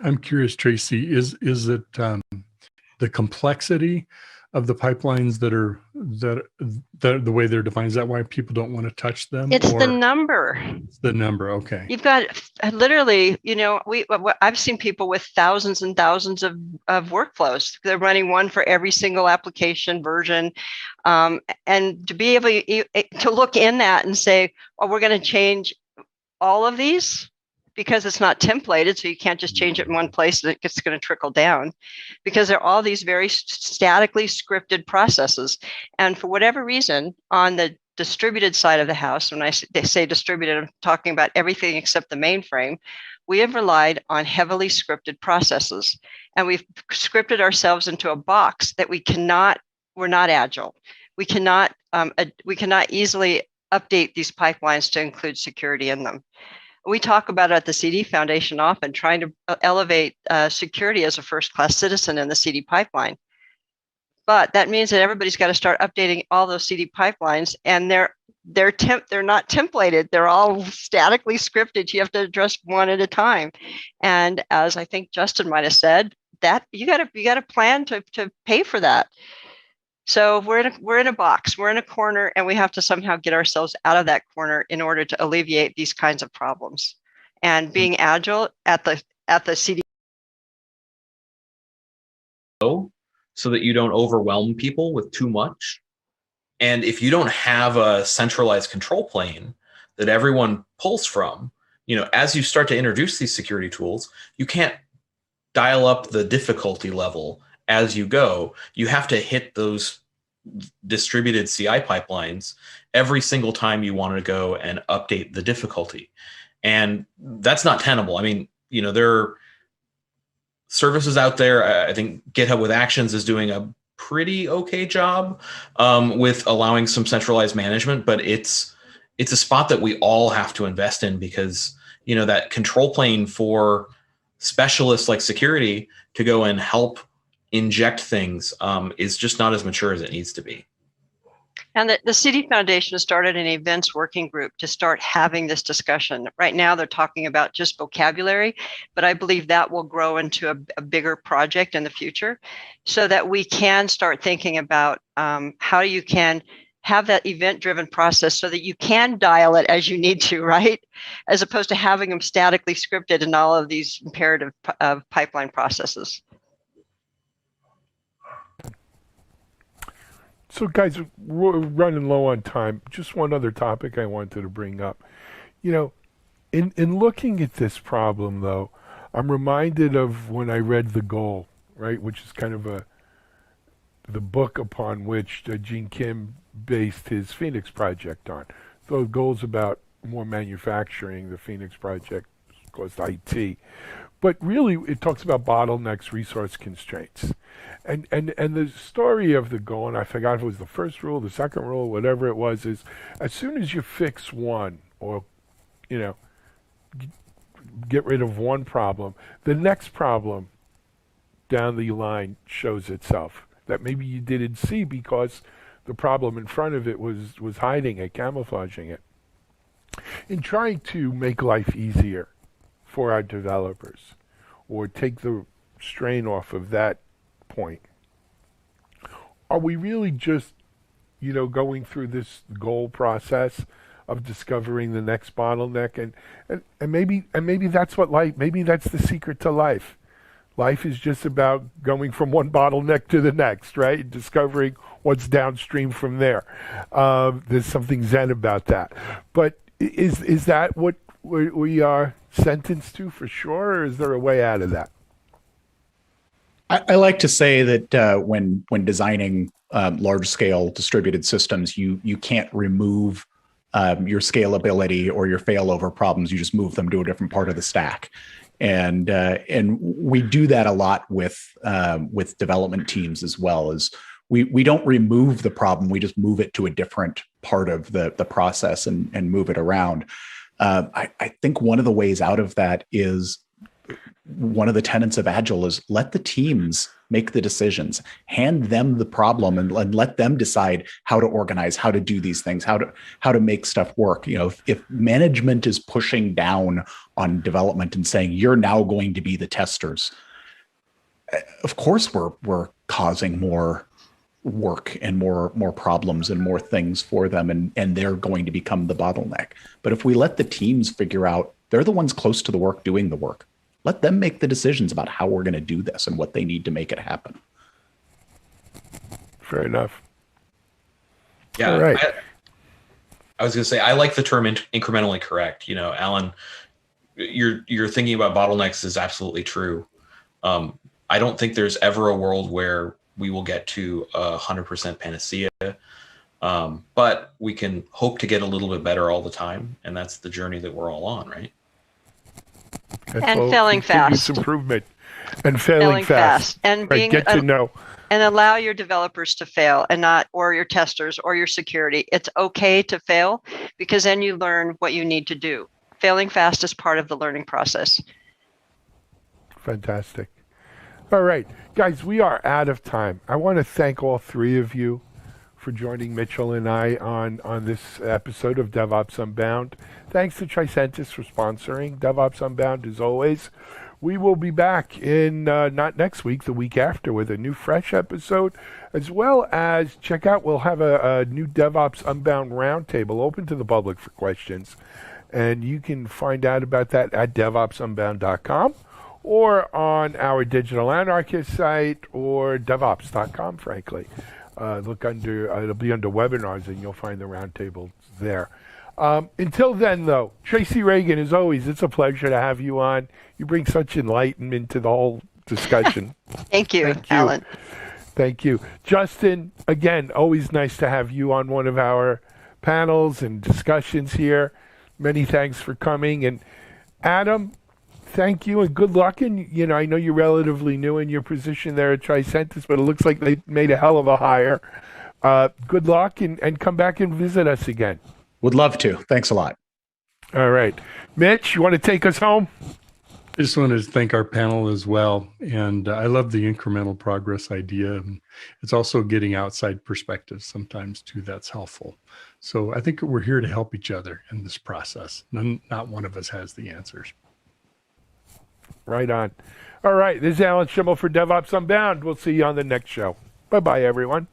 I'm curious, Tracy, is it the complexity of the pipelines that are the way they're defined? Is that why people don't want to touch them? It's the number. It's the number. Okay. You've got literally, I've seen people with thousands and thousands of workflows. They're running one for every single application version. And to be able to look in that and say, oh, we're going to change all of these because it's not templated, so you can't just change it in one place and it's going to trickle down, because there are all these very statically scripted processes. And for whatever reason, on the distributed side of the house, when they say distributed, I'm talking about everything except the mainframe, we have relied on heavily scripted processes. And we've scripted ourselves into a box that we're not agile. We cannot easily update these pipelines to include security in them. We talk about it at the CD Foundation often, trying to elevate security as a first-class citizen in the CD pipeline. But that means that everybody's got to start updating all those CD pipelines, and they're not templated. They're all statically scripted. You have to address one at a time. And as I think Justin might have said, that you got to plan to pay for that. So we're in a box, we're in a corner, and we have to somehow get ourselves out of that corner in order to alleviate these kinds of problems. And being agile at the CD, so that you don't overwhelm people with too much. And if you don't have a centralized control plane that everyone pulls from, as you start to introduce these security tools, you can't dial up the difficulty level as you go. You have to hit those distributed CI pipelines every single time you want to go and update the difficulty. And that's not tenable. I mean, there are services out there. I think GitHub with Actions is doing a pretty okay job with allowing some centralized management, but it's a spot that we all have to invest in, because that control plane for specialists like security to go and help inject things is just not as mature as it needs to be. And the CD Foundation has started an events working group to start having this discussion. Right now, they're talking about just vocabulary, but I believe that will grow into a bigger project in the future, so that we can start thinking about how you can have that event-driven process so that you can dial it as you need to, right? As opposed to having them statically scripted in all of these imperative pipeline processes. So guys, we're running low on time. Just one other topic I wanted to bring up. In looking at this problem, though, I'm reminded of when I read The Goal, right, which is kind of the book upon which Gene Kim based his Phoenix project on. So The Goal's about more manufacturing. The Phoenix project goes to IT. But really, it talks about bottlenecks, resource constraints. And the story of The Goal, and I forgot if it was the first rule, the second rule, whatever it was, is as soon as you fix one, or, get rid of one problem, the next problem down the line shows itself that maybe you didn't see because the problem in front of it was hiding it, camouflaging it. In trying to make life easier for our developers, or take the strain off of that point, are we really just, going through this goal process of discovering the next bottleneck, and maybe that's what life, maybe that's the secret to life. Life is just about going from one bottleneck to the next, right? Discovering what's downstream from there. There's something Zen about that. But is that what we are sentenced to for sure, or is there a way out of that? I like to say that when designing large-scale distributed systems, you can't remove your scalability or your failover problems. You just move them to a different part of the stack, and we do that a lot with development teams as well. As we don't remove the problem, we just move it to a different part of the process and move it around. I think one of the ways out of that is, one of the tenets of Agile is let the teams make the decisions, hand them the problem, and let them decide how to organize, how to do these things, how to make stuff work. If management is pushing down on development and saying, you're now going to be the testers, of course we're causing more work and more problems and more things for them, and they're going to become the bottleneck. But if we let the teams figure out, they're the ones close to the work doing the work, let them make the decisions about how we're going to do this and what they need to make it happen. Fair enough. Yeah, all right. I was going to say, I like the term incrementally correct. Alan, you're thinking about bottlenecks is absolutely true. I don't think there's ever a world where we will get to 100% panacea, but we can hope to get a little bit better all the time, and that's the journey that we're all on, right? And failing fast. Improvement and failing fast. And being get to know. And allow your developers to fail, and not, or your testers or your security. It's okay to fail, because then you learn what you need to do. Failing fast is part of the learning process. Fantastic. All right, guys, we are out of time. I want to thank all three of you for joining Mitchell and I on this episode of DevOps Unbound. Thanks to Tricentis for sponsoring DevOps Unbound as always. We will be back in not next week, the week after, with a new fresh episode, as well as check out, we'll have a new DevOps Unbound roundtable open to the public for questions. And you can find out about that at DevOpsUnbound.com or on our Digital Anarchist site or DevOps.com, frankly. Look under, it'll be under webinars, and you'll find the roundtable there. Until then, though, Tracy Reagan, as always, it's a pleasure to have you on. You bring such enlightenment to the whole discussion. Thank you, Alan. Thank you. Justin, again, always nice to have you on one of our panels and discussions here. Many thanks for coming. And Adam, thank you and good luck. And, I know you're relatively new in your position there at Tricentis, but it looks like they made a hell of a hire. Good luck and come back and visit us again. Would love to. Thanks a lot. All right. Mitch, you want to take us home? I just wanted to thank our panel as well. And I love the incremental progress idea. It's also getting outside perspectives sometimes too. That's helpful. So I think we're here to help each other in this process. Not one of us has the answers. Right on. All right. This is Alan Schimmel for DevOps Unbound. We'll see you on the next show. Bye-bye, everyone.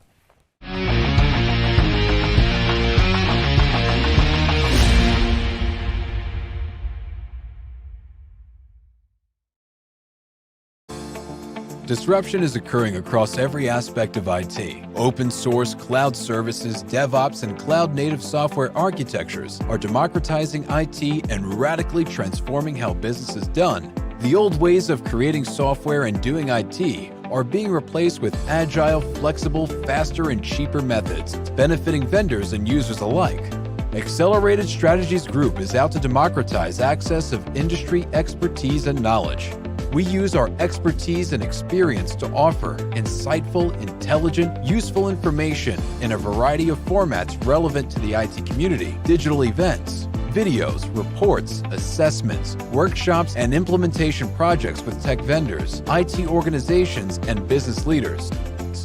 Disruption is occurring across every aspect of IT. Open source, cloud services, DevOps, and cloud-native software architectures are democratizing IT and radically transforming how business is done. The old ways of creating software and doing IT are being replaced with agile, flexible, faster, and cheaper methods, benefiting vendors and users alike. Accelerated Strategies Group is out to democratize access of industry expertise and knowledge. We use our expertise and experience to offer insightful, intelligent, useful information in a variety of formats relevant to the IT community, digital events, videos, reports, assessments, workshops, and implementation projects with tech vendors, IT organizations, and business leaders.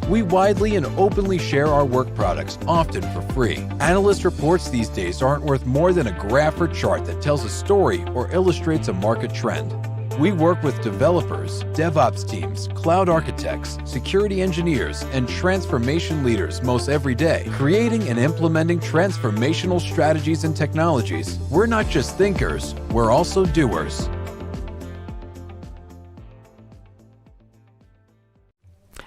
We widely and openly share our work products, often for free. Analyst reports these days aren't worth more than a graph or chart that tells a story or illustrates a market trend. We work with developers, DevOps teams, cloud architects, security engineers, and transformation leaders most every day, creating and implementing transformational strategies and technologies. We're not just thinkers, we're also doers.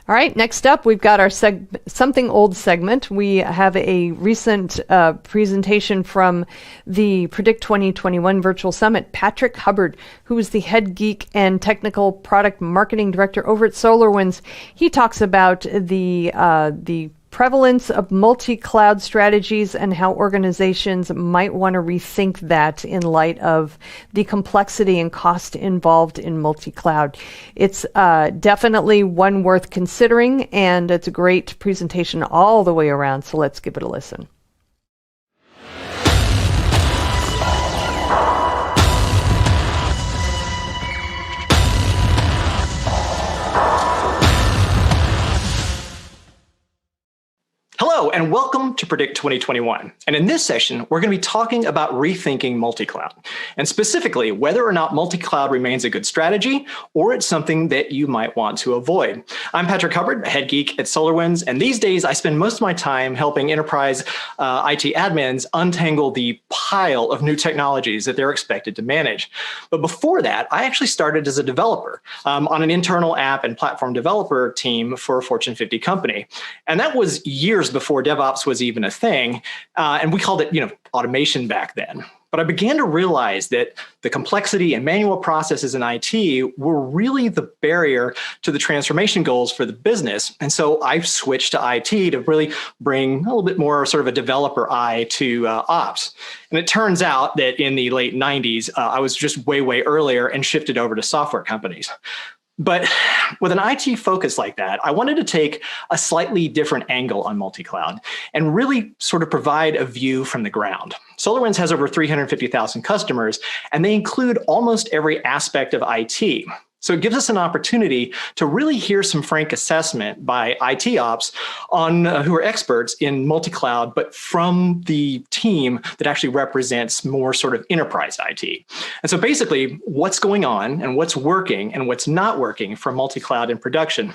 All right, next up, we've got our Something Old segment. We have a recent presentation from the Predict 2021 Virtual Summit. Patrick Hubbard, who is the head geek and technical product marketing director over at SolarWinds, he talks about the prevalence of multi-cloud strategies and how organizations might want to rethink that in light of the complexity and cost involved in multi-cloud. It's definitely one worth considering, and it's a great presentation all the way around, so let's give it a listen. Hello, and welcome to Predict 2021. And in this session, we're going to be talking about rethinking multi-cloud, and specifically whether or not multi-cloud remains a good strategy or it's something that you might want to avoid. I'm Patrick Hubbard, a head geek at SolarWinds, and these days I spend most of my time helping enterprise IT admins untangle the pile of new technologies that they're expected to manage. But before that, I actually started as a developer on an internal app and platform developer team for a Fortune 50 company. And that was years before DevOps was even a thing. And we called it, automation back then. But But I began to realize that the complexity and manual processes in IT were really the barrier to the transformation goals for the business. And so I switched to IT to really bring a little bit more sort of a developer eye to ops. And it turns out that in the late 90s, I was just way earlier and shifted over to software companies. But with an IT focus like that, I wanted to take a slightly different angle on multi-cloud and really sort of provide a view from the ground. SolarWinds has over 350,000 customers, and they include almost every aspect of IT. So it gives us an opportunity to really hear some frank assessment by IT ops on who are experts in multi-cloud, but from the team that actually represents more sort of enterprise IT. And so basically what's going on and what's working and what's not working for multi-cloud in production.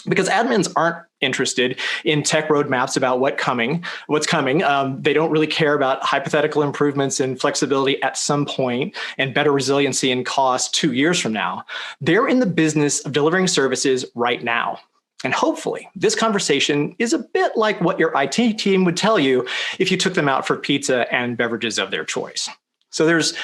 Because admins aren't interested in tech roadmaps about what's coming. They don't really care about hypothetical improvements in flexibility at some point and better resiliency and cost 2 years from now. They're in the business of delivering services right now. And hopefully this conversation is a bit like what your IT team would tell you if you took them out for pizza and beverages of their choice. So there's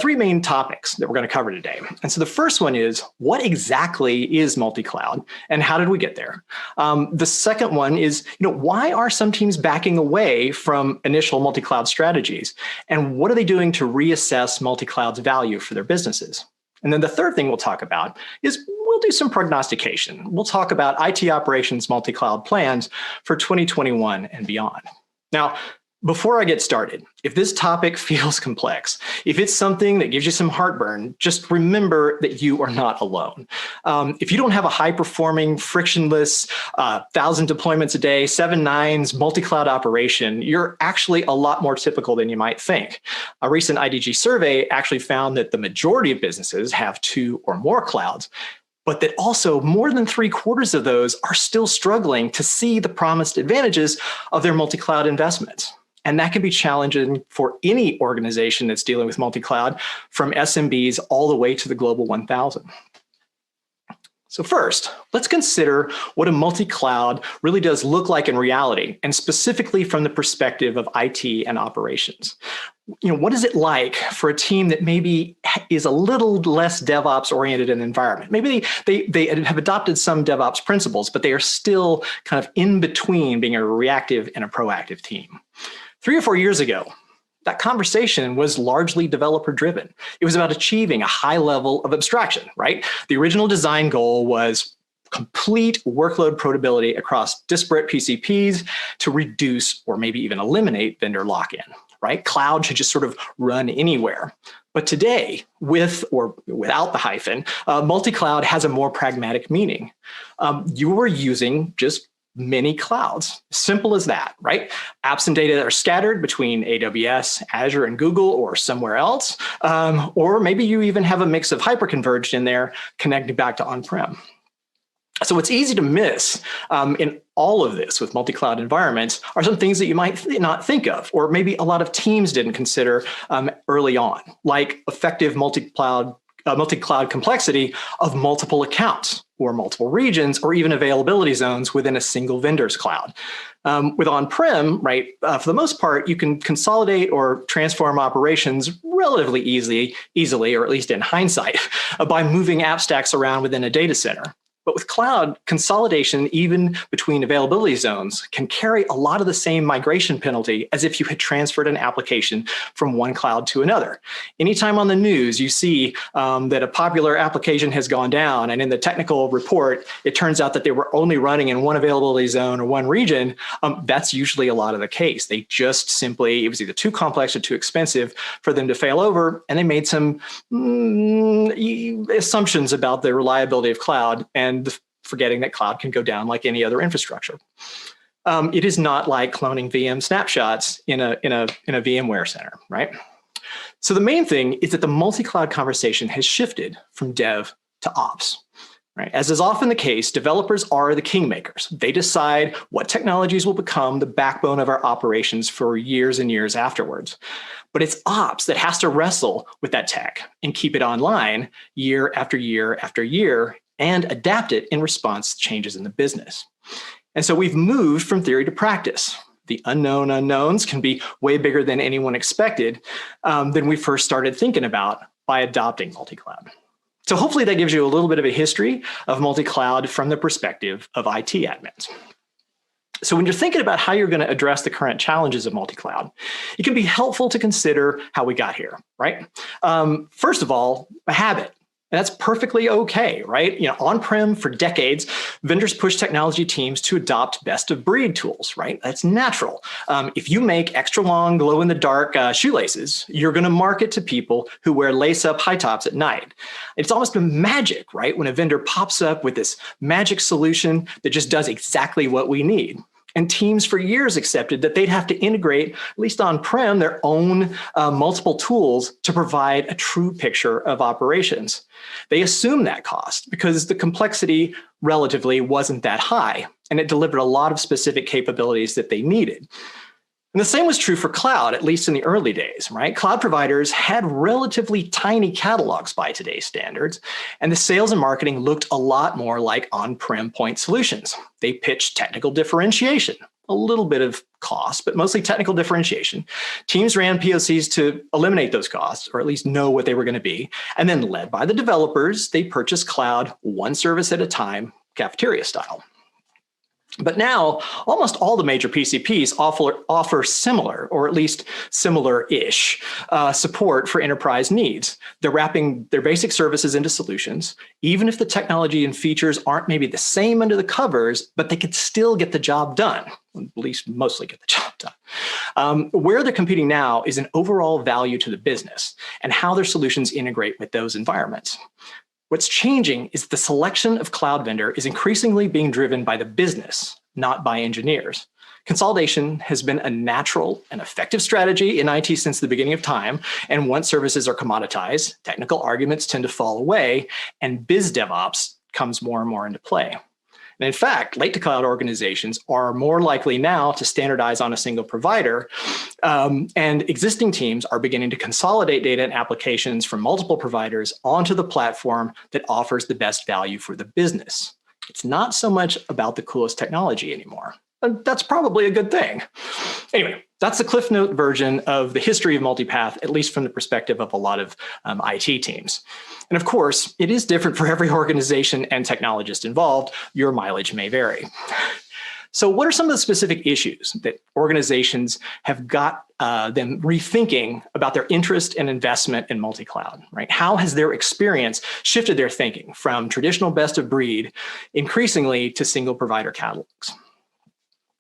three main topics that we're going to cover today. And so the first one is, what exactly is multi-cloud and how did we get there? The second one is, why are some teams backing away from initial multi-cloud strategies? And what are they doing to reassess multi-cloud's value for their businesses? And then the third thing we'll talk about is we'll do some prognostication. We'll talk about IT operations multi-cloud plans for 2021 and beyond. Now, before I get started, if this topic feels complex, if it's something that gives you some heartburn, just remember that you are not alone. If you don't have a high-performing, frictionless, 1,000 deployments a day, 7 nines, multi-cloud operation, you're actually a lot more typical than you might think. A recent IDG survey actually found that the majority of businesses have 2 or more clouds, but that also more than 3/4 of those are still struggling to see the promised advantages of their multi-cloud investments. And that can be challenging for any organization that's dealing with multi-cloud, from SMBs all the way to the Global 1000. So first, let's consider what a multi-cloud really does look like in reality, and specifically from the perspective of IT and operations. What is it like for a team that maybe is a little less DevOps oriented in environment? Maybe they have adopted some DevOps principles, but they are still kind of in between being a reactive and a proactive team. 3 or 4 years ago, that conversation was largely developer driven. It was about achieving a high level of abstraction, right? The original design goal was complete workload portability across disparate PCPs to reduce or maybe even eliminate vendor lock-in, right? Cloud should just sort of run anywhere. But today, with or without the hyphen, multi-cloud has a more pragmatic meaning. You are using just many clouds, simple as that, right? Apps and data that are scattered between AWS, Azure, and Google, or somewhere else. Or maybe you even have a mix of hyperconverged in there connecting back to on-prem. So what's easy to miss in all of this with multi-cloud environments are some things that you might not think of, or maybe a lot of teams didn't consider early on, like effective multi-cloud complexity of multiple accounts or multiple regions, or even availability zones within a single vendor's cloud. With on-prem, right, for the most part, you can consolidate or transform operations relatively easily, or at least in hindsight, by moving app stacks around within a data center. But with cloud, consolidation, even between availability zones, can carry a lot of the same migration penalty as if you had transferred an application from one cloud to another. Anytime on the news you see that a popular application has gone down, and in the technical report, it turns out that they were only running in one availability zone or one region, that's usually a lot of the case. They just simply, it was either too complex or too expensive for them to fail over, and they made some assumptions about the reliability of cloud, and forgetting that cloud can go down like any other infrastructure. It is not like cloning VM snapshots in a VMware center, right? So the main thing is that the multi-cloud conversation has shifted from dev to ops, right? As is often the case, developers are the kingmakers. They decide what technologies will become the backbone of our operations for years and years afterwards. But it's ops that has to wrestle with that tech and keep it online year after year after year, and adapt it in response to changes in the business. And so we've moved from theory to practice. the unknown unknowns can be way bigger than anyone expected than we first started thinking about by adopting multi-cloud. So hopefully that gives you a little bit of a history of multi-cloud from the perspective of IT admins. So when you're thinking about how you're going to address the current challenges of multi-cloud, it can be helpful to consider how we got here, right? First of all, a habit. And that's perfectly okay, right? On-prem for decades, vendors push technology teams to adopt best-of-breed tools, right? That's natural. If you make extra long, glow-in-the-dark shoelaces, you're going to market to people who wear lace-up high tops at night. It's almost been magic, right? When a vendor pops up with this magic solution that just does exactly what we need. And teams for years accepted that they'd have to integrate, at least on-prem, their own multiple tools to provide a true picture of operations. They assumed that cost because the complexity relatively wasn't that high, and it delivered a lot of specific capabilities that they needed. And the same was true for cloud, at least in the early days, right? Cloud providers had relatively tiny catalogs by today's standards, and the sales and marketing looked a lot more like on-prem point solutions. They pitched technical differentiation, a little bit of cost, but mostly technical differentiation. Teams ran POCs to eliminate those costs, or at least know what they were going to be. And then led by the developers, they purchased cloud one service at a time, cafeteria style. But now, almost all the major PCPs offer similar, or at least similar-ish, support for enterprise needs. They're wrapping their basic services into solutions, even if the technology and features aren't maybe the same under the covers, but they could still get the job done, at least mostly get the job done. Where they're competing now is an overall value to the business and how their solutions integrate with those environments. What's changing is the selection of cloud vendor is increasingly being driven by the business, not by engineers. Consolidation has been a natural and effective strategy in IT since the beginning of time, and once services are commoditized, technical arguments tend to fall away, and biz DevOps comes more and more into play. And in fact, late-to-cloud organizations are more likely now to standardize on a single provider, and existing teams are beginning to consolidate data and applications from multiple providers onto the platform that offers the best value for the business. It's not so much about the coolest technology anymore. And that's probably a good thing. Anyway, that's the Cliff Note version of the history of multipath, at least from the perspective of a lot of IT teams. And of course, it is different for every organization and technologist involved. Your mileage may vary. So what are some of the specific issues that organizations have got them rethinking about their interest and investment in multi-cloud, right? How has their experience shifted their thinking from traditional best of breed increasingly to single provider catalogs?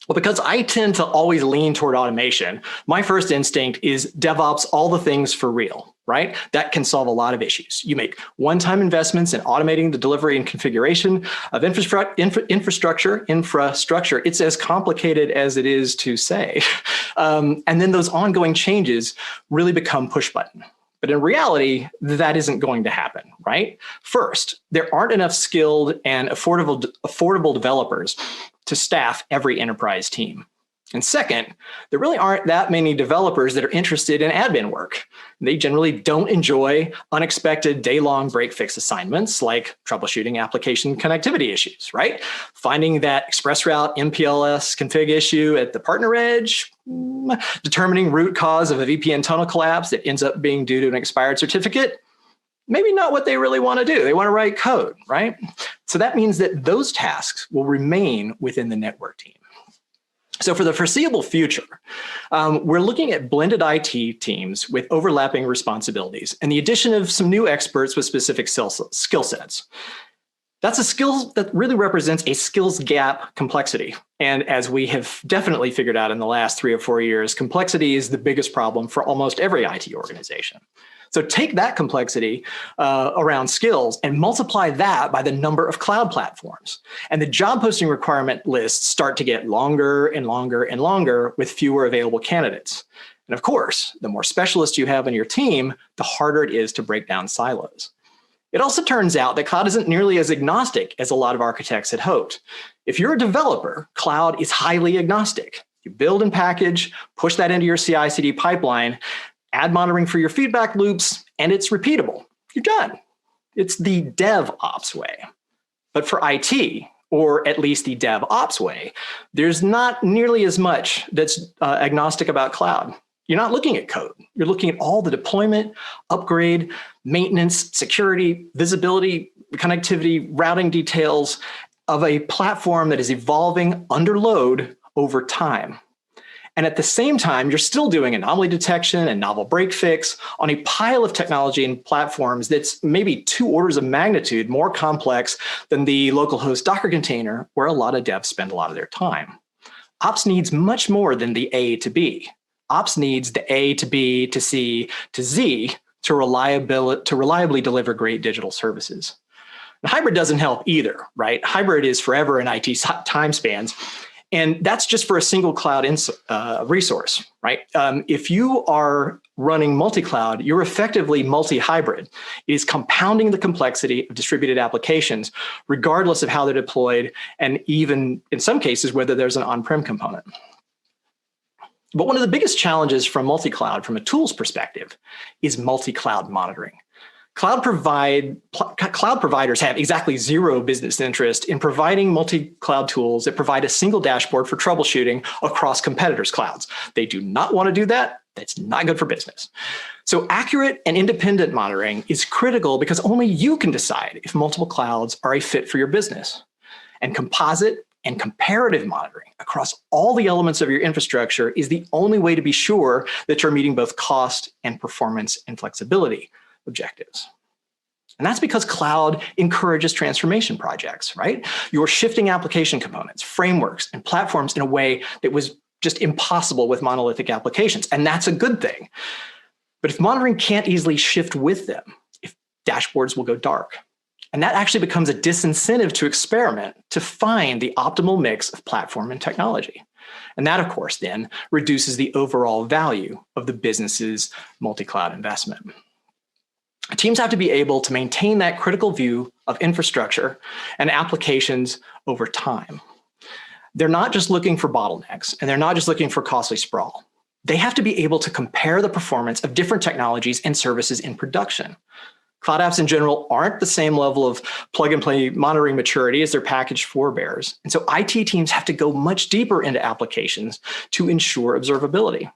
Well, because I tend to always lean toward automation, my first instinct is DevOps all the things for real, right? That can solve a lot of issues. You make one-time investments in automating the delivery and configuration of infrastructure. It's as complicated as it is to say. And then those ongoing changes really become push button. But in reality, that isn't going to happen, right? First, there aren't enough skilled and affordable developers to staff every enterprise team. And second, there really aren't that many developers that are interested in admin work. They generally don't enjoy unexpected day-long break-fix assignments like troubleshooting application connectivity issues, right? Finding that ExpressRoute MPLS config issue at the partner edge, determining root cause of a VPN tunnel collapse that ends up being due to an expired certificate. Maybe not what they really want to do. They want to write code, right? So that means that those tasks will remain within the network team. So for the foreseeable future, we're looking at blended IT teams with overlapping responsibilities and the addition of some new experts with specific skill sets. That's a skill that really represents a skills gap complexity. And as we have definitely figured out in the last 3 or 4 years, complexity is the biggest problem for almost every IT organization. So take that complexity around skills and multiply that by the number of cloud platforms. And the job posting requirement lists start to get longer and longer and longer with fewer available candidates. And of course, the more specialists you have on your team, the harder it is to break down silos. It also turns out that cloud isn't nearly as agnostic as a lot of architects had hoped. If you're a developer, cloud is highly agnostic. You build and package, push that into your CI/CD pipeline, add monitoring for your feedback loops, and it's repeatable. You're done. It's the DevOps way. But for IT, or at least the DevOps way, there's not nearly as much that's agnostic about cloud. You're not looking at code. You're looking at all the deployment, upgrade, maintenance, security, visibility, connectivity, routing details of a platform that is evolving under load over time. And at the same time, you're still doing anomaly detection and novel break fix on a pile of technology and platforms that's maybe 2 orders of magnitude more complex than the local host Docker container, where a lot of devs spend a lot of their time. Ops needs much more than the A to B. Ops needs the A to B to C to Z to reliably deliver great digital services. And hybrid doesn't help either, right? Hybrid is forever in IT time spans. And that's just for a single cloud resource, right? If you are running multi-cloud, you're effectively multi-hybrid. It is compounding the complexity of distributed applications, regardless of how they're deployed, and even in some cases, whether there's an on-prem component. But one of the biggest challenges from multi-cloud, from a tools perspective, is multi-cloud monitoring. Cloud providers have exactly zero business interest in providing multi-cloud tools that provide a single dashboard for troubleshooting across competitors' clouds. They do not want to do that. That's not good for business. So accurate and independent monitoring is critical because only you can decide if multiple clouds are a fit for your business. And composite and comparative monitoring across all the elements of your infrastructure is the only way to be sure that you're meeting both cost and performance and flexibility objectives. And that's because cloud encourages transformation projects, right? You're shifting application components, frameworks, and platforms in a way that was just impossible with monolithic applications. And that's a good thing. But if monitoring can't easily shift with them, if dashboards will go dark. And that actually becomes a disincentive to experiment to find the optimal mix of platform and technology. And that, of course, then reduces the overall value of the business's multi-cloud investment. Teams have to be able to maintain that critical view of infrastructure and applications over time. They're not just looking for bottlenecks, and they're not just looking for costly sprawl. They have to be able to compare the performance of different technologies and services in production. Cloud apps in general aren't the same level of plug-and-play monitoring maturity as their packaged forebears. And so IT teams have to go much deeper into applications to ensure observability.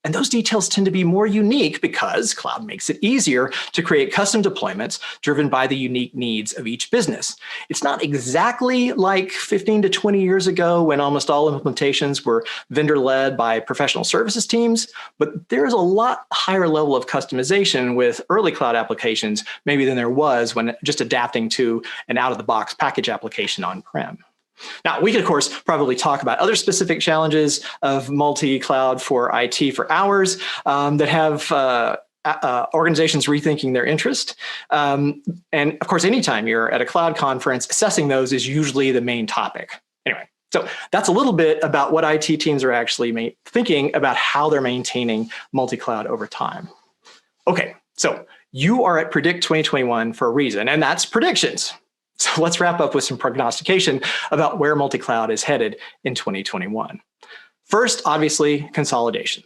And those details tend to be more unique because cloud makes it easier to create custom deployments driven by the unique needs of each business. It's not exactly like 15 to 20 years ago when almost all implementations were vendor-led by professional services teams, but there's a lot higher level of customization with early cloud applications maybe than there was when just adapting to an out-of-the-box package application on-prem. Now, we could, of course, probably talk about other specific challenges of multi-cloud for IT for hours that have organizations rethinking their interest. And of course, anytime you're at a cloud conference, assessing those is usually the main topic. Anyway, so that's a little bit about what IT teams are actually thinking about how they're maintaining multi-cloud over time. Okay, so you are at Predict 2021 for a reason, and that's predictions. So let's wrap up with some prognostication about where multi-cloud is headed in 2021. First, obviously, consolidation.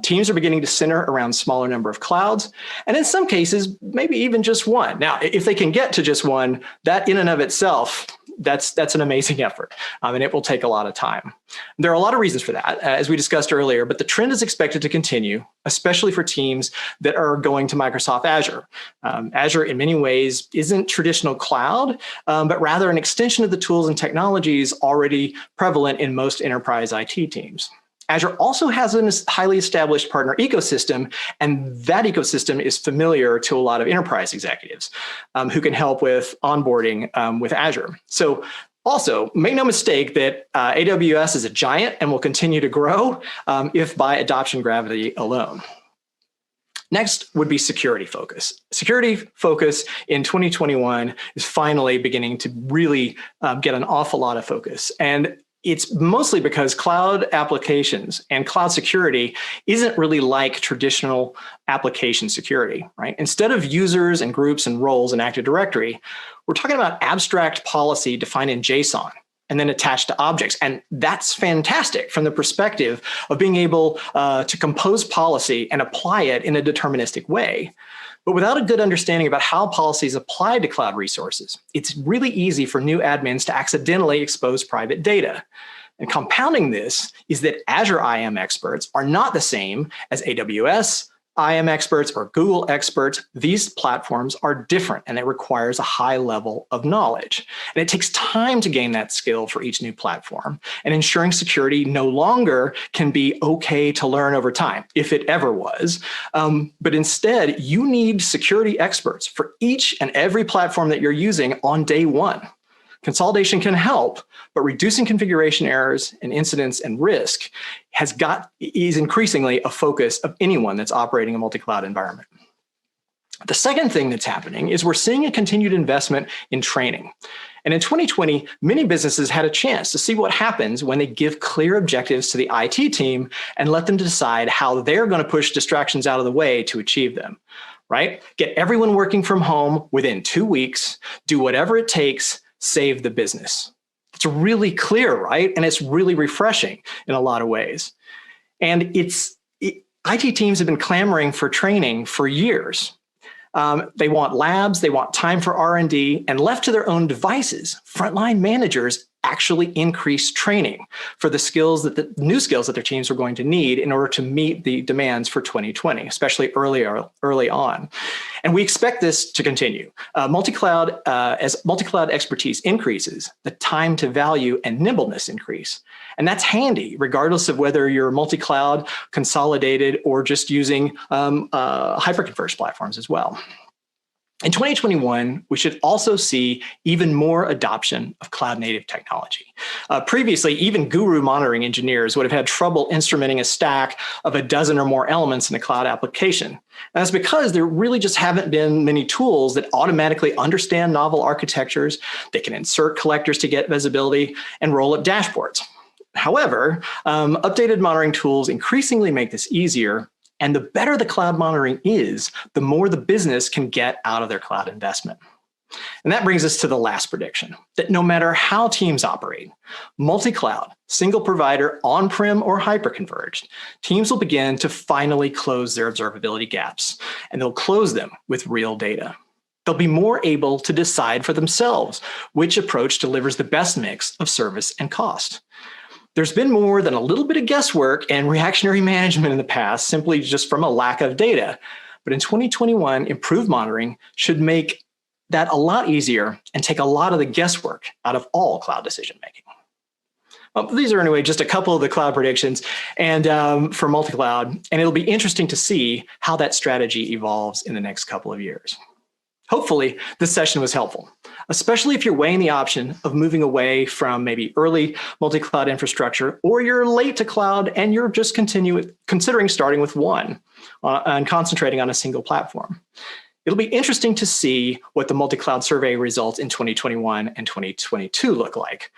Teams are beginning to center around a smaller number of clouds, and in some cases, maybe even just one. Now, if they can get to just one, that in and of itself, that's an amazing effort, and it will take a lot of time. There are a lot of reasons for that, as we discussed earlier, but the trend is expected to continue, especially for teams that are going to Microsoft Azure. Azure, in many ways, isn't traditional cloud, but rather an extension of the tools and technologies already prevalent in most enterprise IT teams. Azure also has a highly established partner ecosystem, and that ecosystem is familiar to a lot of enterprise executives who can help with onboarding with Azure. So also, make no mistake that AWS is a giant and will continue to grow if by adoption gravity alone. Next would be security focus. Security focus in 2021 is finally beginning to really get an awful lot of focus. And it's mostly because cloud applications and cloud security isn't really like traditional application security, right? Instead of users and groups and roles in Active Directory, we're talking about abstract policy defined in JSON and then attached to objects. And that's fantastic from the perspective of being able to compose policy and apply it in a deterministic way. But without a good understanding about how policies apply to cloud resources, it's really easy for new admins to accidentally expose private data. And compounding this is that Azure IAM experts are not the same as AWS IAM experts or Google experts. These platforms are different, and it requires a high level of knowledge. And it takes time to gain that skill for each new platform. And ensuring security no longer can be okay to learn over time, if it ever was. But instead, you need security experts for each and every platform that you're using on day one. Consolidation can help, but reducing configuration errors and incidents and risk is increasingly a focus of anyone that's operating a multi-cloud environment. The second thing that's happening is we're seeing a continued investment in training. And in 2020, many businesses had a chance to see what happens when they give clear objectives to the IT team and let them decide how they're going to push distractions out of the way to achieve them, right? Get everyone working from home within 2 weeks, do whatever it takes, save the business. It's really clear, right? And it's really refreshing in a lot of ways. And IT teams have been clamoring for training for years. They want labs, they want time for R&D, and left to their own devices, frontline managers actually increase training for the new skills that their teams were going to need in order to meet the demands for 2020, especially early on. And we expect this to continue. As multi-cloud expertise increases, the time to value and nimbleness increase. And that's handy, regardless of whether you're multi-cloud, consolidated, or just using hyperconverged platforms as well. In 2021, we should also see even more adoption of cloud-native technology. Previously, even guru monitoring engineers would have had trouble instrumenting a stack of a dozen or more elements in a cloud application. And that's because there really just haven't been many tools that automatically understand novel architectures. They can insert collectors to get visibility and roll up dashboards. However, updated monitoring tools increasingly make this easier. And the better the cloud monitoring is, the more the business can get out of their cloud investment. And that brings us to the last prediction, that no matter how teams operate, multi-cloud, single provider, on-prem or hyperconverged, teams will begin to finally close their observability gaps, and they'll close them with real data. They'll be more able to decide for themselves which approach delivers the best mix of service and cost. There's been more than a little bit of guesswork and reactionary management in the past, simply just from a lack of data. But in 2021, improved monitoring should make that a lot easier and take a lot of the guesswork out of all cloud decision-making. Well, these are anyway just a couple of the cloud predictions and for multi-cloud, and it'll be interesting to see how that strategy evolves in the next couple of years. Hopefully, this session was helpful, especially if you're weighing the option of moving away from maybe early multi-cloud infrastructure, or you're late to cloud and you're just considering starting with one and concentrating on a single platform. It'll be interesting to see what the multi-cloud survey results in 2021 and 2022 look like.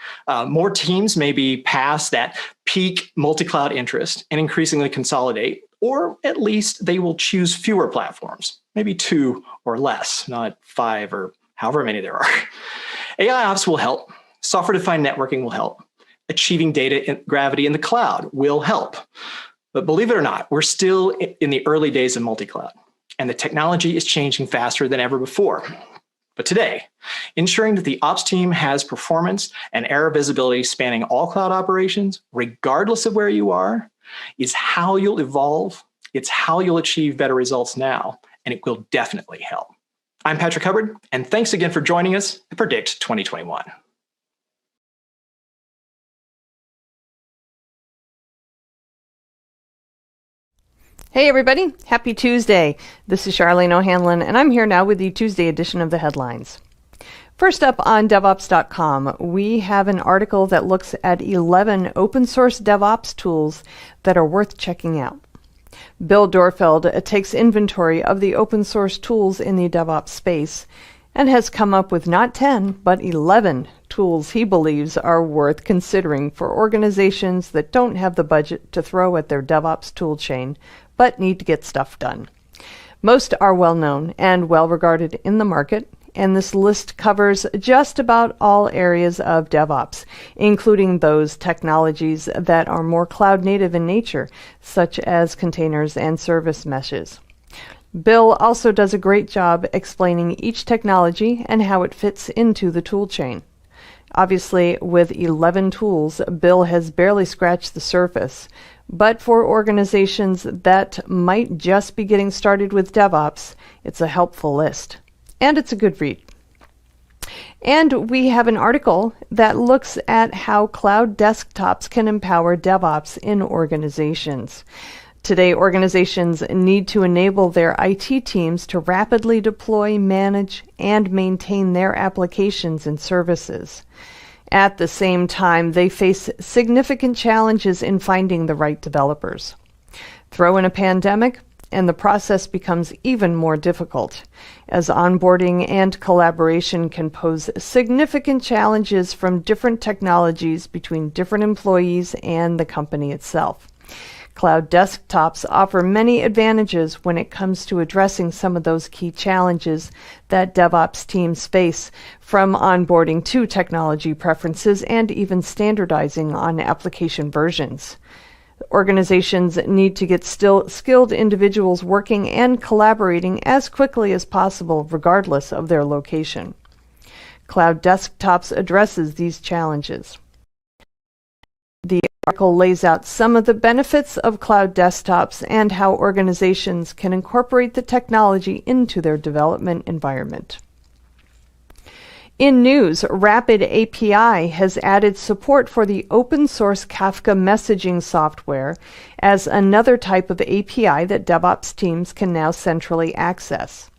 More teams may be past that peak multi-cloud interest and increasingly consolidate, or at least they will choose fewer platforms, maybe 2 or less, not 5 or however many there are. AI ops will help. Software-defined networking will help. Achieving data gravity in the cloud will help. But believe it or not, we're still in the early days of multi-cloud, and the technology is changing faster than ever before. But today, ensuring that the ops team has performance and error visibility spanning all cloud operations, regardless of where you are, is how you'll evolve. It's how you'll achieve better results now, and it will definitely help. I'm Patrick Hubbard, and thanks again for joining us at Predict 2021. Hey everybody, happy Tuesday. This is Charlene O'Hanlon, and I'm here now with the Tuesday edition of the headlines. First up on DevOps.com, we have an article that looks at 11 open source DevOps tools that are worth checking out. Bill Dorfeld takes inventory of the open source tools in the DevOps space and has come up with not 10, but 11 tools he believes are worth considering for organizations that don't have the budget to throw at their DevOps toolchain, but need to get stuff done. Most are well known and well regarded in the market, and this list covers just about all areas of DevOps, including those technologies that are more cloud native in nature, such as containers and service meshes. Bill also does a great job explaining each technology and how it fits into the tool chain. Obviously, with 11 tools, Bill has barely scratched the surface, but for organizations that might just be getting started with DevOps, it's a helpful list. And it's a good read. And we have an article that looks at how cloud desktops can empower DevOps in organizations. Today, organizations need to enable their IT teams to rapidly deploy, manage, and maintain their applications and services. At the same time, they face significant challenges in finding the right developers. Throw in a pandemic, and the process becomes even more difficult, as onboarding and collaboration can pose significant challenges from different technologies between different employees and the company itself. Cloud desktops offer many advantages when it comes to addressing some of those key challenges that DevOps teams face, from onboarding to technology preferences and even standardizing on application versions. Organizations need to get skilled individuals working and collaborating as quickly as possible, regardless of their location. Cloud desktops addresses these challenges. The article lays out some of the benefits of cloud desktops and how organizations can incorporate the technology into their development environment. In news, Rapid API has added support for the open source Kafka messaging software as another type of API that DevOps teams can now centrally access.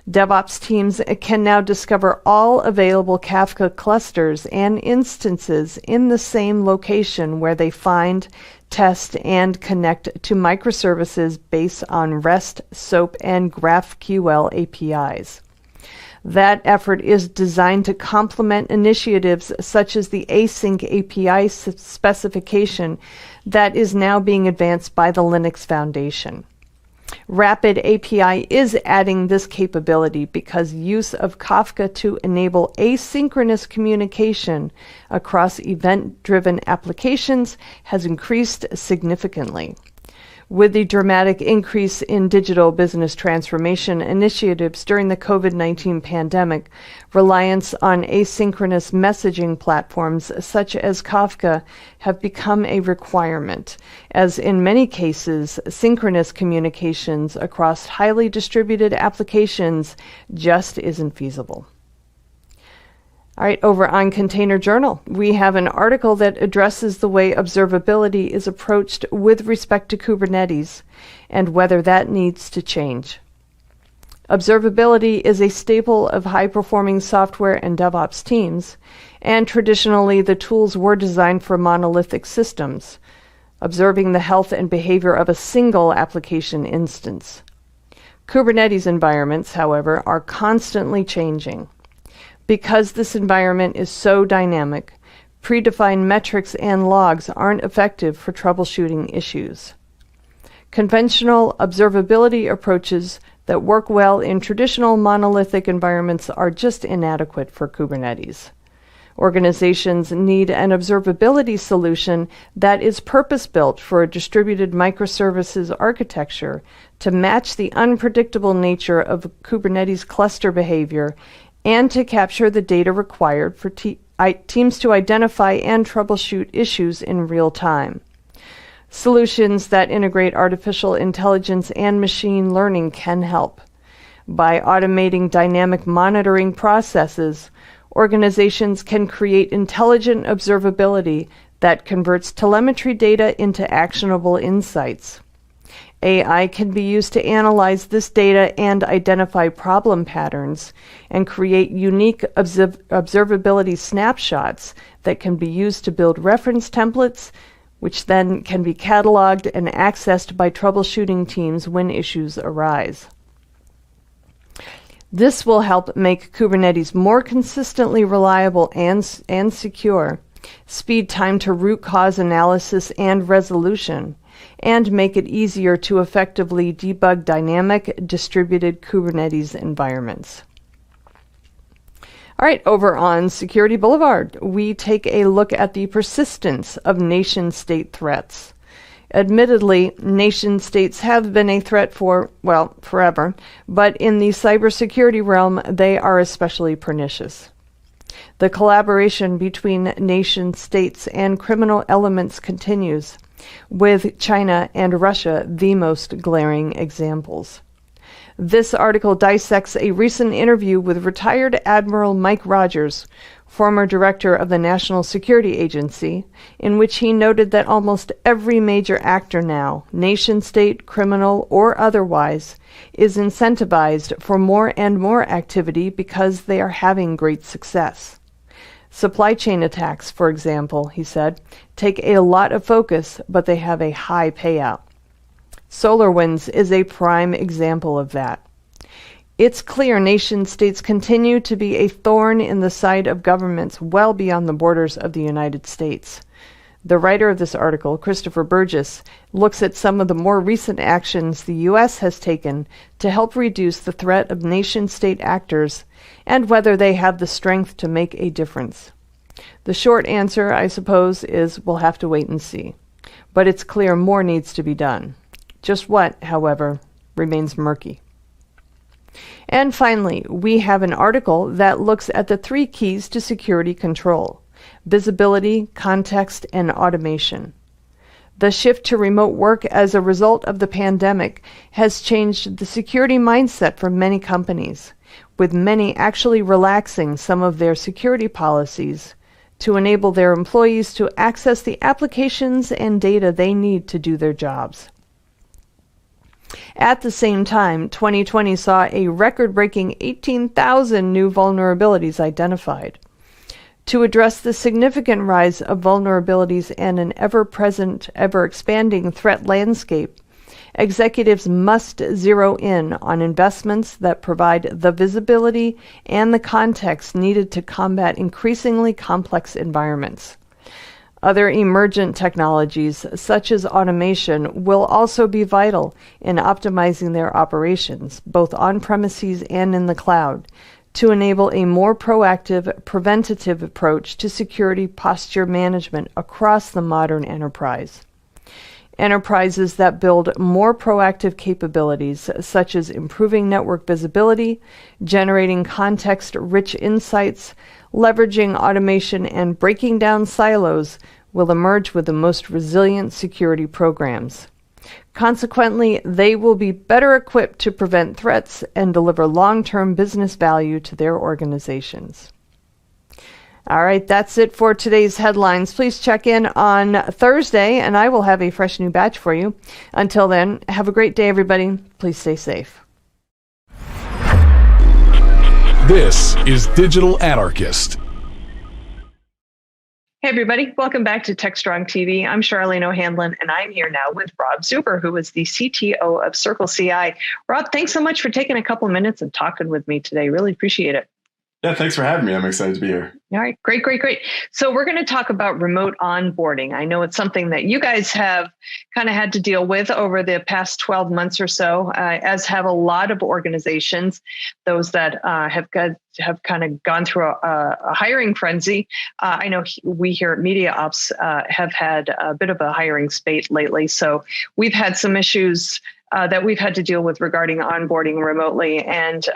DevOps teams can now discover all available Kafka clusters and instances in the same location where they find, test, and connect to microservices based on REST, SOAP, and GraphQL APIs. That effort is designed to complement initiatives such as the Async API specification that is now being advanced by the Linux Foundation. Rapid API is adding this capability because use of Kafka to enable asynchronous communication across event-driven applications has increased significantly. With the dramatic increase in digital business transformation initiatives during the COVID-19 pandemic, reliance on asynchronous messaging platforms such as Kafka have become a requirement, as in many cases, synchronous communications across highly distributed applications just isn't feasible. All right, over on Container Journal, we have an article that addresses the way observability is approached with respect to Kubernetes and whether that needs to change. Observability is a staple of high-performing software and DevOps teams, and traditionally the tools were designed for monolithic systems, observing the health and behavior of a single application instance. Kubernetes environments, however, are constantly changing. Because this environment is so dynamic, predefined metrics and logs aren't effective for troubleshooting issues. Conventional observability approaches that work well in traditional monolithic environments are just inadequate for Kubernetes. Organizations need an observability solution that is purpose-built for a distributed microservices architecture to match the unpredictable nature of Kubernetes cluster behavior and to capture the data required for teams to identify and troubleshoot issues in real time. Solutions that integrate artificial intelligence and machine learning can help. By automating dynamic monitoring processes, organizations can create intelligent observability that converts telemetry data into actionable insights. AI can be used to analyze this data and identify problem patterns and create unique observability snapshots that can be used to build reference templates, which then can be cataloged and accessed by troubleshooting teams when issues arise. This will help make Kubernetes more consistently reliable and secure, speed time to root cause analysis and resolution, and make it easier to effectively debug dynamic distributed Kubernetes environments. All right, over on Security Boulevard, we take a look at the persistence of nation-state threats. Admittedly, nation states have been a threat for, well, forever, but in the cybersecurity realm, they are especially pernicious. The collaboration between nation states and criminal elements continues, with China and Russia the most glaring examples. This article dissects a recent interview with retired Admiral Mike Rogers, former director of the National Security Agency, in which he noted that almost every major actor now, nation-state, criminal, or otherwise, is incentivized for more and more activity because they are having great success. Supply chain attacks, for example, he said, take a lot of focus, but they have a high payout. SolarWinds is a prime example of that. It's clear nation-states continue to be a thorn in the side of governments well beyond the borders of the United States. The writer of this article, Christopher Burgess, looks at some of the more recent actions the U.S. has taken to help reduce the threat of nation-state actors and whether they have the strength to make a difference. The short answer, I suppose, is we'll have to wait and see. But it's clear more needs to be done. Just what, however, remains murky. And finally, we have an article that looks at the 3 keys to security control: visibility, context, and automation. The shift to remote work as a result of the pandemic has changed the security mindset for many companies, with many actually relaxing some of their security policies to enable their employees to access the applications and data they need to do their jobs. At the same time, 2020 saw a record-breaking 18,000 new vulnerabilities identified. To address the significant rise of vulnerabilities and an ever-present, ever-expanding threat landscape, executives must zero in on investments that provide the visibility and the context needed to combat increasingly complex environments. Other emergent technologies, such as automation, will also be vital in optimizing their operations, both on-premises and in the cloud, to enable a more proactive, preventative approach to security posture management across the modern enterprise. Enterprises that build more proactive capabilities, such as improving network visibility, generating context-rich insights, leveraging automation, and breaking down silos, will emerge with the most resilient security programs. Consequently, they will be better equipped to prevent threats and deliver long-term business value to their organizations. All right, that's it for today's headlines. Please check in on Thursday, and I will have a fresh new batch for you. Until then, have a great day, everybody. Please stay safe. This is Digital Anarchist. Hey, everybody. Welcome back to TechStrong TV. I'm Charlene O'Hanlon, and I'm here now with Rob Zuber, who is the CTO of Circle CI. Rob, thanks so much for taking a couple minutes and talking with me today. Really appreciate it. Yeah, thanks for having me. I'm excited to be here. All right, great. So we're going to talk about remote onboarding. I know it's something that you guys have kind of had to deal with over the past 12 months or so, as have a lot of organizations, those that have kind of gone through a hiring frenzy. I know we here at Media Ops have had a bit of a hiring spate lately. So we've had some issues that we've had to deal with regarding onboarding remotely. And,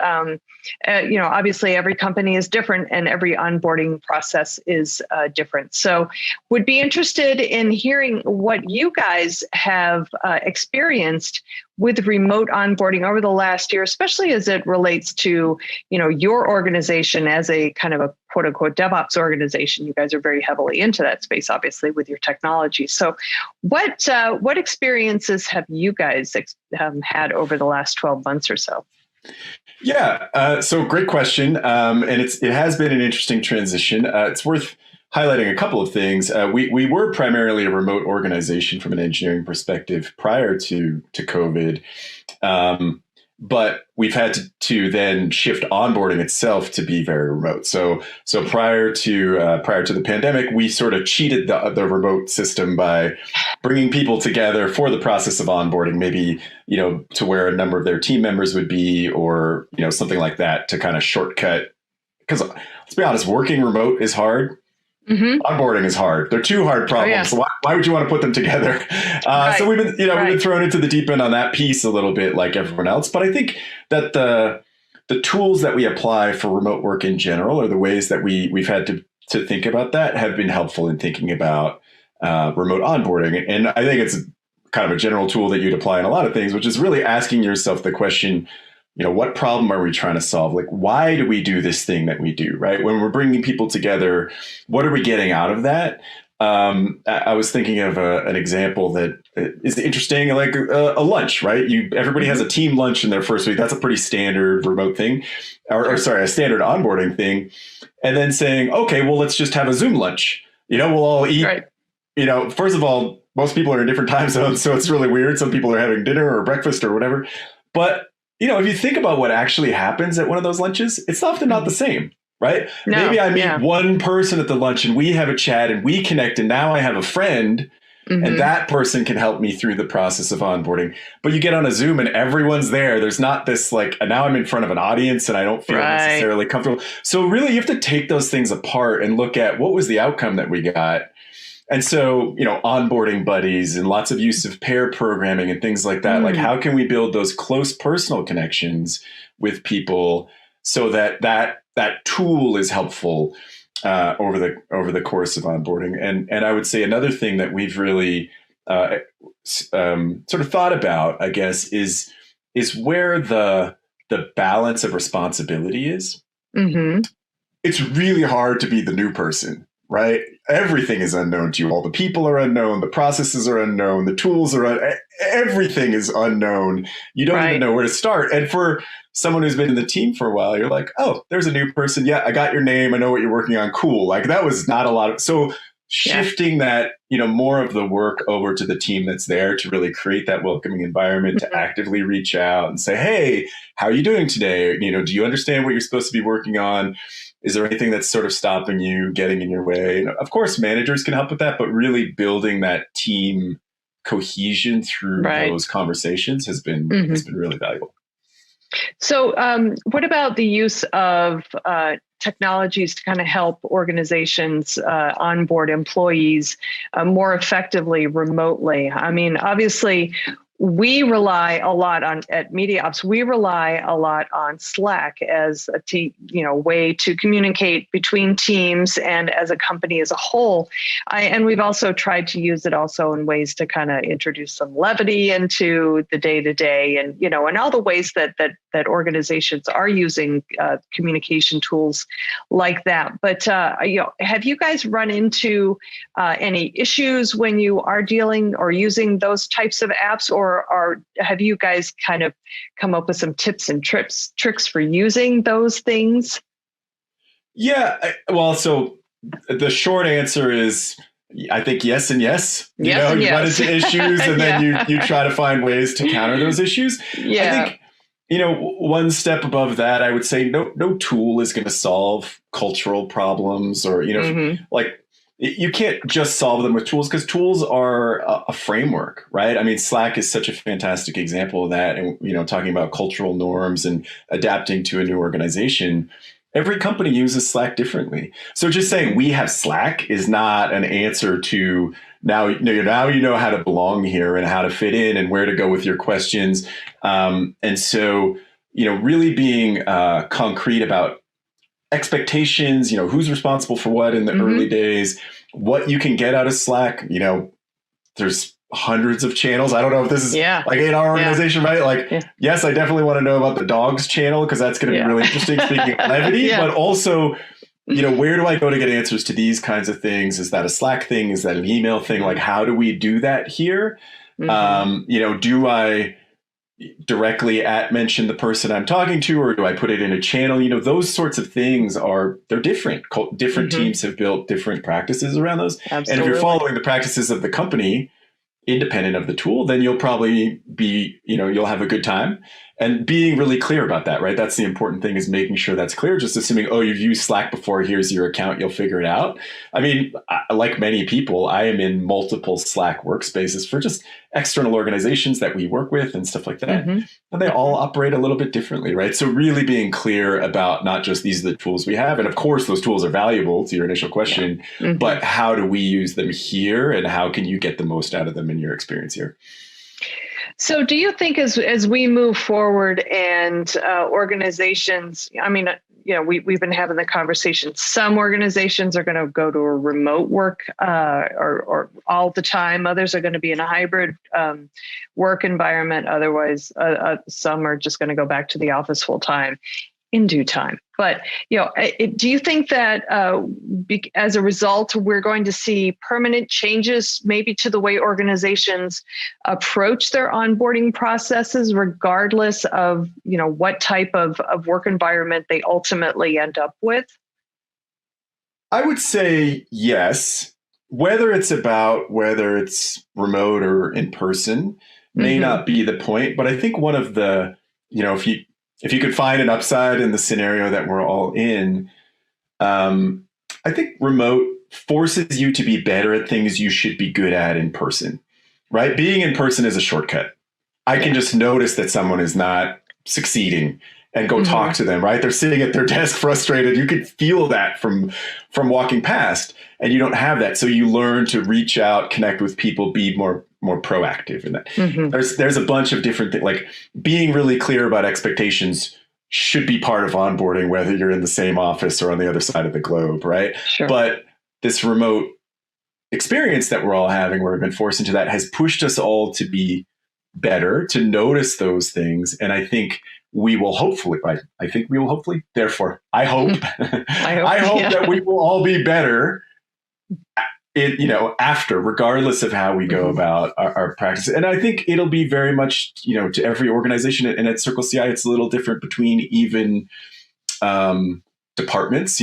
obviously every company is different and every onboarding process is different. So would be interested in hearing what you guys have experienced with remote onboarding over the last year, especially as it relates to, your organization as a kind of a quote unquote DevOps organization. You guys are very heavily into that space, obviously, with your technology. So what experiences have you guys had over the last 12 months or so? Yeah, so great question. And it has been an interesting transition. It's worth highlighting a couple of things. We were primarily a remote organization from an engineering perspective prior to COVID. But we've had to then shift onboarding itself to be very remote. So prior to the pandemic, we sort of cheated the remote system by bringing people together for the process of onboarding, maybe to where a number of their team members would be, or something like that, to kind of shortcut. Because let's be honest, working remote is hard. Onboarding is hard. They're two hard problems. So why would you want to put them together? So we've been, we've been thrown into the deep end on that piece a little bit, like everyone else. But I think that the tools that we apply for remote work in general, or the ways that we've had to think about that, have been helpful in thinking about remote onboarding. And I think it's kind of a general tool that you'd apply in a lot of things, which is really asking yourself the question, what problem are we trying to solve? Like, why do we do this thing that we do, right? When we're bringing people together, what are we getting out of that? I was thinking of a, an example that is interesting, like a lunch, right? Everybody has a team lunch in their first week. That's a pretty standard remote thing, or sorry, a standard onboarding thing. And then saying, okay, well, let's just have a Zoom lunch. We'll all eat. Right. First of all, most people are in different time zones, so it's really weird. Some people are having dinner or breakfast or whatever. But if you think about what actually happens at one of those lunches, it's often not the same, right? No, maybe I meet one person at the lunch and we have a chat and we connect, and now I have a friend, and that person can help me through the process of onboarding. But you get on a Zoom and everyone's there. There's not this like, now I'm in front of an audience and I don't feel necessarily comfortable. So really you have to take those things apart and look at what was the outcome that we got. And so, onboarding buddies and lots of use of pair programming and things like that. Like, how can we build those close personal connections with people so that tool is helpful over the course of onboarding? And I would say another thing that we've really sort of thought about, I guess, is where the balance of responsibility is. It's really hard to be the new person. Right? Everything is unknown to you. All the people are unknown. The processes are unknown. The tools are everything is unknown. You don't even know where to start. And for someone who's been in the team for a while, you're like, oh, there's a new person. Yeah, I got your name. I know what you're working on. Cool. Like that was not a lot of, so shifting that, more of the work over to the team that's there to really create that welcoming environment, to actively reach out and say, hey, how are you doing today? Do you understand what you're supposed to be working on? Is there anything that's sort of stopping you, getting in your way? And of course, managers can help with that, but really building that team cohesion through those conversations has been really valuable. So what about the use of technologies to kind of help organizations onboard employees more effectively remotely? I mean, obviously, we rely a lot at MediaOps. We rely a lot on Slack as a way to communicate between teams and as a company as a whole. And we've also tried to use it also in ways to kind of introduce some levity into the day-to-day, and and all the ways that organizations are using communication tools like that. But have you guys run into any issues when you are dealing or using those types of apps, or have you guys kind of come up with some tips and tricks for using those things? Yeah, well, so the short answer is, I think yes and yes. You run into issues and then you try to find ways to counter those issues. I think, one step above that, I would say no tool is going to solve cultural problems, or, like, you can't just solve them with tools, because tools are a framework, right? I mean, Slack is such a fantastic example of that. And, talking about cultural norms and adapting to a new organization, every company uses Slack differently. So just saying we have Slack is not an answer to now you know how to belong here and how to fit in and where to go with your questions. And so, really being concrete about expectations, who's responsible for what in the early days, what you can get out of Slack. There's hundreds of channels. I don't know if this is like in our organization, right? Like, yes, I definitely want to know about the dogs channel, because that's going to be really interesting, speaking of levity, but also, where do I go to get answers to these kinds of things? Is that a Slack thing? Is that an email thing? Like, how do we do that here? Do I directly mention the person I'm talking to, or do I put it in a channel? Those sorts of things they're different. Different teams have built different practices around those. Absolutely. And if you're following the practices of the company, independent of the tool, then you'll probably be, you'll have a good time. And being really clear about that, right? That's the important thing, is making sure that's clear. Just assuming, oh, you've used Slack before, here's your account, you'll figure it out. I mean, like many people, I am in multiple Slack workspaces for just external organizations that we work with and stuff like that. And they all operate a little bit differently, right? So really being clear about not just these are the tools we have. And of course, those tools are valuable to your initial question, but how do we use them here, and how can you get the most out of them in your experience here? So do you think as we move forward and organizations, I mean, we've been having the conversation, some organizations are going to go to a remote work or all the time. Others are going to be in a hybrid work environment. Otherwise, some are just going to go back to the office full time in due time. But, do you think that as a result, we're going to see permanent changes maybe to the way organizations approach their onboarding processes, regardless of, what type of work environment they ultimately end up with? I would say yes. Whether it's remote or in person may not be the point. But I think one of the, if you could find an upside in the scenario that we're all in, I think remote forces you to be better at things you should be good at in person, right? Being in person is a shortcut. I can just notice that someone is not succeeding and go talk to them, right? They're sitting at their desk frustrated. You could feel that from walking past, and you don't have that. So you learn to reach out, connect with people, be more proactive in that. There's a bunch of different things, like being really clear about expectations should be part of onboarding, whether you're in the same office or on the other side of the globe, right? Sure. But this remote experience that we're all having, where we've been forced into that, has pushed us all to be better, to notice those things. And I think we will hopefully, therefore, I hope, I hope that we will all be better after, regardless of how we go about our practice. And I think it'll be very much, to every organization, and at Circle CI, it's a little different between even departments,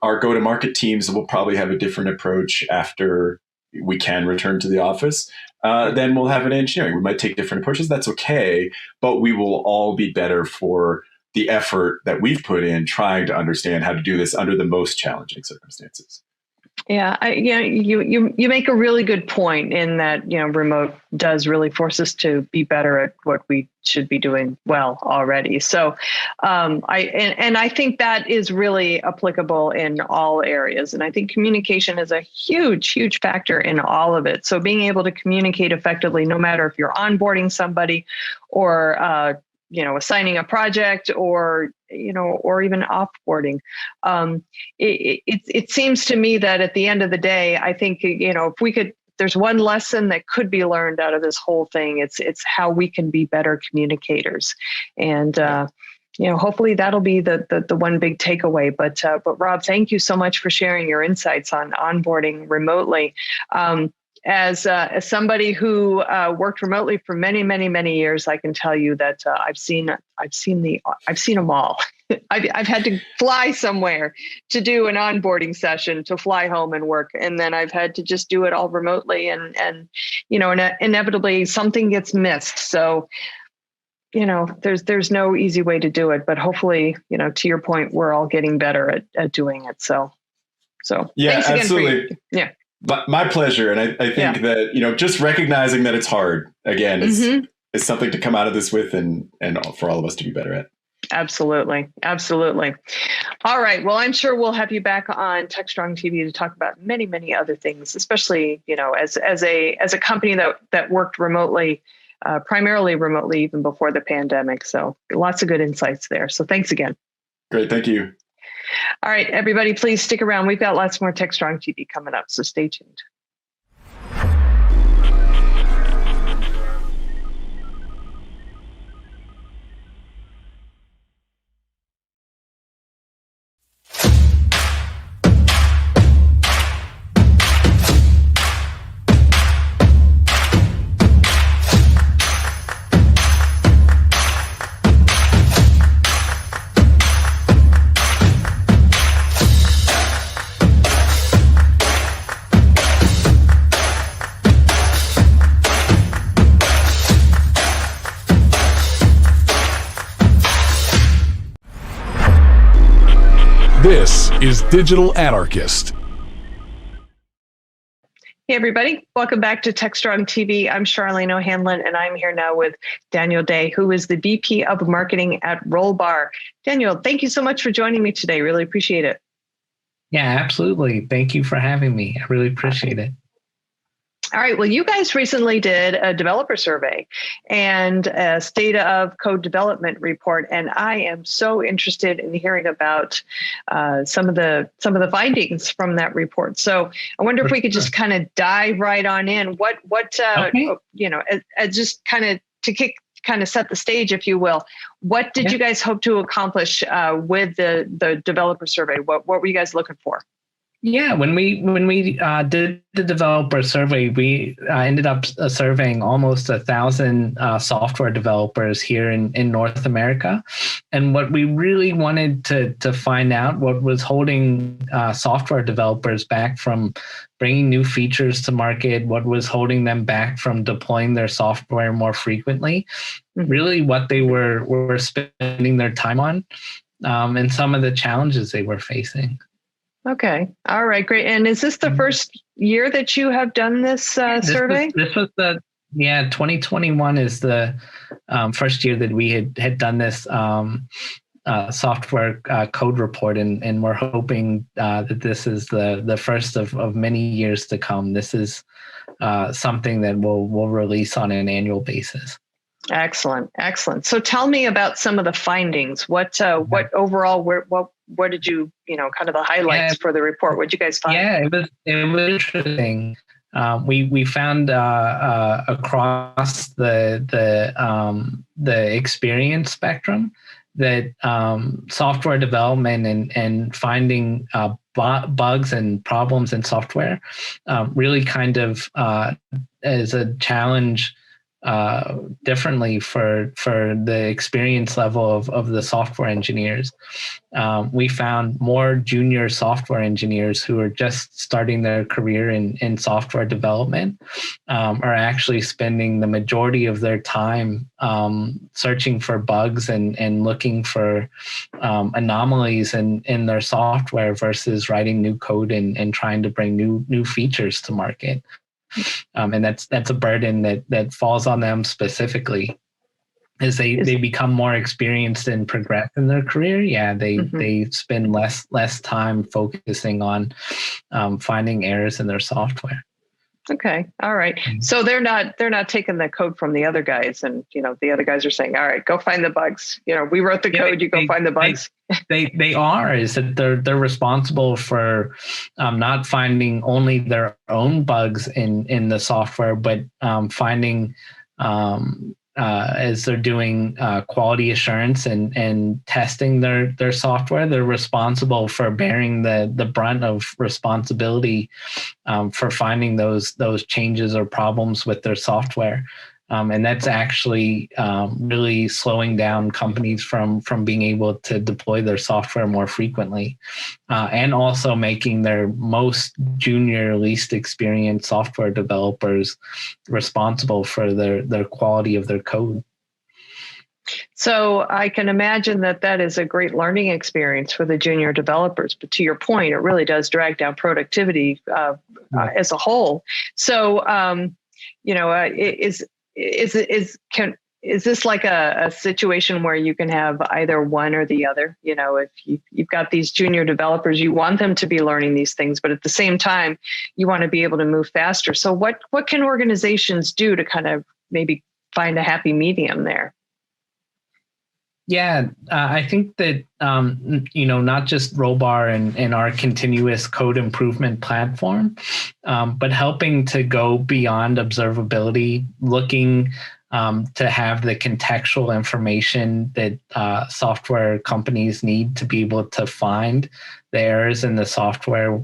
our go-to-market teams will probably have a different approach after we can return to the office. Then we'll have an engineering. We might take different approaches. That's okay. But we will all be better for the effort that we've put in trying to understand how to do this under the most challenging circumstances. Yeah, you make a really good point in that, remote does really force us to be better at what we should be doing well already. So I think that is really applicable in all areas. And I think communication is a huge, huge factor in all of it. So being able to communicate effectively, no matter if you're onboarding somebody or assigning a project or even offboarding. It seems to me that at the end of the day, I think, if there's one lesson that could be learned out of this whole thing, it's how we can be better communicators. And, hopefully that'll be the one big takeaway. But Rob, thank you so much for sharing your insights on onboarding remotely. As somebody who worked remotely for many, many, many years, I can tell you that I've seen them all. I've had to fly somewhere to do an onboarding session, to fly home and work, and then I've had to just do it all remotely, and inevitably something gets missed. So there's no easy way to do it, but hopefully, to your point, we're all getting better at doing it. So yeah, thanks again absolutely. My pleasure. And I think that, just recognizing that it's hard, again, is something to come out of this with and for all of us to be better at. Absolutely. Absolutely. All right. Well, I'm sure we'll have you back on TechStrong TV to talk about many, many other things, especially, as a company that worked remotely, primarily remotely, even before the pandemic. So lots of good insights there. So thanks again. Great. Thank you. All right, everybody, please stick around. We've got lots more TechStrong TV coming up, so stay tuned. is Digital Anarchist. Hey, everybody. Welcome back to TechStrong TV. I'm Charlene O'Hanlon, and I'm here now with Daniel Day, who is the VP of Marketing at Rollbar. Daniel, thank you so much for joining me today. Really appreciate it. Yeah, absolutely. Thank you for having me. I really appreciate it. All right. Well, you guys recently did a developer survey and a state of code development report, and I am so interested in hearing about some of the findings from that report. So I wonder if we could just kind of dive right on in. Just kind of to set the stage, if you will. What did you guys hope to accomplish with the developer survey? What were you guys looking for? Yeah, when we did the developer survey, we ended up surveying almost 1,000 software developers here in North America. And what we really wanted to find out, what was holding software developers back from bringing new features to market, what was holding them back from deploying their software more frequently, really what they were spending their time on, and some of the challenges they were facing. Okay. All right. Great. And is this the first year that you have done this survey? This was 2021 is the first year that we had done this software code report, and we're hoping that this is the first of many years to come. This is something that we'll release on an annual basis. Excellent. So tell me about some of the findings. What overall, what did you, kind of the highlights for the report? What did you guys find? Yeah, it was interesting. We found across the experience spectrum that software development and finding bugs and problems in software really kind of is a challenge differently for the experience level of the software engineers. We found more junior software engineers who are just starting their career in software development are actually spending the majority of their time searching for bugs and looking for anomalies in their software versus writing new code and trying to bring new features to market. And that's a burden that falls on them specifically as they become more experienced and progress in their career. Yeah, they spend less time focusing on finding errors in their software. Okay. All right. So they're not taking the code from the other guys, and the other guys are saying, "All right, go find the bugs. We wrote the code. You go find the bugs." They are is that they're responsible for not finding only their own bugs in the software, but finding as they're doing quality assurance and testing their software, they're responsible for bearing the brunt of responsibility for finding those changes or problems with their software. And that's actually really slowing down companies from being able to deploy their software more frequently, and also making their most junior, least experienced software developers responsible for their quality of their code. So I can imagine that is a great learning experience for the junior developers. But to your point, it really does drag down productivity as a whole. So, is this like a situation where you can have either one or the other? If you've got these junior developers, you want them to be learning these things, but at the same time, you want to be able to move faster. So what can organizations do to kind of maybe find a happy medium there? Yeah, I think that, not just Rollbar and our continuous code improvement platform, but helping to go beyond observability, looking to have the contextual information that software companies need to be able to find the errors in the software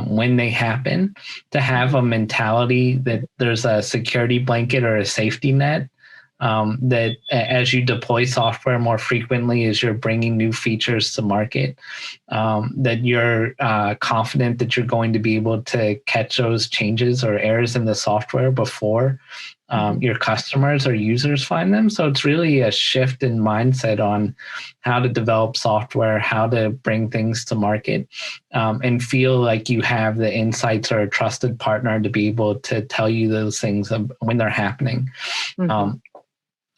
when they happen, to have a mentality that there's a security blanket or a safety net that as you deploy software more frequently, as you're bringing new features to market, that you're confident that you're going to be able to catch those changes or errors in the software before your customers or users find them. So it's really a shift in mindset on how to develop software, how to bring things to market, and feel like you have the insights or a trusted partner to be able to tell you those things when they're happening.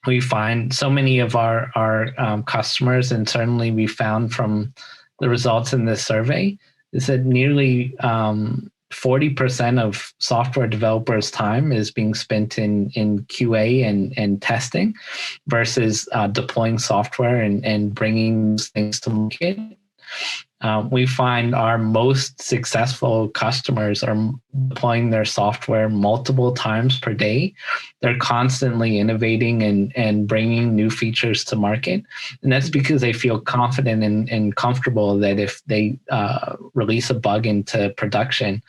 We find so many of our customers, and certainly we found from the results in this survey, is that nearly 40% of software developers' time is being spent in QA and testing versus deploying software and bringing things to market. We find our most successful customers are deploying their software multiple times per day. They're constantly innovating and bringing new features to market. And that's because they feel confident and comfortable that if they release a bug into production,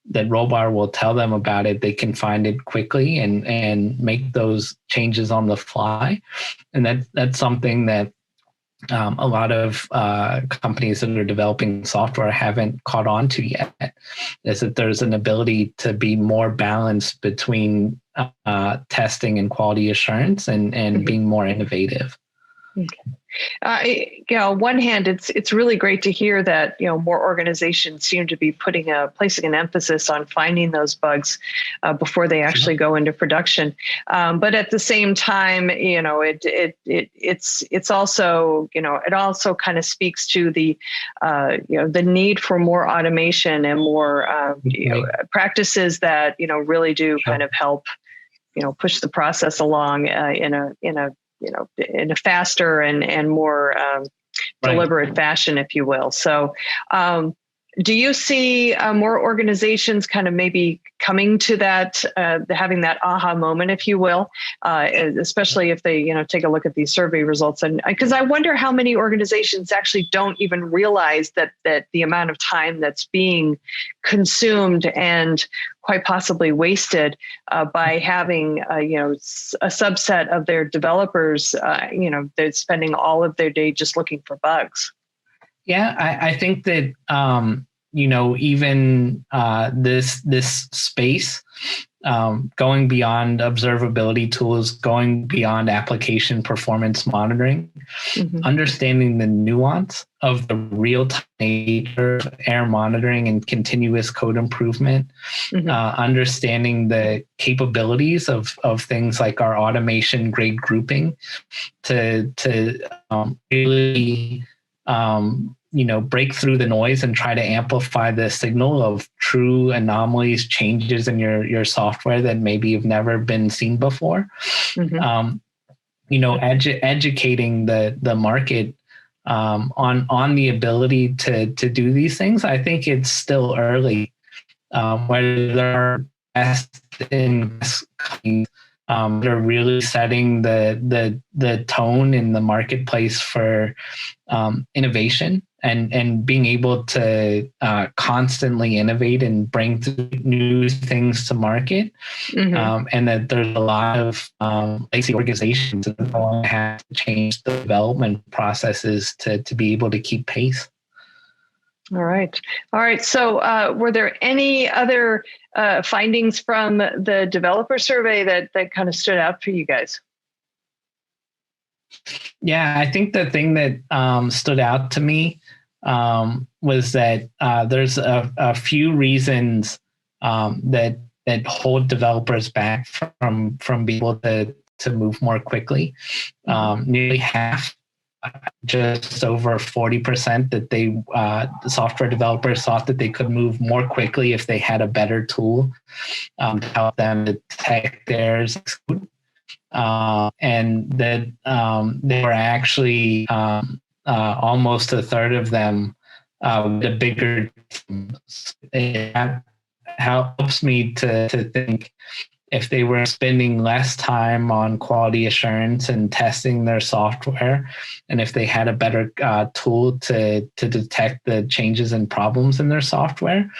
that Rollbar will tell them about it. They can find it quickly and make those changes on the fly. And that's something that a lot of companies that are developing software haven't caught on to yet, is that there's an ability to be more balanced between testing and quality assurance and being more innovative. Okay. On one hand, it's really great to hear that more organizations seem to be placing an emphasis on finding those bugs before they actually go into production. But at the same time, it's also it also kind of speaks to the the need for more automation and more practices that really do kind of help push the process along in a faster and more deliberate fashion, if you will. So do you see more organizations kind of maybe coming to that, having that aha moment, if you will, especially if they, take a look at these survey results? And because I wonder how many organizations actually don't even realize that the amount of time that's being consumed and quite possibly wasted by having, a subset of their developers, they're spending all of their day just looking for bugs. Yeah, I think that even this space, going beyond observability tools, going beyond application performance monitoring, understanding the nuance of the real-time nature of error monitoring and continuous code improvement, understanding the capabilities of things like our automation grade grouping to really break through the noise and try to amplify the signal of true anomalies, changes in your software that maybe have never been seen before. Educating the market on the ability to do these things. I think it's still early. Whether there are best in companies that are really setting the tone in the marketplace for innovation and being able to constantly innovate and bring new things to market, and that there's a lot of legacy organizations that are going to have to change the development processes to be able to keep pace. All right. So were there any other findings from the developer survey that kind of stood out for you guys? Yeah, I think the thing that stood out to me was that there's a few reasons that hold developers back from being able to move more quickly. Nearly half, just over 40%, that the software developers thought that they could move more quickly if they had a better tool to help them detect errors. And that they were actually almost a third of them with a bigger team. It helps me to think if they were spending less time on quality assurance and testing their software, and if they had a better tool to detect the changes and problems in their software,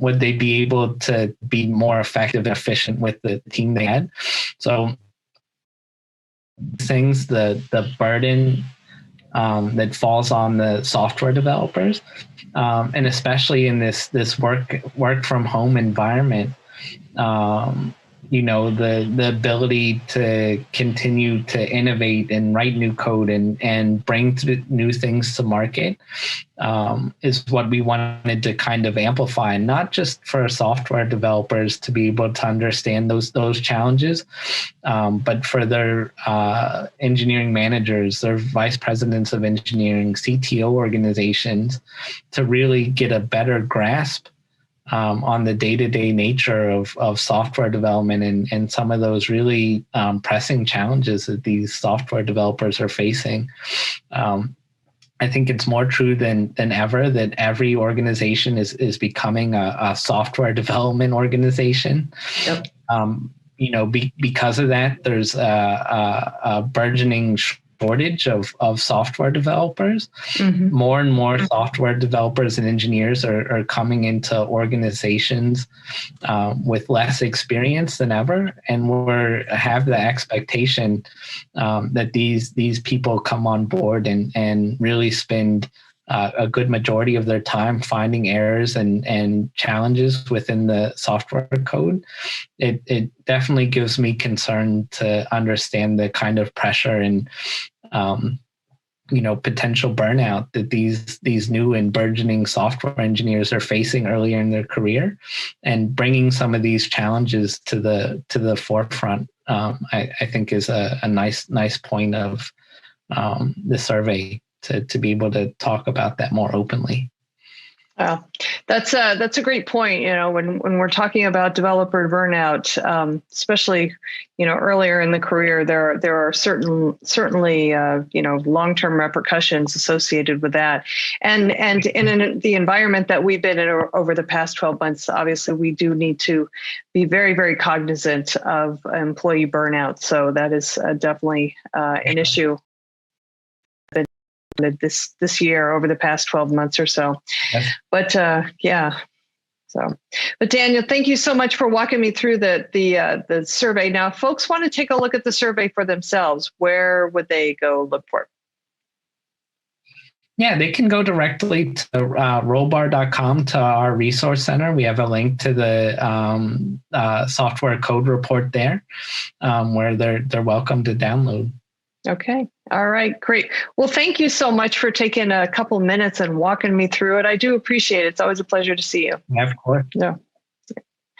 would they be able to be more effective and efficient with the team they had? So things, the burden that falls on the software developers, and especially in this work from home environment. The ability to continue to innovate and write new code and bring new things to market is what we wanted to kind of amplify, not just for software developers to be able to understand those challenges, but for their engineering managers, their vice presidents of engineering, CTO organizations, to really get a better grasp on the day-to-day nature of software development and some of those really pressing challenges that these software developers are facing. I think it's more true than ever that every organization is becoming a software development organization. Yep. Because of that, there's a burgeoning shortage of software developers. Mm-hmm. More and more software developers and engineers are coming into organizations with less experience than ever, and we have the expectation that these people come on board and really spend a good majority of their time finding errors and challenges within the software code. It definitely gives me concern to understand the kind of pressure and potential burnout that these new and burgeoning software engineers are facing earlier in their career, and bringing some of these challenges to the forefront. I think is a nice point of the survey to be able to talk about that more openly. Wow, that's a great point. When we're talking about developer burnout, especially earlier in the career, there are certainly long-term repercussions associated with that. And in the environment that we've been in over the past 12 months, obviously we do need to be very, very cognizant of employee burnout. So that is definitely an issue this year over the past 12 months or so. Yes. But but Daniel, thank you so much for walking me through the survey. Now, if folks want to take a look at the survey for themselves, where would they go look for it? Yeah, they can go directly to rollbar.com to our resource center. We have a link to the software code report there, where they're welcome to download. Okay. All right. Great. Well, thank you so much for taking a couple minutes and walking me through it. I do appreciate it. It's always a pleasure to see you. Yeah, of course. Yeah.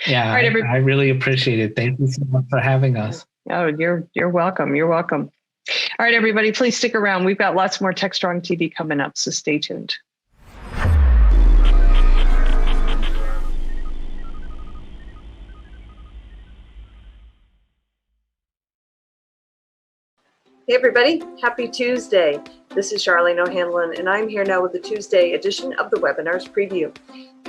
Yeah. All right, I really appreciate it. Thank you so much for having us. Oh, you're welcome. You're welcome. All right, everybody, please stick around. We've got lots more TechStrong TV coming up, so stay tuned. Hey everybody, happy Tuesday. This is Charlene O'Hanlon, and I'm here now with the Tuesday edition of the Webinars Preview.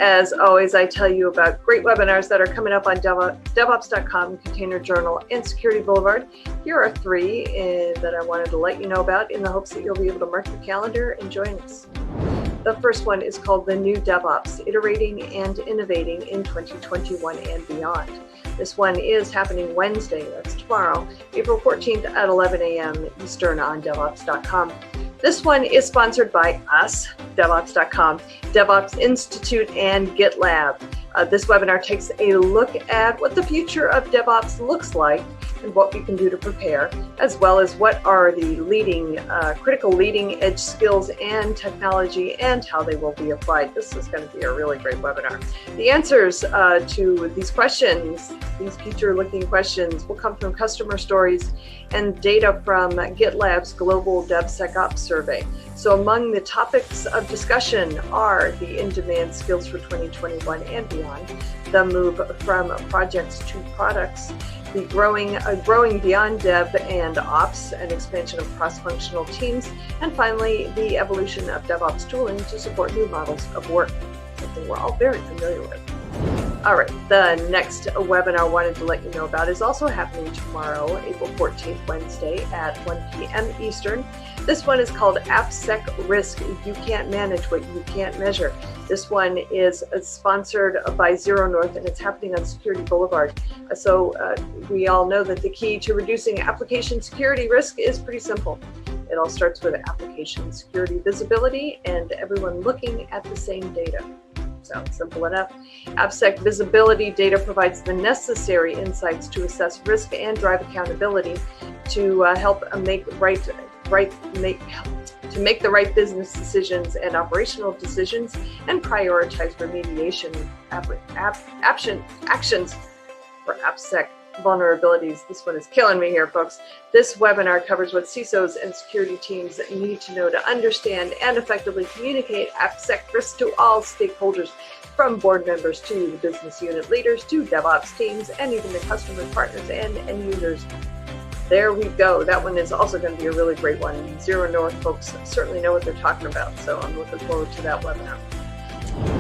As always, I tell you about great webinars that are coming up on DevOps.com, Container Journal, and Security Boulevard. Here are three that I wanted to let you know about in the hopes that you'll be able to mark your calendar and join us. The first one is called The New DevOps, Iterating and Innovating in 2021 and Beyond. This one is happening Wednesday, that's tomorrow, April 14th at 11 a.m. Eastern on DevOps.com. This one is sponsored by us, DevOps.com, DevOps Institute, and GitLab. This webinar takes a look at what the future of DevOps looks like and what we can do to prepare, as well as what are the critical leading edge skills and technology and how they will be applied. This is going to be a really great webinar. The answers to these questions, these future-looking questions, will come from customer stories and data from GitLab's Global DevSecOps Survey. So among the topics of discussion are the in-demand skills for 2021 and beyond, the move from projects to products, the growing beyond dev and ops and expansion of cross-functional teams, and finally, the evolution of DevOps tooling to support new models of work, something we're all very familiar with. All right, the next webinar I wanted to let you know about is also happening tomorrow, April 14th, Wednesday at 1 p.m. Eastern. This one is called AppSec Risk. You can't manage what you can't measure. This one is sponsored by Zero North, and it's happening on Security Boulevard. So we all know that the key to reducing application security risk is pretty simple. It all starts with application security visibility and everyone looking at the same data. Sounds simple enough. AppSec visibility data provides the necessary insights to assess risk and drive accountability to help make the right business decisions and operational decisions and prioritize remediation actions for AppSec vulnerabilities. This one is killing me here, folks. This webinar covers what CISOs and security teams need to know to understand and effectively communicate AppSec risk to all stakeholders, from board members to the business unit leaders to DevOps teams and even the customer partners and end users. There we go. That one is also going to be a really great one. Zero North folks certainly know what they're talking about, so I'm looking forward to that webinar.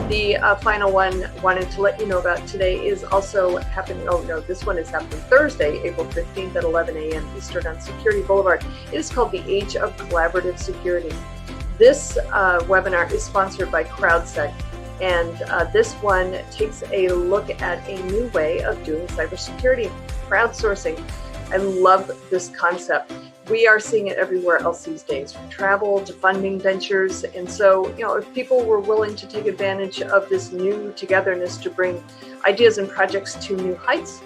The final one I wanted to let you know about today is also happening. Oh no, this one is happening Thursday, April 15th at 11 a.m. Eastern on Security Boulevard. It is called The Age of Collaborative Security. This webinar is sponsored by CrowdSec, and this one takes a look at a new way of doing cybersecurity, crowdsourcing. I love this concept. We are seeing it everywhere else these days, from travel to funding ventures. And so, if people were willing to take advantage of this new togetherness to bring ideas and projects to new heights,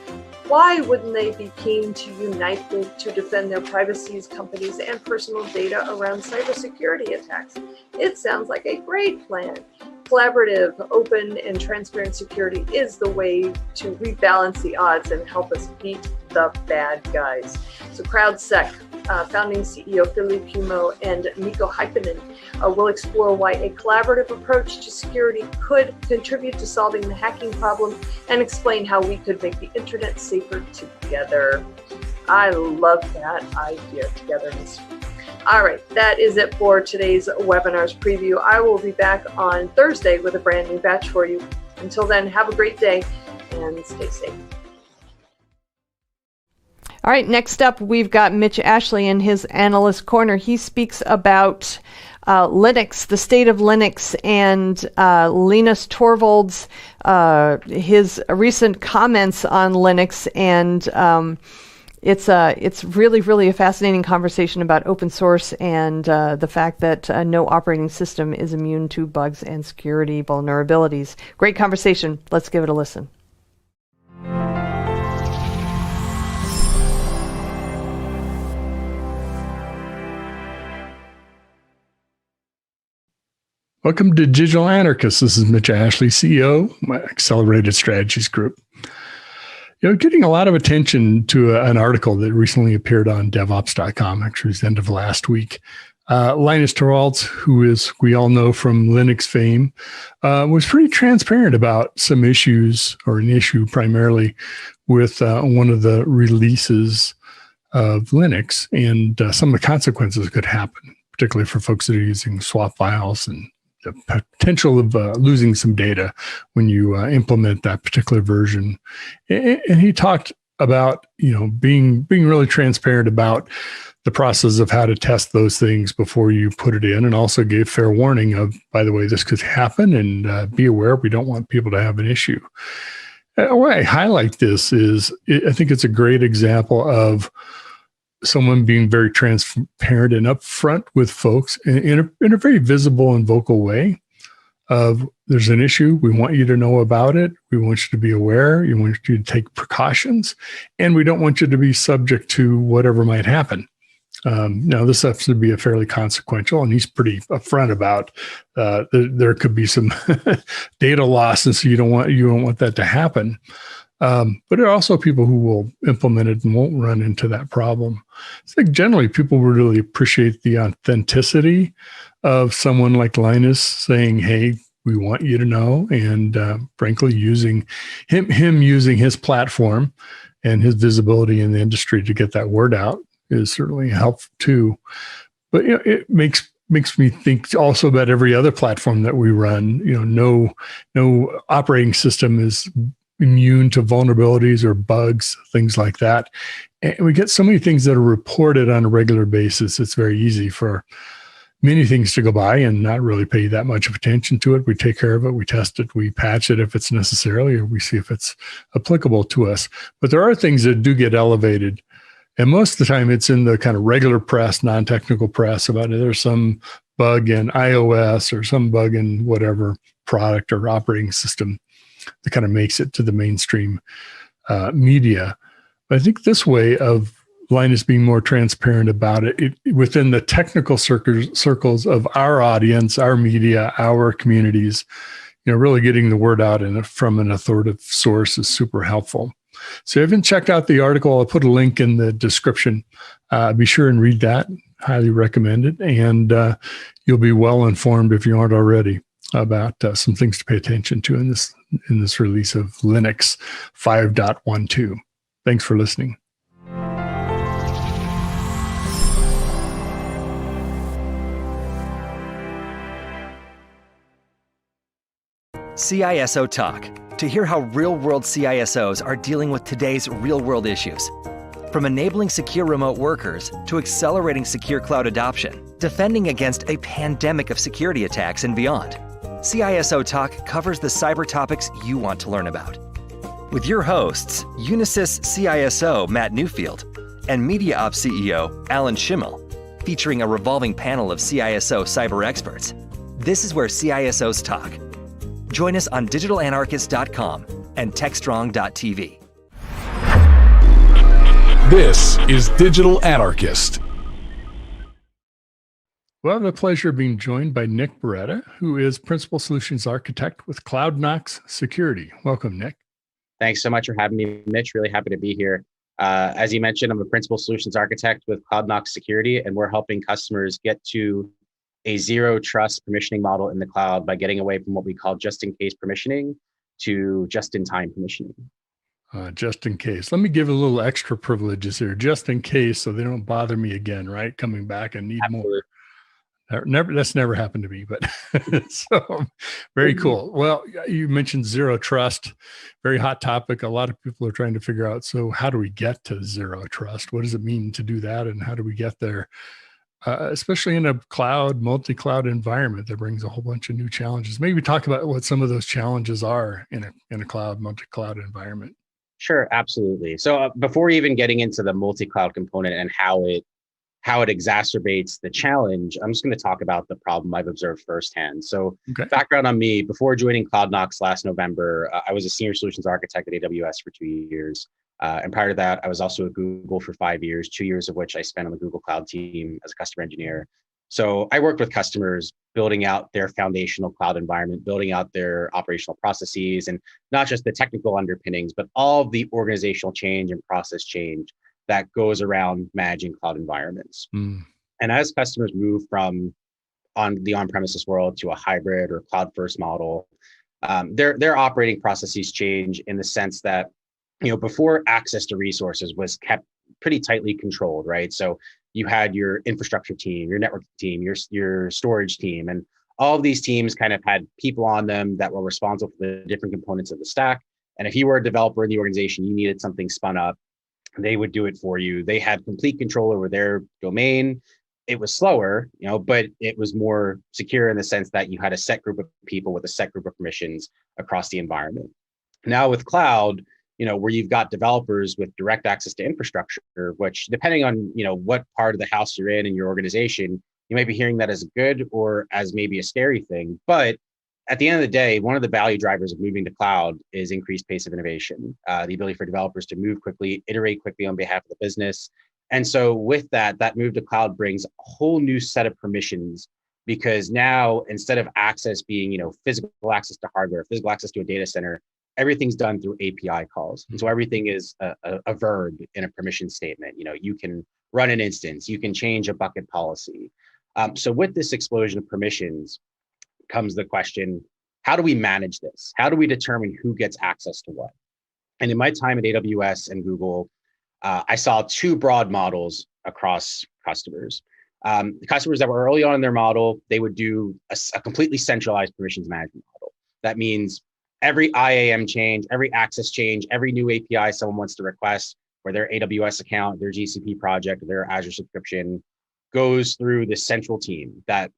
why wouldn't they be keen to unite to defend their privacies, companies, and personal data around cybersecurity attacks? It sounds like a great plan. Collaborative, open, and transparent security is the way to rebalance the odds and help us beat the bad guys. So CrowdSec founding CEO Philippe Humeau and Mikko Hyppinen will explore why a collaborative approach to security could contribute to solving the hacking problem and explain how we could make the internet safer together. I love that idea, togetherness. All right, that is it for today's webinar's preview. I will be back on Thursday with a brand new batch for you. Until then, have a great day and stay safe. All right, next up, we've got Mitch Ashley in his Analyst Corner. He speaks about Linux, the state of Linux, and Linus Torvalds, his recent comments on Linux, and it's really, really a fascinating conversation about open source and the fact that no operating system is immune to bugs and security vulnerabilities. Great conversation. Let's give it a listen. Welcome to Digital Anarchist. This is Mitch Ashley, CEO, my Accelerated Strategies Group. Getting a lot of attention to an article that recently appeared on DevOps.com, actually it was the end of last week. Linus Torvalds, who is, we all know from Linux fame, was pretty transparent about some issues, or an issue primarily, with one of the releases of Linux and some of the consequences that could happen, particularly for folks that are using swap files and the potential of losing some data when you implement that particular version. And he talked about, being really transparent about the process of how to test those things before you put it in, and also gave fair warning of, by the way, this could happen, and be aware we don't want people to have an issue. Why I highlight this is I think it's a great example of someone being very transparent and upfront with folks in a very visible and vocal way of, there's an issue, we want you to know about it, we want you to be aware, we want you to take precautions, and we don't want you to be subject to whatever might happen. Now, this has to be a fairly consequential, and he's pretty upfront about there could be some data loss, and so you don't want that to happen. But there are also people who will implement it and won't run into that problem. I think generally people really appreciate the authenticity of someone like Linus saying, hey, we want you to know, and frankly, using using his platform and his visibility in the industry to get that word out is certainly helpful too. But it makes me think also about every other platform that we run. No operating system is immune to vulnerabilities or bugs, things like that. And we get so many things that are reported on a regular basis. It's very easy for many things to go by and not really pay that much of attention to it. We take care of it, we test it, we patch it if it's necessary, or we see if it's applicable to us. But there are things that do get elevated. And most of the time it's in the kind of regular press, non-technical press about there's some bug in iOS or some bug in whatever product or operating system that kind of makes it to the mainstream media. But I think this way of Linus being more transparent about it within the technical circles of our audience, our media, our communities, really getting the word out from an authoritative source is super helpful. So if you haven't checked out the article, I'll put a link in the description. Be sure and read that. Highly recommend it. And you'll be well informed if you aren't already about some things to pay attention to in this release of Linux 5.12. Thanks for listening. CISO Talk, to hear how real-world CISOs are dealing with today's real-world issues. From enabling secure remote workers to accelerating secure cloud adoption, defending against a pandemic of security attacks and beyond. CISO Talk covers the cyber topics you want to learn about. With your hosts, Unisys CISO Matt Newfield and Media Ops CEO Alan Schimmel, featuring a revolving panel of CISO cyber experts. This is where CISOs talk. Join us on digitalanarchist.com and techstrong.tv. This is Digital Anarchist. Well, I have the pleasure of being joined by Nick Beretta, who is Principal Solutions Architect with CloudKnox Security. Welcome, Nick. Thanks so much for having me, Mitch. Really happy to be here. As you mentioned, I'm a Principal Solutions Architect with CloudKnox Security, and we're helping customers get to a zero trust permissioning model in the cloud by getting away from what we call just-in-case permissioning to just-in-time permissioning. Just in case. Let me give a little extra privileges here, just in case, so they don't bother me again, right? Coming back and need more. That's never happened to me, but so very cool. Well, you mentioned zero trust, very hot topic. A lot of people are trying to figure out, so how do we get to zero trust? What does it mean to do that? And how do we get there? Especially in a multi-cloud environment that brings a whole bunch of new challenges. Maybe talk about what some of those challenges are in a multi-cloud environment. Sure, absolutely. So before even getting into the multi-cloud component and how it exacerbates the challenge, I'm just going to talk about the problem I've observed firsthand. So background on me, before joining CloudKnox last November, I was a senior solutions architect at AWS for 2 years. And prior to that, I was also at Google for 5 years, 2 years of which I spent on the Google Cloud team as a customer engineer. So I worked with customers building out their foundational cloud environment, building out their operational processes, and not just the technical underpinnings, but all of the organizational change and process change that goes around managing cloud environments. And as customers move from the on-premises world to a hybrid or cloud-first model, their operating processes change in the sense that, before access to resources was kept pretty tightly controlled, right? So you had your infrastructure team, your network team, your storage team, and all of these teams kind of had people on them that were responsible for the different components of the stack. And if you were a developer in the organization, you needed something spun up, they would do it for you. They had complete control over their domain. It was slower, but it was more secure in the sense that you had a set group of people with a set group of permissions across the environment. Now with cloud, where you've got developers with direct access to infrastructure, which depending on, what part of the house you're in your organization, you might be hearing that as a good or as maybe a scary thing. But at the end of the day, one of the value drivers of moving to cloud is increased pace of innovation, the ability for developers to move quickly, iterate quickly on behalf of the business. And so with that move to cloud brings a whole new set of permissions, because now instead of access being, physical access to hardware, physical access to a data center, everything's done through API calls. And so everything is a verb in a permission statement. You can run an instance, you can change a bucket policy. So with this explosion of permissions comes the question, how do we manage this? How do we determine who gets access to what? And in my time at AWS and Google, I saw two broad models across customers. The customers that were early on in their model, they would do a completely centralized permissions management model. That means every IAM change, every access change, every new API someone wants to request for their AWS account, their GCP project, their Azure subscription goes through the central team that,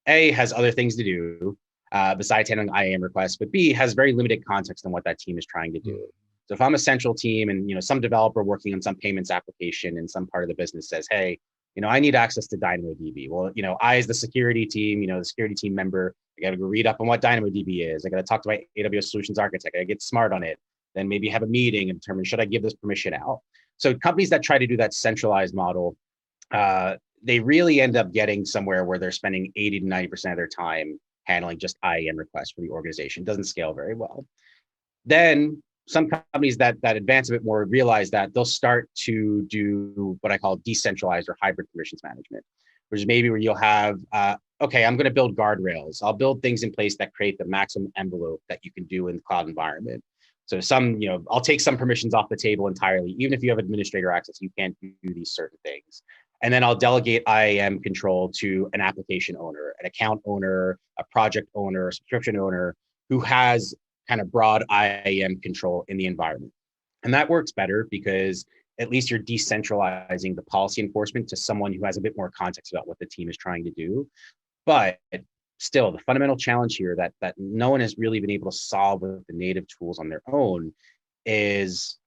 A, has other things to do besides handling IAM requests, but B, has very limited context on what that team is trying to do. So if I'm a central team and, some developer working on some payments application in some part of the business says, hey, I need access to DynamoDB. Well, I, as the security team, the security team member, I got to go read up on what DynamoDB is. I got to talk to my AWS solutions architect. I get smart on it. Then maybe have a meeting and determine, should I give this permission out? So companies that try to do that centralized model, they really end up getting somewhere where they're spending 80 to 90% of their time handling just IAM requests for the organization. It doesn't scale very well. Then some companies that advance a bit more realize that they'll start to do what I call decentralized or hybrid permissions management, which is maybe where you'll have, okay, I'm going to build guardrails. I'll build things in place that create the maximum envelope that you can do in the cloud environment. So I'll take some permissions off the table entirely. Even if you have administrator access, you can't do these certain things. And then I'll delegate IAM control to an application owner, an account owner, a project owner, a subscription owner who has kind of broad IAM control in the environment. And that works better because at least you're decentralizing the policy enforcement to someone who has a bit more context about what the team is trying to do. But still, the fundamental challenge here that no one has really been able to solve with the native tools on their own is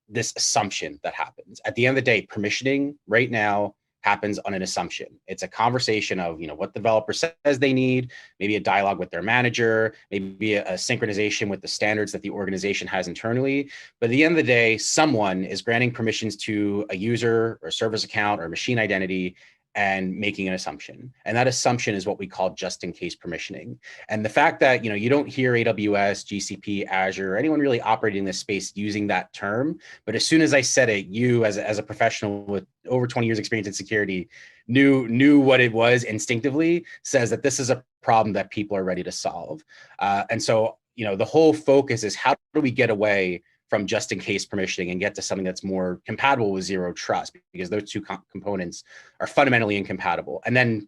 this assumption that happens. At the end of the day, permissioning right now happens on an assumption. It's a conversation of, what the developer says they need, maybe a dialogue with their manager, maybe a synchronization with the standards that the organization has internally. But at the end of the day, someone is granting permissions to a user or service account or machine identity and making an assumption. And that assumption is what we call just-in-case permissioning. And the fact that, you don't hear AWS, GCP, Azure, or anyone really operating in this space using that term, but as soon as I said it, you as a professional with over 20 years experience in security knew what it was instinctively, says that this is a problem that people are ready to solve. And so, the whole focus is how do we get away from just-in-case permissioning and get to something that's more compatible with zero trust, because those two components are fundamentally incompatible. And then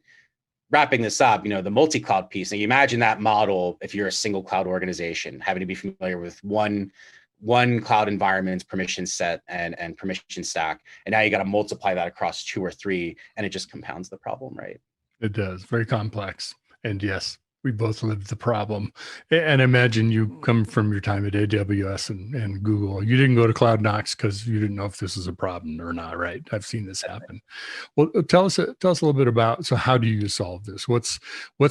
wrapping this up, the multi-cloud piece. And you imagine that model if you're a single cloud organization, having to be familiar with one cloud environment's permission set and permission stack. And now you got to multiply that across 2 or 3, and it just compounds the problem, right? It does. Very complex. And yes, we both lived the problem. And imagine you come from your time at AWS and Google. You didn't go to Cloud Knox because you didn't know if this is a problem or not, right? I've seen this happen. Well, tell us a little bit about, so how do you solve this? What's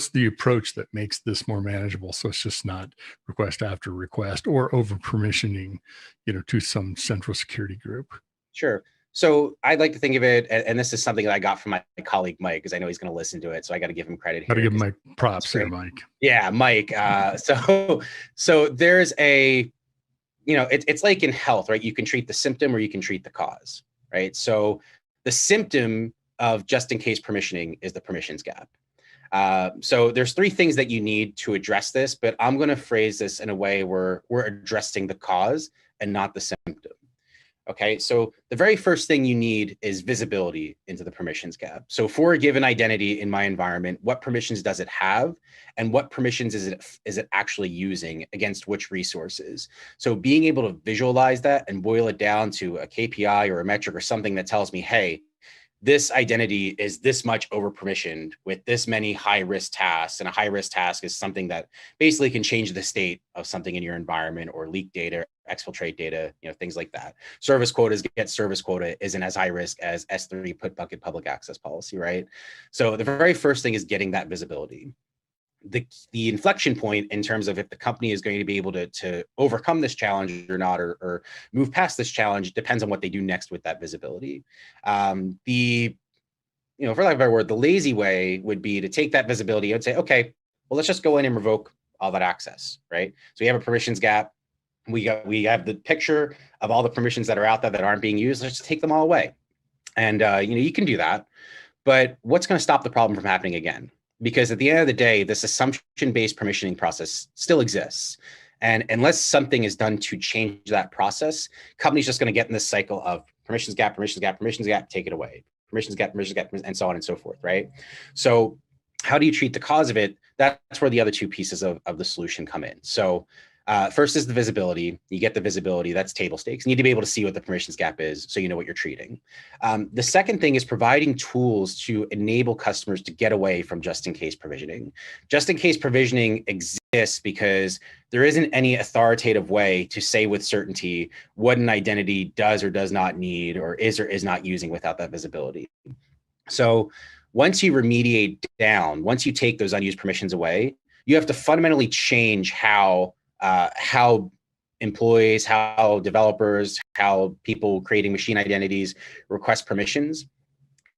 the approach that makes this more manageable so it's just not request after request or over permissioning, to some central security group? Sure. So I'd like to think of it, and this is something that I got from my colleague, Mike, because I know he's going to listen to it. So I got to give him credit here. Got to give Mike props here, Mike. Yeah, Mike. So there's it's like in health, right? You can treat the symptom or you can treat the cause, right? So the symptom of just-in-case permissioning is the permissions gap. So there's 3 things that you need to address this, but I'm going to phrase this in a way where we're addressing the cause and not the symptom. Okay, so the very first thing you need is visibility into the permissions gap. So for a given identity in my environment, what permissions does it have? And what permissions is it actually using against which resources? So being able to visualize that and boil it down to a KPI or a metric or something that tells me, hey, this identity is this much over permissioned with this many high risk tasks. And a high risk task is something that basically can change the state of something in your environment or leak data, exfiltrate data, things like that. Service quotas, get service quota isn't as high risk as S3 put bucket public access policy, right? So the very first thing is getting that visibility. The inflection point in terms of if the company is going to be able to overcome this challenge or not, or move past this challenge, depends on what they do next with that visibility. For lack of a better word, the lazy way would be to take that visibility and say, okay, well, let's just go in and revoke all that access, right? So we have a permissions gap. We have the picture of all the permissions that are out there that aren't being used. Let's just take them all away. And you can do that, but what's going to stop the problem from happening again? Because at the end of the day, this assumption-based permissioning process still exists. And unless something is done to change that process, companies just going to get in this cycle of permissions gap, permissions gap, permissions gap, take it away. Permissions gap, and so on and so forth, right? So how do you treat the cause of it? That's where the other 2 pieces of the solution come in. So First is the visibility. You get the visibility, that's table stakes. You need to be able to see what the permissions gap is so you know what you're treating. The second thing is providing tools to enable customers to get away from just-in-case provisioning. Just-in-case provisioning exists because there isn't any authoritative way to say with certainty what an identity does or does not need or is not using without that visibility. So once you remediate down, once you take those unused permissions away, you have to fundamentally change how employees, how developers, how people creating machine identities request permissions.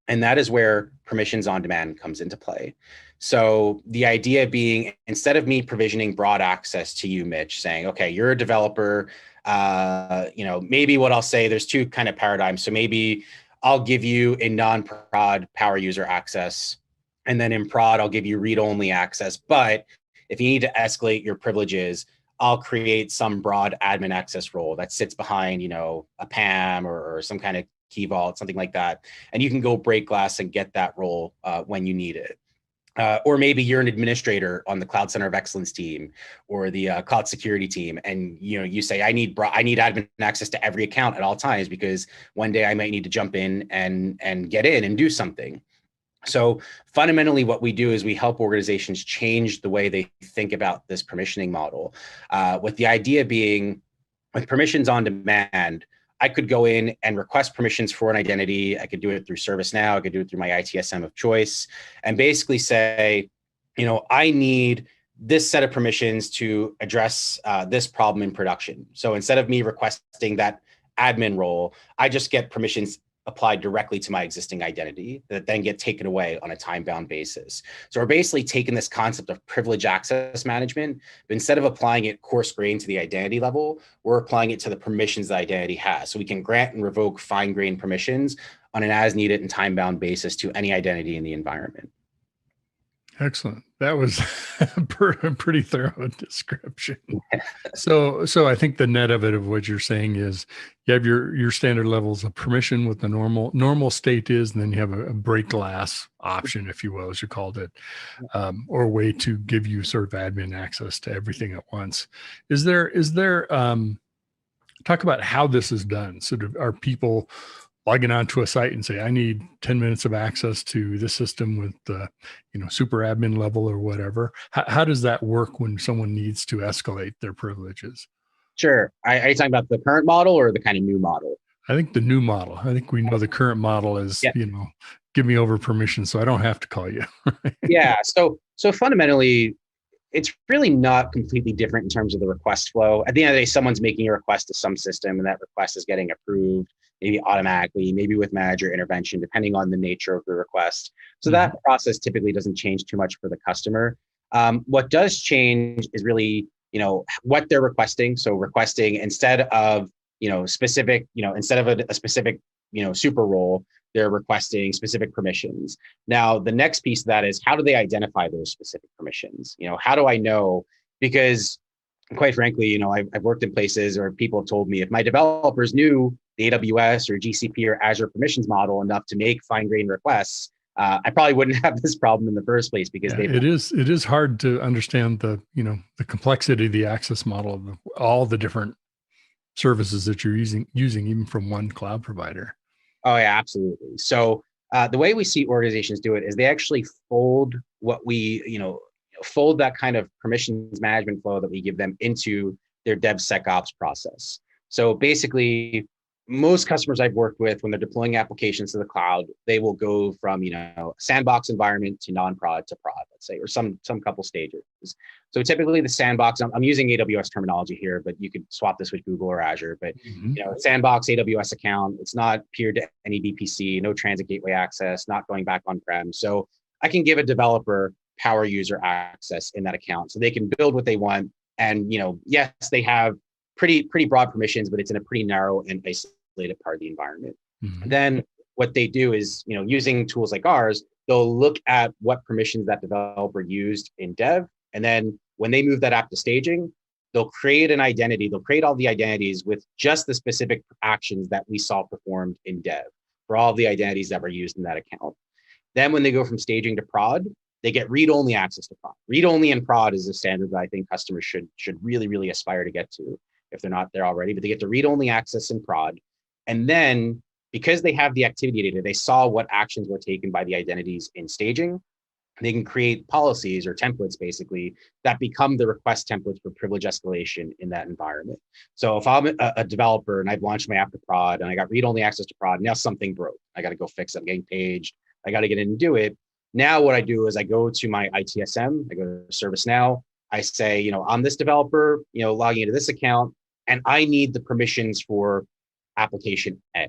And that is where permissions on demand comes into play. So the idea being, instead of me provisioning broad access to you, Mitch, saying, okay, you're a developer, maybe what I'll say, there's two kind of paradigms. So maybe I'll give you a non-prod power user access, and then in prod, I'll give you read-only access. But if you need to escalate your privileges, I'll create some broad admin access role that sits behind, a PAM or some kind of key vault, something like that. And you can go break glass and get that role when you need it. Or maybe you're an administrator on the Cloud Center of Excellence team or the Cloud Security team, and you say, I need admin access to every account at all times because one day I might need to jump in and get in and do something. So fundamentally, what we do is we help organizations change the way they think about this permissioning model, with the idea being, with permissions on demand, I could go in and request permissions for an identity. I could do it through ServiceNow. I could do it through my ITSM of choice, and basically say, I need this set of permissions to address this problem in production. So instead of me requesting that admin role, I just get permissions applied directly to my existing identity that then get taken away on a time-bound basis. So we're basically taking this concept of privilege access management, but instead of applying it coarse-grained to the identity level, we're applying it to the permissions the identity has. So we can grant and revoke fine-grained permissions on an as-needed and time-bound basis to any identity in the environment. Excellent. That was a pretty thorough description. So I think the net of it, of what you're saying, is you have your standard levels of permission, what the normal state is, and then you have a break glass option, if you will, as you called it, or a way to give you sort of admin access to everything at once. Is there talk about how this is done? So are people logging onto a site and say, I need 10 minutes of access to this system with the, super admin level or whatever? How does that work when someone needs to escalate their privileges? Sure. Are you talking about the current model or the kind of new model? I think the new model. I think we know the current model is, give me over permission so I don't have to call you. Yeah. So fundamentally, it's really not completely different in terms of the request flow. At the end of the day, someone's making a request to some system and that request is getting approved, maybe automatically, maybe with manager intervention, depending on the nature of the request. So that process typically doesn't change too much for the customer. What does change is really, what they're requesting. So requesting instead of, specific, instead of a specific, super role, they're requesting specific permissions. Now, the next piece of that is, how do they identify those specific permissions? How do I know? Because quite frankly, I've worked in places where people have told me, if my developers knew the AWS or GCP or Azure permissions model enough to make fine-grained requests, I probably wouldn't have this problem in the first place, because it is hard to understand the complexity of the access model of all the different services that you're using even from one cloud provider. Oh yeah, absolutely. So the way we see organizations do it is they actually fold fold that kind of permissions management flow that we give them into their DevSecOps process. So basically, most customers I've worked with, when they're deploying applications to the cloud, they will go from sandbox environment to non-prod to prod, let's say, or some couple stages. So typically the sandbox, I'm using AWS terminology here, but you could swap this with Google or Azure. But sandbox AWS account, it's not peered to any VPC, no transit gateway access, not going back on-prem. So I can give a developer power user access in that account, so they can build what they want. And yes, they have pretty broad permissions, but it's in a pretty narrow and isolated part of the environment. Then what they do is, using tools like ours, they'll look at what permissions that developer used in dev. And then when they move that app to staging, they'll create an identity. They'll create all the identities with just the specific actions that we saw performed in dev for all the identities that were used in that account. Then when they go from staging to prod, they get read-only access to prod. Read-only and prod is a standard that I think customers should really, really aspire to get to if they're not there already, but they get to read-only access in prod. And then because they have the activity data, they saw what actions were taken by the identities in staging. They can create policies or templates basically that become the request templates for privilege escalation in that environment. So if I'm a developer and I've launched my app to prod and I got read-only access to prod, now something broke. I got to go fix it. I'm getting paged. I got to get in and do it. Now what I do is I go to my ITSM, I go to ServiceNow. I say, I'm this developer, logging into this account, and I need the permissions for application A.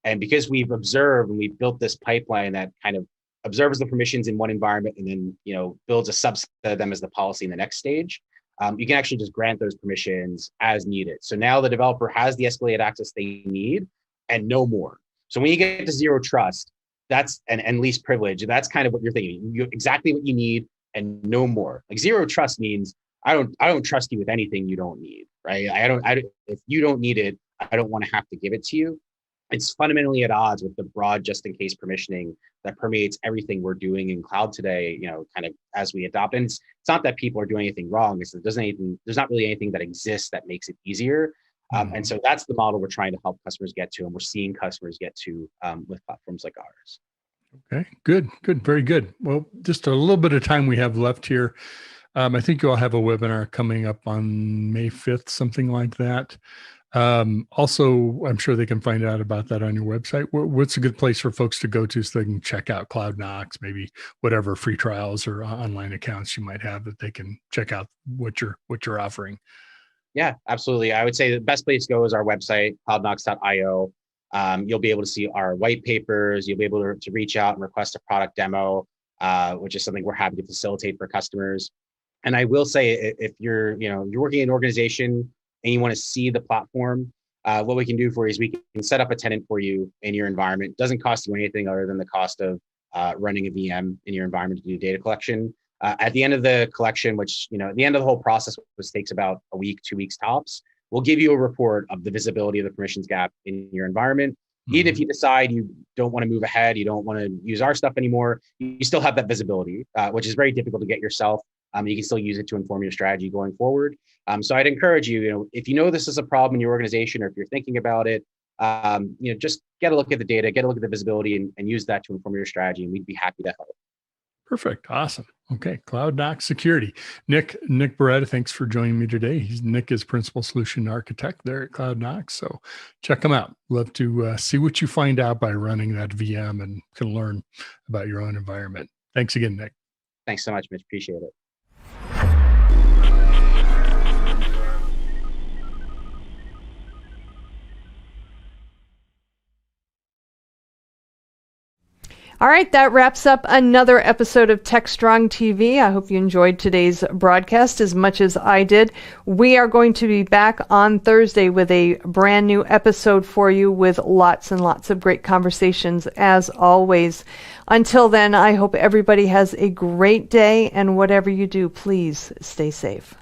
And because we've observed and we've built this pipeline that kind of observes the permissions in one environment and then builds a subset of them as the policy in the next stage, you can actually just grant those permissions as needed. So now the developer has the escalated access they need and no more. So when you get to zero trust, that's and least privilege, that's kind of what you're thinking. Exactly what you need and no more. Like zero trust means I don't trust you with anything you don't need, right? If you don't need it, I don't want to have to give it to you. It's fundamentally at odds with the broad just in case permissioning that permeates everything we're doing in cloud today, kind of as we adopt. And it's not that people are doing anything wrong. There's not really anything that exists that makes it easier. And so that's the model we're trying to help customers get to, and we're seeing customers get to with platforms like ours. Okay, good, very good. Well, just a little bit of time we have left here. I think you'll have a webinar coming up on May 5th, something like that. Also, I'm sure they can find out about that on your website. What's a good place for folks to go to so they can check out CloudKnox, maybe whatever free trials or online accounts you might have that they can check out what you're offering? Yeah, absolutely. I would say the best place to go is our website, cloudknox.io. You'll be able to see our white papers. You'll be able to reach out and request a product demo, which is something we're happy to facilitate for customers. And I will say, if you're working in an organization and you want to see the platform, what we can do for you is we can set up a tenant for you in your environment. It doesn't cost you anything other than the cost of running a VM in your environment to do data collection. At the end of the collection, which, at the end of the whole process, which takes about a week, 2 weeks tops, we'll give you a report of the visibility of the permissions gap in your environment. Even if you decide you don't want to move ahead, you don't want to use our stuff anymore, you still have that visibility, which is very difficult to get yourself. You can still use it to inform your strategy going forward. So I'd encourage you, if you know this is a problem in your organization, or if you're thinking about it, just get a look at the data, get a look at the visibility, and use that to inform your strategy, and we'd be happy to help. Perfect. Awesome. Okay. CloudKnox Security. Nick Beretta, thanks for joining me today. Nick is Principal Solution Architect there at CloudKnox. So check him out. Love to see what you find out by running that VM and can learn about your own environment. Thanks again, Nick. Thanks so much, Mitch. Appreciate it. All right, that wraps up another episode of TechStrong TV. I hope you enjoyed today's broadcast as much as I did. We are going to be back on Thursday with a brand new episode for you with lots and lots of great conversations as always. Until then, I hope everybody has a great day, and whatever you do, please stay safe.